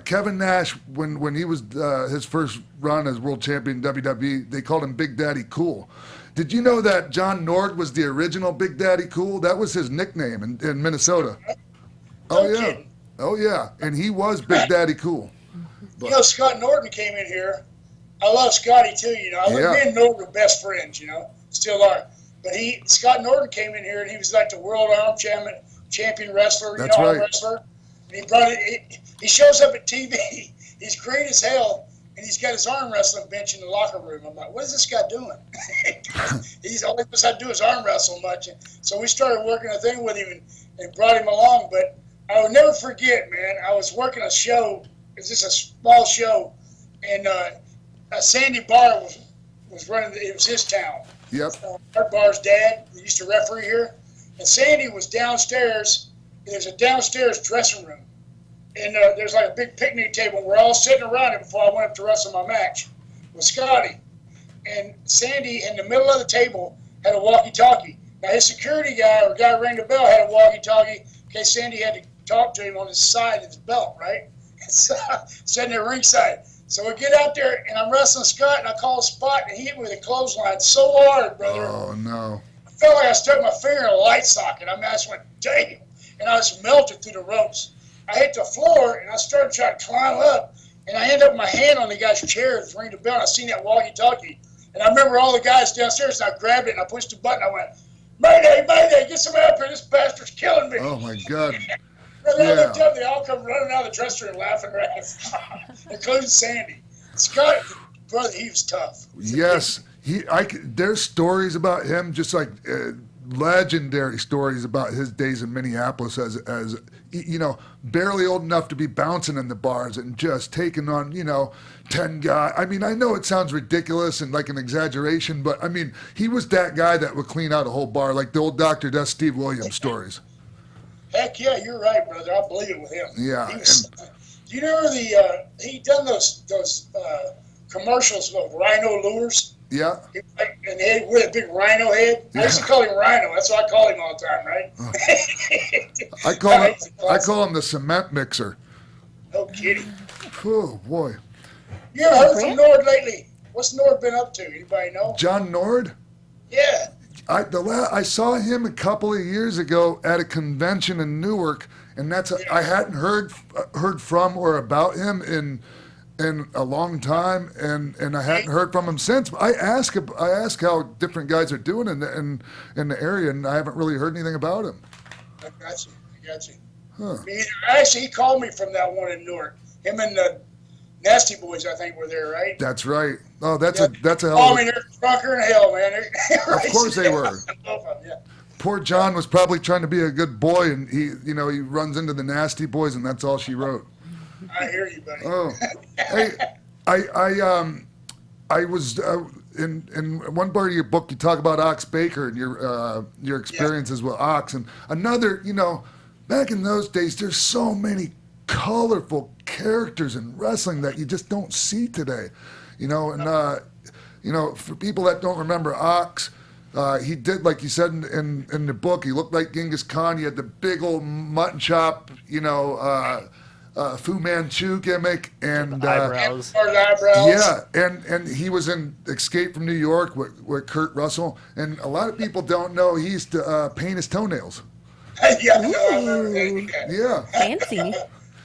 Kevin Nash, when he was his first run as world champion in WWE, they called him Big Daddy Cool. Did you know that John Nord was the original Big Daddy Cool? That was his nickname in Minnesota. Oh, yeah. And he was Big Daddy Cool. But, Scott Norton came in here. I love Scotty, too, Me and Norton were best friends, still are. But Scott Norton came in here, and he was like the world arm champion wrestler, That's right. Arm wrestler. And he brought it. He shows up at TV. He's great as hell, and he's got his arm wrestling bench in the locker room. I'm like, what is this guy doing? He's always had to do his arm wrestle much. So we started working a thing with him and brought him along. But I will never forget, man. I was working a show. It was just a small show, and Sandy Barr was running. It was his town. Yep. Art Barr's dad used to referee here, and Sandy was downstairs. There's a downstairs dressing room, and there's like a big picnic table. We're all sitting around it before I went up to wrestle my match with Scotty. And Sandy, in the middle of the table, had a walkie-talkie. Now, his security guy, or guy rang the bell, had a walkie-talkie in case Sandy had to talk to him on his side of his belt, right? So, sitting there ringside. So we get out there, and I'm wrestling Scott, and I call a spot, and he hit me with a clothesline so hard, brother. Oh, no. I felt like I stuck my finger in a light socket. I just went, damn. And I was melted through the ropes. I hit the floor, and I started trying to climb up, and I ended up with my hand on the guy's chair to ring the bell, and I seen that walkie-talkie. And I remember all the guys downstairs, and I grabbed it, and I pushed the button. I went, Mayday, Mayday, get some help here. This bastard's killing me. Oh, my God. And then I looked up, they all come running out of the dressing room laughing around, including Sandy. Scott, brother, he was tough. Yes. There's stories about him, just like legendary stories about his days in Minneapolis as barely old enough to be bouncing in the bars and just taking on, 10 guys. I mean, I know it sounds ridiculous and like an exaggeration, but I mean, he was that guy that would clean out a whole bar, like the old Dr. Death Steve Williams stories. Heck yeah, you're right, brother. I believe it with him. Yeah. Do you remember he done those commercials of rhino lures? Yeah. And he had with a big rhino head. I used to call him Rhino. That's what I call him all the time, right? I call him the cement mixer. No kidding. Oh boy. You ever heard from Nord lately? What's Nord been up to? Anybody know? John Nord? Yeah. I saw him a couple of years ago at a convention in Newark, and I hadn't heard from or about him in a long time, and I hadn't heard from him since. I ask how different guys are doing in the area, and I haven't really heard anything about him. I got you. Huh. Actually, he called me from that one in Newark. Him and the Nasty Boys, I think, were there, right? That's right. Oh, that's a hell Oh, of I mean, they're drunker than hell, man. Of course they were. Poor John was probably trying to be a good boy, and he runs into the Nasty Boys, and that's all she wrote. I hear you, buddy. Oh, hey, I was in one part of your book. You talk about Ox Baker and your experiences with Ox, and another. Back in those days, there's so many colorful characters in wrestling that you just don't see today. For people that don't remember Ox. He did, like you said in the book, he looked like Genghis Khan. He had the big old mutton chop, Fu Manchu gimmick and eyebrows. Yeah, and he was in Escape from New York with Kurt Russell. And a lot of people don't know he used to paint his toenails. Yeah. Fancy.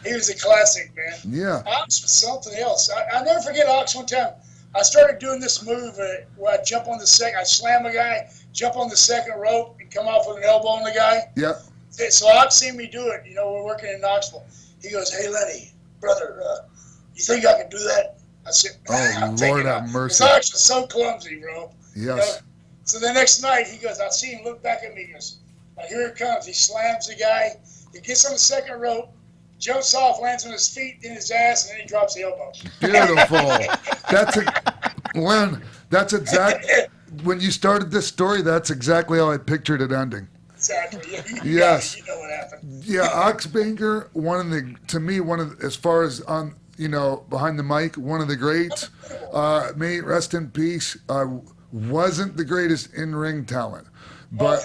He was a classic, man. Yeah. Ox was something else. I never forget Ox one time. I started doing this move where I jump on I slam a guy, jump on the second rope, and come off with an elbow on the guy. Yeah. So Ox seen me do it. We're working in Knoxville. He goes, "Hey, Lenny, brother, you think I can do that?" I said, "Oh, Lord have mercy." Ox was so clumsy, bro. Yes. So the next night, he goes, I see him look back at me. He goes, "Here it comes." He slams the guy. He gets on the second rope, jumps off, lands on his feet, in his ass, and then he drops the elbow. Beautiful. Len, that's exact. When you started this story, that's exactly how I pictured it ending. Exactly. Yes. You know what happened. Yeah, Ox Baker, as far as on, behind the mic, one of the greats. May it rest in peace. Wasn't the greatest in-ring talent, but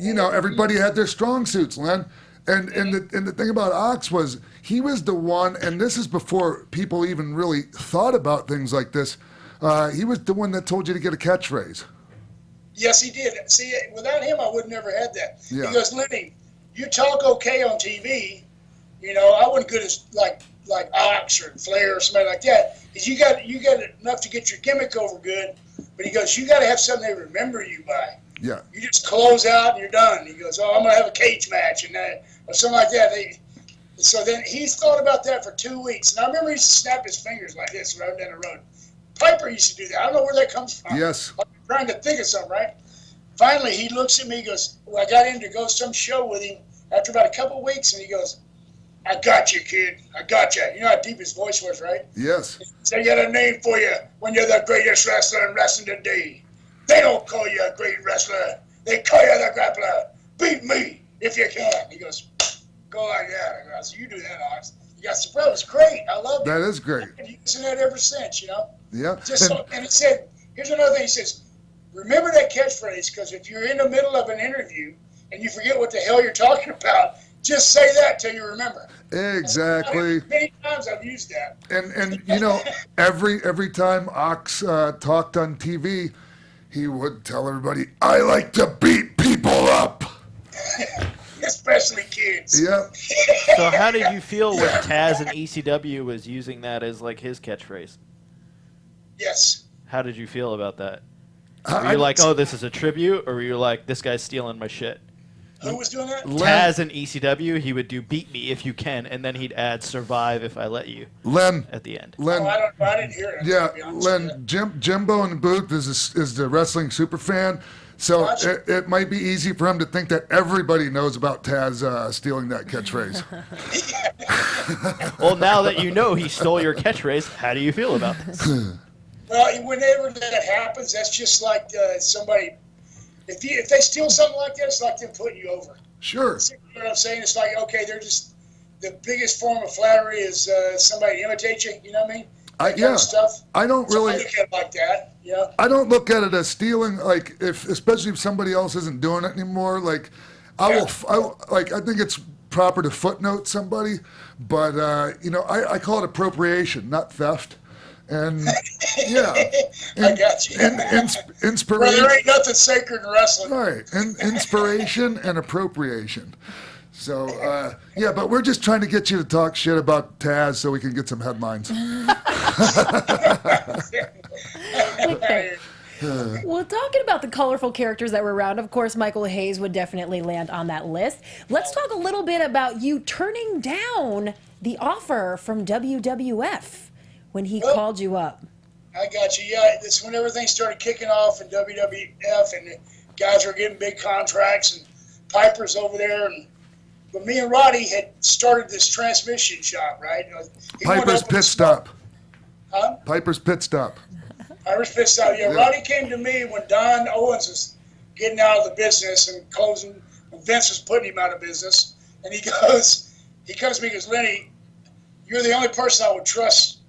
everybody had their strong suits, Len. And the thing about Ox was he was the one, and this is before people even really thought about things like this. He was the one that told you to get a catchphrase. Yes, he did. See, without him, I would never had that. Yeah. He goes, "Lenny, you talk okay on TV. I wasn't good as like Ox or Flair or somebody like that. Because you got enough to get your gimmick over good. But he goes, you got to have something they remember you by. Yeah. You just close out and you're done." He goes, "Oh, I'm gonna have a cage match and that or something like that." So then he's thought about that for 2 weeks, and I remember he used to snap his fingers like this right down the road. Piper used to do that. I don't know where that comes from. Yes. I'm trying to think of something, right? Finally, he looks at me, he goes, I got in to go some show with him after about a couple of weeks, and he goes, "I got you, kid. I got you." You know how deep his voice was, right? Yes. "They got a name for you when you're the greatest wrestler in wrestling today. They don't call you a great wrestler. They call you the grappler. Beat me if you can." He goes, "Go like that." I said, "You do that, Ox." He got surprised. It was great. I loved it. That is great. I've been using that ever since, Yeah. And he said, here's another thing. He says, remember that catchphrase, because if you're in the middle of an interview and you forget what the hell you're talking about, just say that till you remember. Exactly. Many times I've used that. And every time Ox talked on TV, he would tell everybody, "I like to beat people up." Especially kids. Yep. So how did you feel when Taz and ECW was using that as like his catchphrase? Yes. How did you feel about that? Were you like, "Oh, this is a tribute," or were you like, "This guy's stealing my shit"? Who was doing that? Taz and ECW, he would do "Beat Me If You Can," and then he'd add "Survive If I Let You" Len at the end. Len, I didn't hear it. Yeah, Len, Jimbo in the booth is the wrestling super fan, so it might be easy for him to think that everybody knows about Taz stealing that catchphrase. Well, now that you know he stole your catchphrase, how do you feel about this? Well, whenever that happens, that's just like somebody. If they steal something like that, it's like them putting you over. Sure. You know what I'm saying? It's like, okay, they're just the biggest form of flattery is somebody imitate you. You know what I mean? That kind of stuff. I don't really look at it like that. Yeah. I don't look at it as stealing. Like especially if somebody else isn't doing it anymore. Like I think it's proper to footnote somebody, but I call it appropriation, not theft. And yeah, I got you. And inspiration. Well, there ain't nothing sacred in wrestling. Right, and inspiration and appropriation. So yeah, but we're just trying to get you to talk shit about Taz so we can get some headlines. Okay. Well, talking about the colorful characters that were around, of course, Michael Hayes would definitely land on that list. Let's talk a little bit about you turning down the offer from WWF when he called you up. I got you. Yeah, this when everything started kicking off in WWF and the guys were getting big contracts and Piper's over there. But me and Roddy had started this transmission shop, right? Piper's Pit Stop. Huh? Piper's Pit Stop. Irish Pit Stop. Yeah, Roddy came to me when Don Owens was getting out of the business and closing. When Vince was putting him out of business, and he comes to me and goes, Lenny, you're the only person I would trust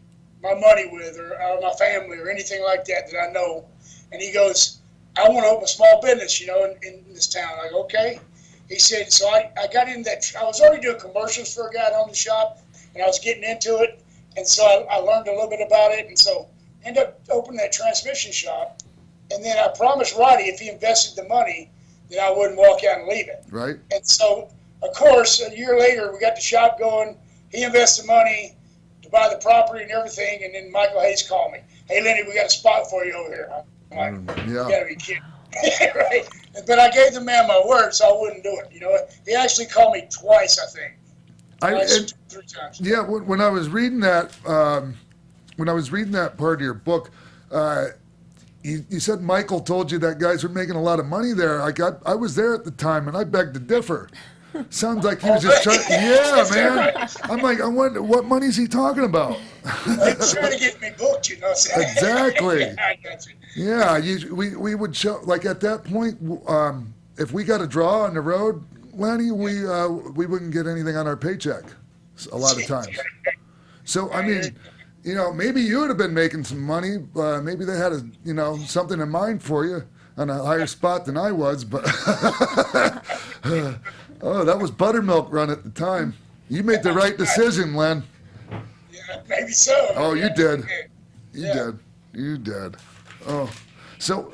my money with, or my family, or anything like that I know. And he goes, I want to open a small business, in this town. I go, okay. He said, so I got into that. I was already doing commercials for a guy on the shop, and I was getting into it, and so I learned a little bit about it, and so ended up opening that transmission shop. And then I promised Roddy if he invested the money, then I wouldn't walk out and leave it. Right. And so, of course, a year later, we got the shop going. He invested money to buy the property and everything, and then Michael Hayes called me. Hey, Lenny, we got a spot for you over here. I'm like, you got to be kidding. Right? But I gave the man my word, so I wouldn't do it. He actually called me twice, I think. Three times. Yeah, when I was reading that, part of your book, you said Michael told you that guys were making a lot of money there. I was there at the time, and I beg to differ. Sounds like he was just trying. Yeah, man. I'm like, I wonder what money is he talking about? He's trying to get me booked, Exactly. I got you. Yeah, we would show, like at that point, if we got a draw on the road, Lenny, we wouldn't get anything on our paycheck a lot of times. So I mean, maybe you would have been making some money. Maybe they had something in mind for you on a higher spot than I was, but oh, that was buttermilk run at the time. You made the right decision, Len. Yeah, maybe so. Oh, you did. You did. Oh, so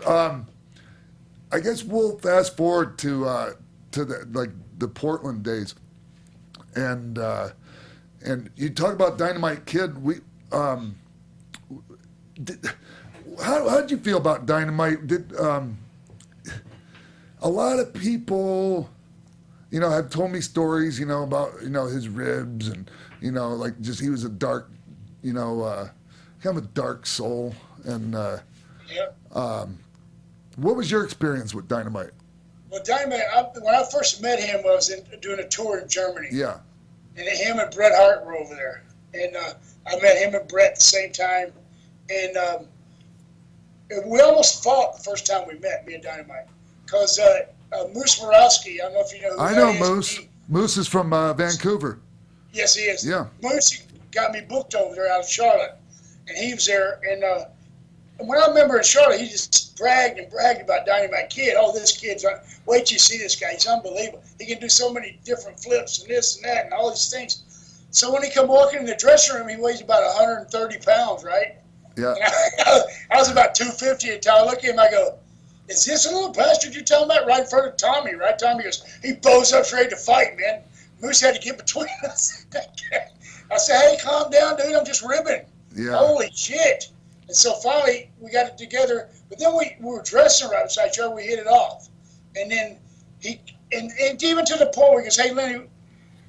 I guess we'll fast forward to the Portland days, and you talk about Dynamite Kid. How did you feel about Dynamite? Did a lot of people, have told me stories, about his ribs and just he was a dark, kind of a dark soul. And what was your experience with Dynamite? Well, Dynamite, when I first met him, I was doing a tour in Germany. Yeah. And him and Bret Hart were over there. And I met him and Bret at the same time. And we almost fought the first time we met, me and Dynamite. Because Moose Morawski, I don't know if you know who I that know is. Moose. Moose is from Vancouver. Yes, he is. Yeah. Moose got me booked over there out of Charlotte. And he was there. And when I remember in Charlotte, he just bragged about Dynamite Kid. Oh, this kid's, wait till you see this guy. He's unbelievable. He can do so many different flips and this and that and all these things. So when he come walking in the dressing room, he weighs about 130 pounds, right? Yeah. I was about 250 at the time. I look at him, I go, is this a little bastard you're telling about right in front of Tommy, right? Tommy goes, he bows up ready to fight, man. Moose had to get between us. I said, hey, calm down, dude. I'm just ribbing. Yeah. Holy shit. And so finally, we got it together. But then we were dressing right beside each other. We hit it off. And then and even to the point where he goes, hey, Lenny,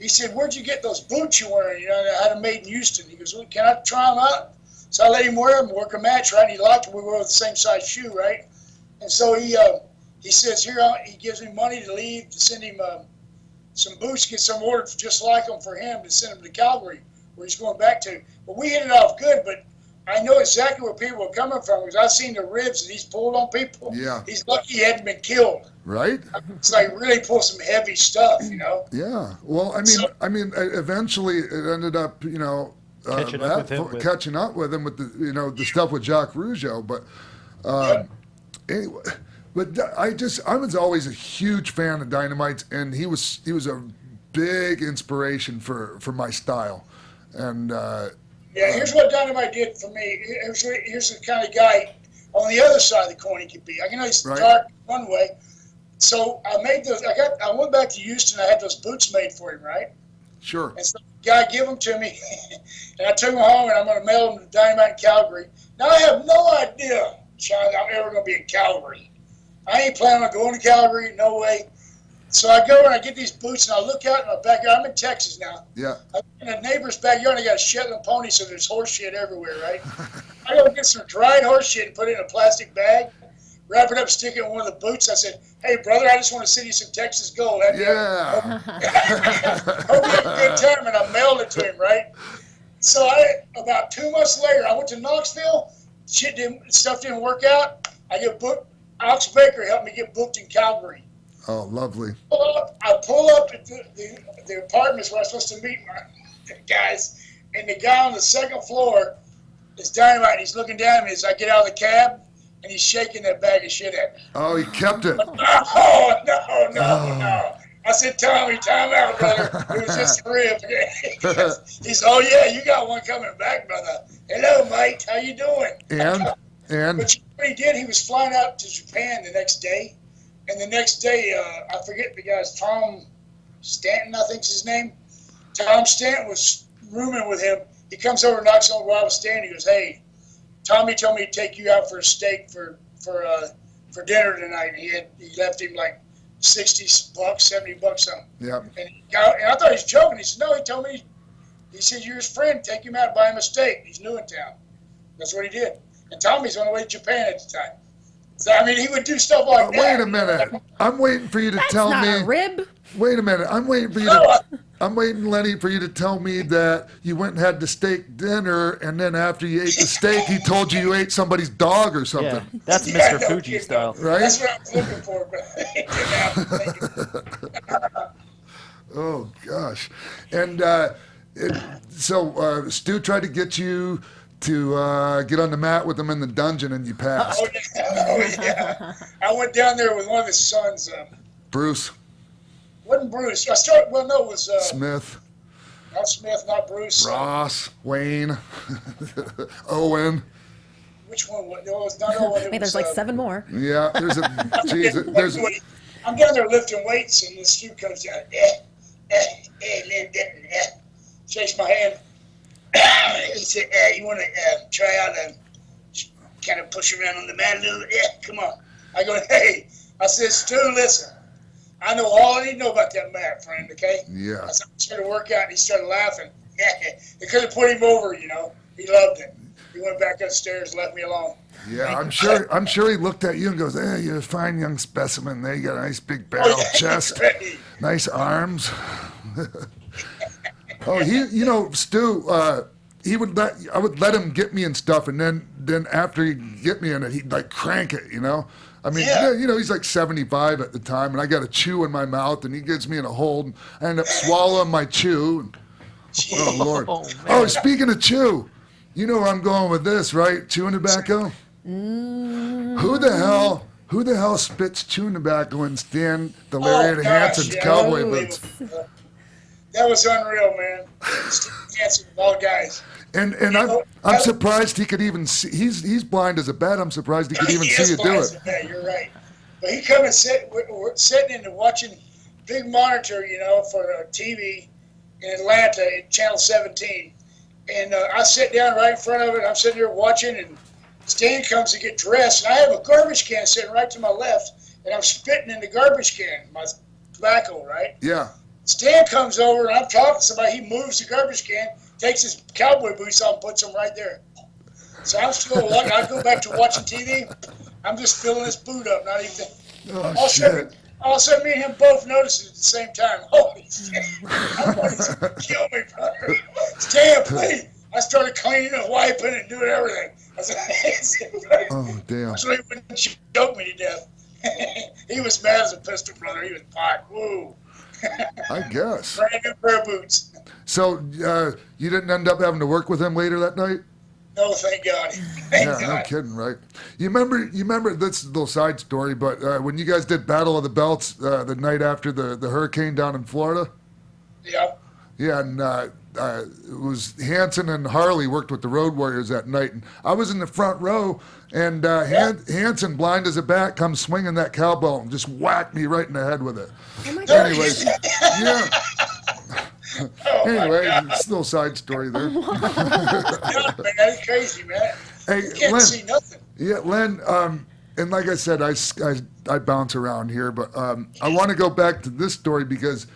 he said, where'd you get those boots you're wearing? I had them made in Houston. He goes, well, can I try them out? So I let him wear them, work a match, right? And he liked them. We were the same size shoe, right? And so he says, he gives me money to leave, to send him some boots, get some orders just like them for him to send him to Calgary, where he's going back to. But we hit it off good, but I know exactly where people are coming from because I've seen the ribs that he's pulled on people. Yeah. He's lucky he hadn't been killed. Right? It's like really pull some heavy stuff, Yeah. Well, eventually it ended up, catching up with him with the, the stuff with Jacques Rougeau. But anyway, but I was always a huge fan of Dynamite's, and he was a big inspiration for my style, and Yeah, here's what Dynamite did for me. Here's the kind of guy on the other side of the coin he could be. I know he's dark one way. So I made those. I went back to Houston. I had those boots made for him, right? Sure. And so the guy gave them to me, and I took them home, and I'm going to mail them to Dynamite in Calgary. Now I have no idea, Sean, I'm ever going to be in Calgary. I ain't planning on going to Calgary, no way. So I go and I get these boots, and I look out in my backyard. I'm in Texas now. Yeah. I'm in a neighbor's backyard, and I got a Shetland pony, so there's horse shit everywhere, right? I go get some dried horse shit and put it in a plastic bag, wrap it up, stick it in one of the boots. I said, hey, brother, I just want to send you some Texas gold. Yeah. Hope you have a good time, and I mailed it to him, right? So about 2 months later, I went to Knoxville. Stuff didn't work out. I get booked. Alex Baker helped me get booked in Calgary. Oh, lovely. I pull up at the apartments where I'm supposed to meet my guys, and the guy on the second floor is Dynamite, and he's looking down at me as I get out of the cab, and he's shaking that bag of shit at me. Oh, he kept it. Oh, no. I said, Tommy, time out, brother. It was just a rib. He said, oh, yeah, you got one coming back, brother. Hello, mate. How you doing? And? But what he did, he was flying out to Japan the next day. And the next day, I forget the guy's Tom Stanton, I think's his name. Tom Stanton was rooming with him. He comes over and knocks on where I was standing. He goes, hey, Tommy told me to take you out for a steak for dinner tonight. And he left him like $60, $70 something. Yeah. And I thought he was joking. He said, no, he told me, he said, you're his friend. Take him out and buy him a steak. He's new in town. That's what he did. And Tommy's on the way to Japan at the time. So, I mean, he would do stuff like that. Wait a minute. I'm waiting for you to tell me. That's not a rib. Wait a minute. I'm waiting for you to. I'm waiting, Lenny, for you to tell me that you went and had the steak dinner, and then after you ate the steak, he told you ate somebody's dog or something. Yeah, that's Mr. Fuji style. Right? That's what I was looking for, but it didn't happen. Oh, gosh. And so Stu tried to get you to get on the mat with him in the dungeon, and you passed. Oh, yeah. I went down there with one of his sons. Bruce. Wasn't Bruce. It was... Smith. Not Smith, not Bruce. Ross. Wayne. Owen. Which one? No, it was not Owen. I mean, there's like 7 more. Yeah, there's a... I'm down there lifting weights, and this dude comes down. Len Denton. Shakes my hand. He said, you want to try out and kind of push around on the mat a little? Yeah, come on. I go, hey. I said, Stu, listen. I know all I need to know about that mat, friend, okay? Yeah. I started to work out, and he started laughing. They could have put him over, you know. He loved it. He went back upstairs, left me alone. Yeah, I'm sure he looked at you and goes, hey, you're a fine young specimen. There you got a nice big barrel chest, nice arms. Oh, Stu, I would let him get me and stuff, and then after he'd get me in it, he'd like crank it, you know? I mean, he's like 75 at the time, and I got a chew in my mouth, and he gets me in a hold, and I end up swallowing my chew. Oh, Lord. Oh, speaking of chew, you know where I'm going with this, right? Chewing tobacco? Who the hell spits chewing tobacco in Stan the Lariat Hanson's cowboy boots? That was unreal, man. Stan Hansen of all guys. And I'm surprised he could even see. He's blind as a bat. I'm surprised he could even see you do it. You're right. But he come and we're sitting and watching big monitor, you know, for TV in Atlanta at Channel 17. And I sit down right in front of it. I'm sitting there watching, and Stan comes to get dressed. And I have a garbage can sitting right to my left, and I'm spitting in the garbage can, my tobacco, right? Yeah. Stan comes over, and I'm talking to somebody. He moves the garbage can, takes his cowboy boots off, and puts them right there. So I'm still lucky. I go back to watching TV. I'm just filling this boot up, not even thinking. Oh, shit. All of a sudden, me and him both noticed it at the same time. Holy shit. I wanted to kill me, brother. Stan, please. I started cleaning and wiping and doing everything. I said, oh, damn. So he wouldn't choke me to death. He was mad as a pistol, brother. He was pot. Woo. I guess. Brand new pair of boots. So you didn't end up having to work with him later that night? No, thank God. No kidding, right? You remember this is a little side story, but when you guys did Battle of the Belts the night after the hurricane down in Florida? Yeah. Yeah, and it was Hanson and Harley worked with the Road Warriors that night, and I was in the front row, and Hanson, blind as a bat, comes swinging that cowbell and just whacked me right in the head with it. Oh my God. Anyways, yeah. Anyway, it's still a side story there. Man, that's crazy, man. Hey, You can't Len, see nothing. Yeah, Len, and like I said, I bounce around here, but I want to go back to this story because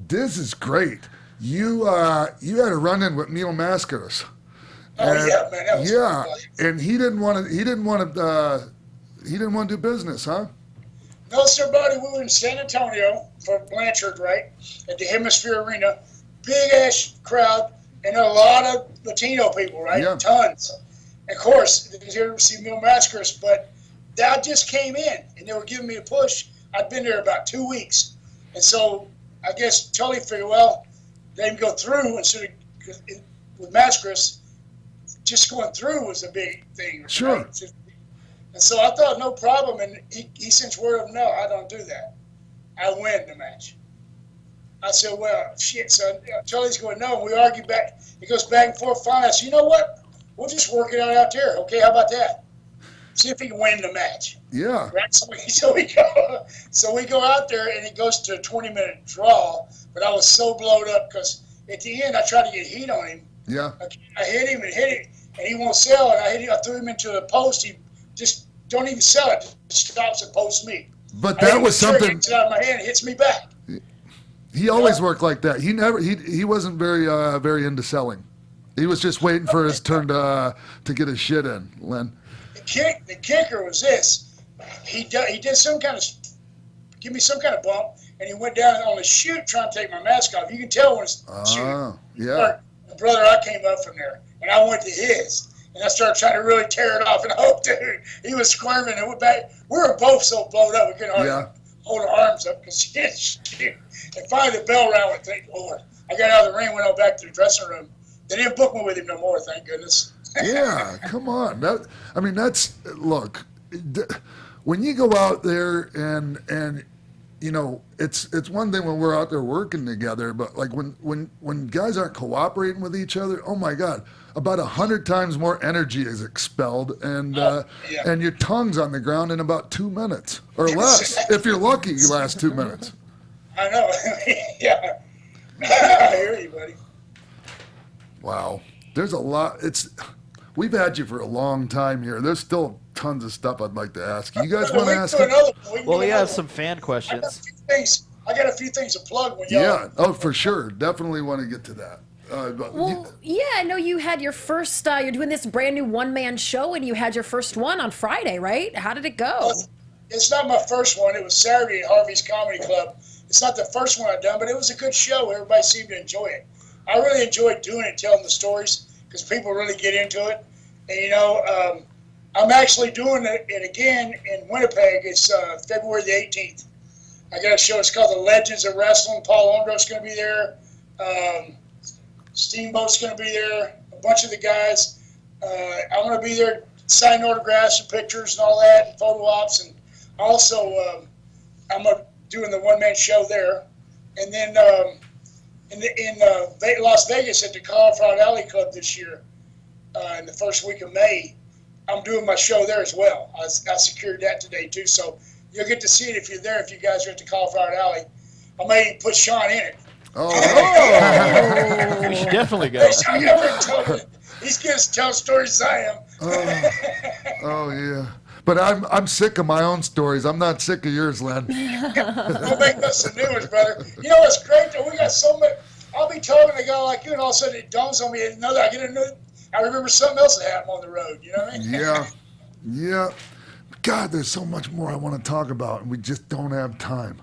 this is great. You had a run-in with Neil Mascaras. Oh yeah, man. That was Yeah, and he didn't want to do business, huh? No, sir, buddy. We were in San Antonio for Blanchard, right, at the Hemisphere Arena. Big ass crowd and a lot of Latino people, right? Yeah. Tons. Of course, here to see Neil Mascaras, but that just came in and they were giving me a push. I'd been there about 2 weeks, and so I guess Tully figured, well, let him go through, and so with Mascaras, just going through was a big thing. Sure. Right? And so I thought, no problem, and he sends word of, no, I don't do that. I win the match. I said, well, shit, son. Tully's going, no, and we argue back. He goes back and forth. Finally, I said, you know what? We'll just work it out there. Okay, how about that? See if he can win the match. Yeah. Right? So we go out there, and it goes to a 20-minute draw, but I was so blowed up because at the end, I tried to get heat on him. Yeah. I hit him, and he won't sell, and I threw him into a post. He just don't even sell it. Just stops and posts me. But that was something. It's out of my hand. It hits me back. He always worked like that. He wasn't very into selling. He was just waiting for his turn to get his shit in, Len. The kicker was this. He did some kind of give me some kind of bump, and he went down on the chute trying to take my mask off. You can tell when it's shooting. Yeah. The brother, I came up from there, and I went to his, and I started trying to really tear it off. And oh, dude, he was squirming and went back. We were both so blown up we couldn't hardly hold our arms up because he didn't shoot. And finally, the bell rang. Went, thank Lord. I got out of the ring, went on back to the dressing room. They didn't book me with him no more, thank goodness. Yeah, come on. Look, when you go out there and you know, it's one thing when we're out there working together, but like when guys aren't cooperating with each other, oh my God, about 100 times more energy is expelled, and your tongue's on the ground in about 2 minutes or less. If you're lucky, you last 2 minutes. I know. Yeah. I hear you, buddy. Wow. There's a lot. We've had you for a long time here. There's still tons of stuff I'd like to ask. You guys want to ask? Well, we have some fan questions. I got a few things to plug when y'all. Yeah. Oh, for sure. Definitely want to get to that. I know you had your first. You're doing this brand new one-man show, and you had your first one on Friday, right? How did it go? It's not my first one. It was Saturday at Harvey's Comedy Club. It's not the first one I've done, but it was a good show. Everybody seemed to enjoy it. I really enjoyed doing it, telling the stories, because people really get into it. And, you know, I'm actually doing it again in Winnipeg. It's February the 18th. I got a show. It's called The Legends of Wrestling. Paul Ondro's going to be there. Steamboat's going to be there. A bunch of the guys. I'm going to be there signing autographs and pictures and all that, and photo ops. And also, I'm doing the one-man show there. And then in Las Vegas at the Cauliflower Alley Club this year, in the first week of May, I'm doing my show there as well. I secured that today too, so you'll get to see it if you're there. If you guys are at the Cauliflower Alley, I may even put Sean in it. Oh, we should definitely go. He's getting to tell stories as I am. Oh yeah. But I'm sick of my own stories. I'm not sick of yours, Len. We'll make us some new ones, brother. You know what's great though? We got so much. I'll be talking to a guy like you, and all of a sudden it dawns on me. I remember something else that happened on the road. You know what I mean? Yeah. God, there's so much more I want to talk about, and we just don't have time.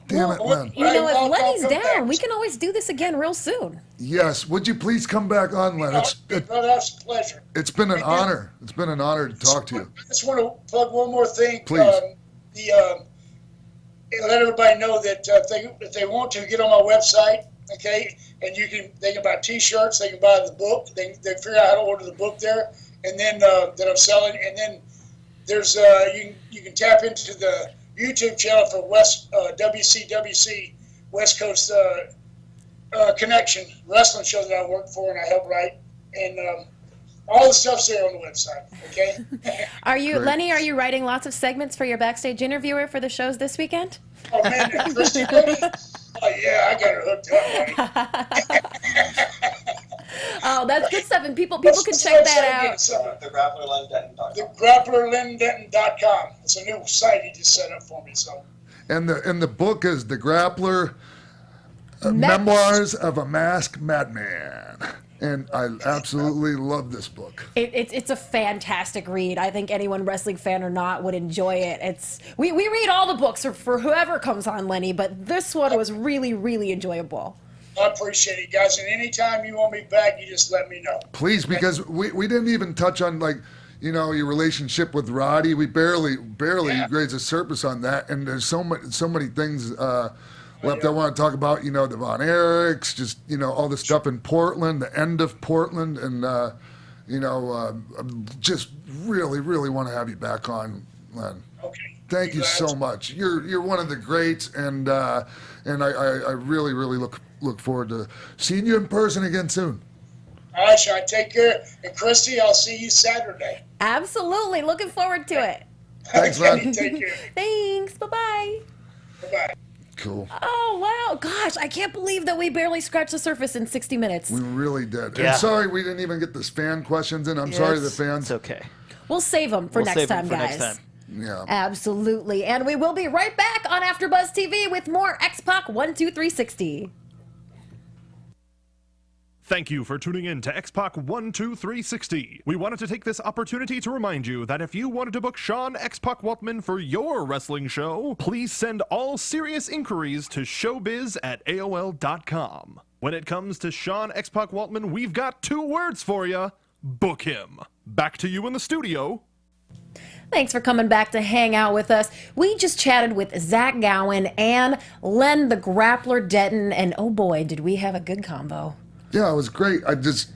Damn it, Len. You know, if Lenny's down, we can always do this again real soon. Yes. Would you please come back on, Len? Brother, that's a pleasure. It's been an honor. It's been an honor to talk to you. I just want to plug one more thing. Please. Let everybody know that if they want to, get on my website, okay? And they can buy T-shirts, they can buy the book, they figure out how to order the book there, and then that I'm selling. And then there's you can tap into the YouTube channel for WCWC West Coast Connection wrestling show that I work for and I help write, and all the stuff's there on the website. Okay. Are you, Lenny? Are you writing lots of segments for your backstage interviewer for the shows this weekend? Oh man, Christy, oh yeah, I got her hooked up. Oh, that's good stuff, and people can check that out. The GrapplerLenDenton.com. It's a new site he just set up for me. So. And the book is The Grappler Memoirs of a Masked Madman. And I absolutely love this book. It's a fantastic read. I think anyone, wrestling fan or not, would enjoy it. We read all the books for whoever comes on, Lenny, but this one was really, really enjoyable. I appreciate it, guys. And anytime you want me back, you just let me know. Please, because we didn't even touch on, like, you know, your relationship with Roddy. We barely grazed the surface on that. And there's so many things left I want to talk about. You know, the Von Erichs, just, you know, all the stuff in Portland, the end of Portland, and just really want to have you back on, Len. Okay. Thank you so much. You're one of the greats, and I really look forward to seeing you in person again soon. All right, Sean, take care. And Christy, I'll see you Saturday. Absolutely. Looking forward to it. Thanks, Len. Take care. Thanks. Bye-bye. Bye-bye. Cool. Oh, wow. Gosh, I can't believe that we barely scratched the surface in 60 minutes. We really did. Yeah. And sorry we didn't even get the fan questions in. I'm sorry to the fans. It's okay. We'll save them for next time, guys. Next time. Yeah. Absolutely. And we will be right back on AfterBuzz TV with more X-Pac 12360. Thank you for tuning in to X-Pac 12360. We wanted to take this opportunity to remind you that if you wanted to book Sean X-Pac Waltman for your wrestling show, please send all serious inquiries to showbiz@aol.com. When it comes to Sean X-Pac Waltman, we've got 2 words for you. Book him. Back to you in the studio. Thanks for coming back to hang out with us. We just chatted with Zach Gowen and Len The Grappler Denton, and oh boy, did we have a good combo. Yeah, it was great. I just,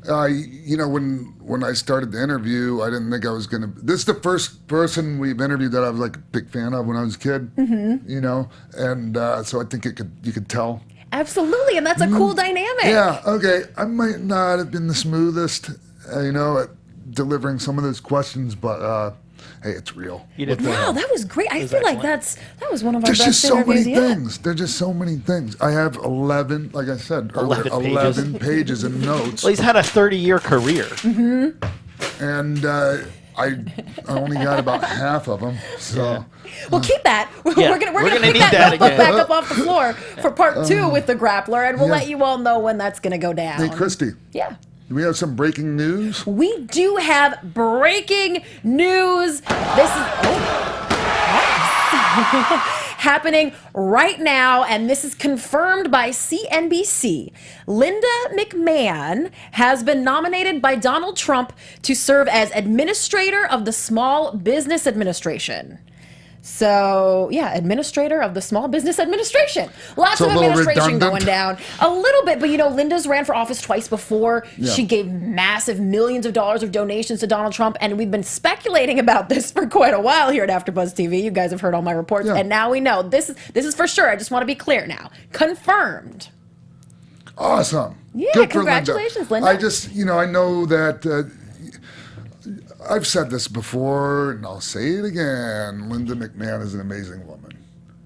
when I started the interview, I didn't think I was going to. This is the first person we've interviewed that I was like a big fan of when I was a kid. Mm-hmm. You know, and so I think you could tell. Absolutely, and that's a cool dynamic. Yeah. Okay. I might not have been the smoothest, at delivering some of those questions, but hey, it's real. You did wow, that was great. I feel like that was one of our best There's just so many interviews yet. things. There's just so many things. I have 11, like I said earlier, 11 pages and notes. Well, he's had a 30-year career. Mm-hmm. And I only got about half of them. So well, keep that. Yeah, We're gonna need pick that notebook again. back up off the floor for part 2 with the Grappler, and we'll let you all know when that's gonna go down. Hey, Christy. Yeah. Do we have some breaking news? We do have breaking news. This is happening right now, and this is confirmed by CNBC. Linda McMahon has been nominated by Donald Trump to serve as administrator of the Small Business Administration. So, yeah, administrator of the Small Business Administration. Lots of administration going down. A little bit, but Linda's ran for office twice before. Yeah. She gave massive millions of dollars of donations to Donald Trump, and we've been speculating about this for quite a while here at AfterBuzz TV. You guys have heard all my reports, and now we know. This is for sure. I just want to be clear now. Confirmed. Awesome. Yeah, good congratulations, for Linda. Linda. I just, I know that... I've said this before, and I'll say it again. Linda McMahon is an amazing woman.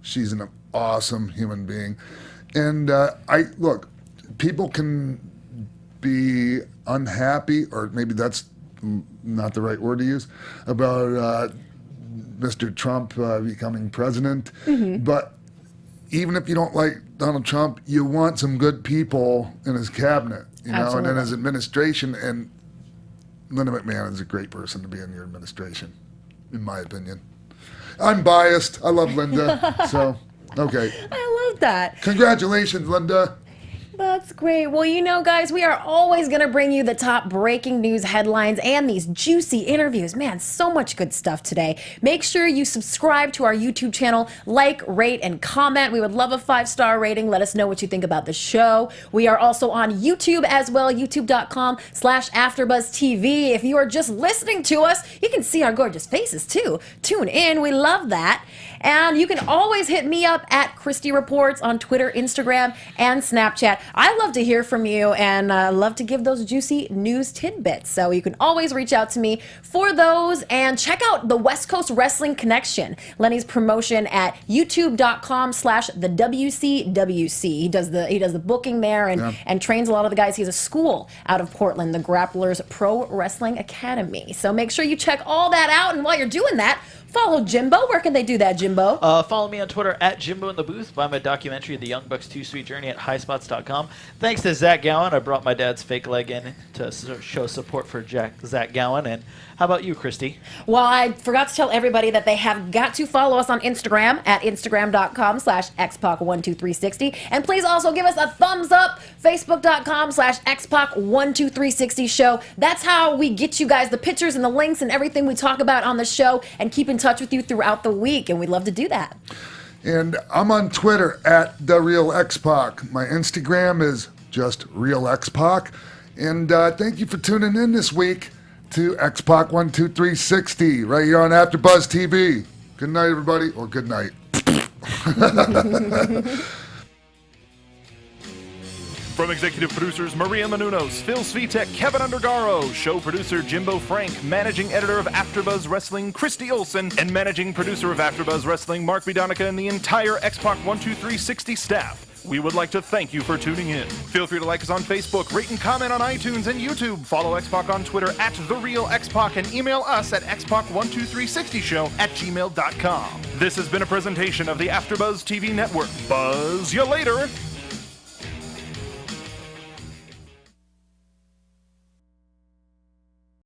She's an awesome human being. And look, people can be unhappy, or maybe that's not the right word to use, about Mr. Trump becoming president. Mm-hmm. But even if you don't like Donald Trump, you want some good people in his cabinet, and in his administration. And Linda McMahon is a great person to be in your administration, in my opinion. I'm biased. I love Linda. So, okay. I love that. Congratulations, Linda. That's great. Well, guys, we are always going to bring you the top breaking news headlines and these juicy interviews. Man, so much good stuff today. Make sure you subscribe to our YouTube channel, like, rate, and comment. We would love a 5-star rating. Let us know what you think about the show. We are also on YouTube as well, youtube.com/AfterBuzzTV. If you are just listening to us, you can see our gorgeous faces too. Tune in. We love that. And you can always hit me up at Christy Reports on Twitter, Instagram, and Snapchat. I love to hear from you and love to give those juicy news tidbits. So you can always reach out to me for those, and check out the West Coast Wrestling Connection, Lenny's promotion at youtube.com/thewcwc. He does the booking there and trains a lot of the guys. He has a school out of Portland, the Grapplers Pro Wrestling Academy. So make sure you check all that out, and while you're doing that, follow Jimbo. Where can they do that, Jimbo? Follow me on Twitter at Jimbo in the Booth. Buy my documentary, The Young Bucks 2 Sweet Journey, at highspots.com. Thanks to Zach Gowen. I brought my dad's fake leg in to show support for Zach Gowen. And how about you, Christy? Well, I forgot to tell everybody that they have got to follow us on Instagram at instagram.com/xpac12360. And please also give us a thumbs up, facebook.com/xpac12360 show. That's how we get you guys the pictures and the links and everything we talk about on the show, and keep in touch with you throughout the week. And we'd love to do that. And I'm on Twitter at TheRealXPac. My Instagram is just RealXPac. And thank you for tuning in this week to X-Pac12360 right here on AfterBuzz TV. Good night, everybody, or good night. From executive producers Maria Menounos, Phil Svitek, Keven Undergaro, show producer Jimbo Frank, managing editor of AfterBuzz Wrestling Christy Olson, and managing producer of AfterBuzz Wrestling Mark Bidonica, and the entire X-Pac12360 staff, we would like to thank you for tuning in. Feel free to like us on Facebook, rate and comment on iTunes and YouTube. Follow X-Pac on Twitter at TheRealXpac, and email us at xpac12360show@gmail.com. This has been a presentation of the AfterBuzz TV Network. Buzz you later!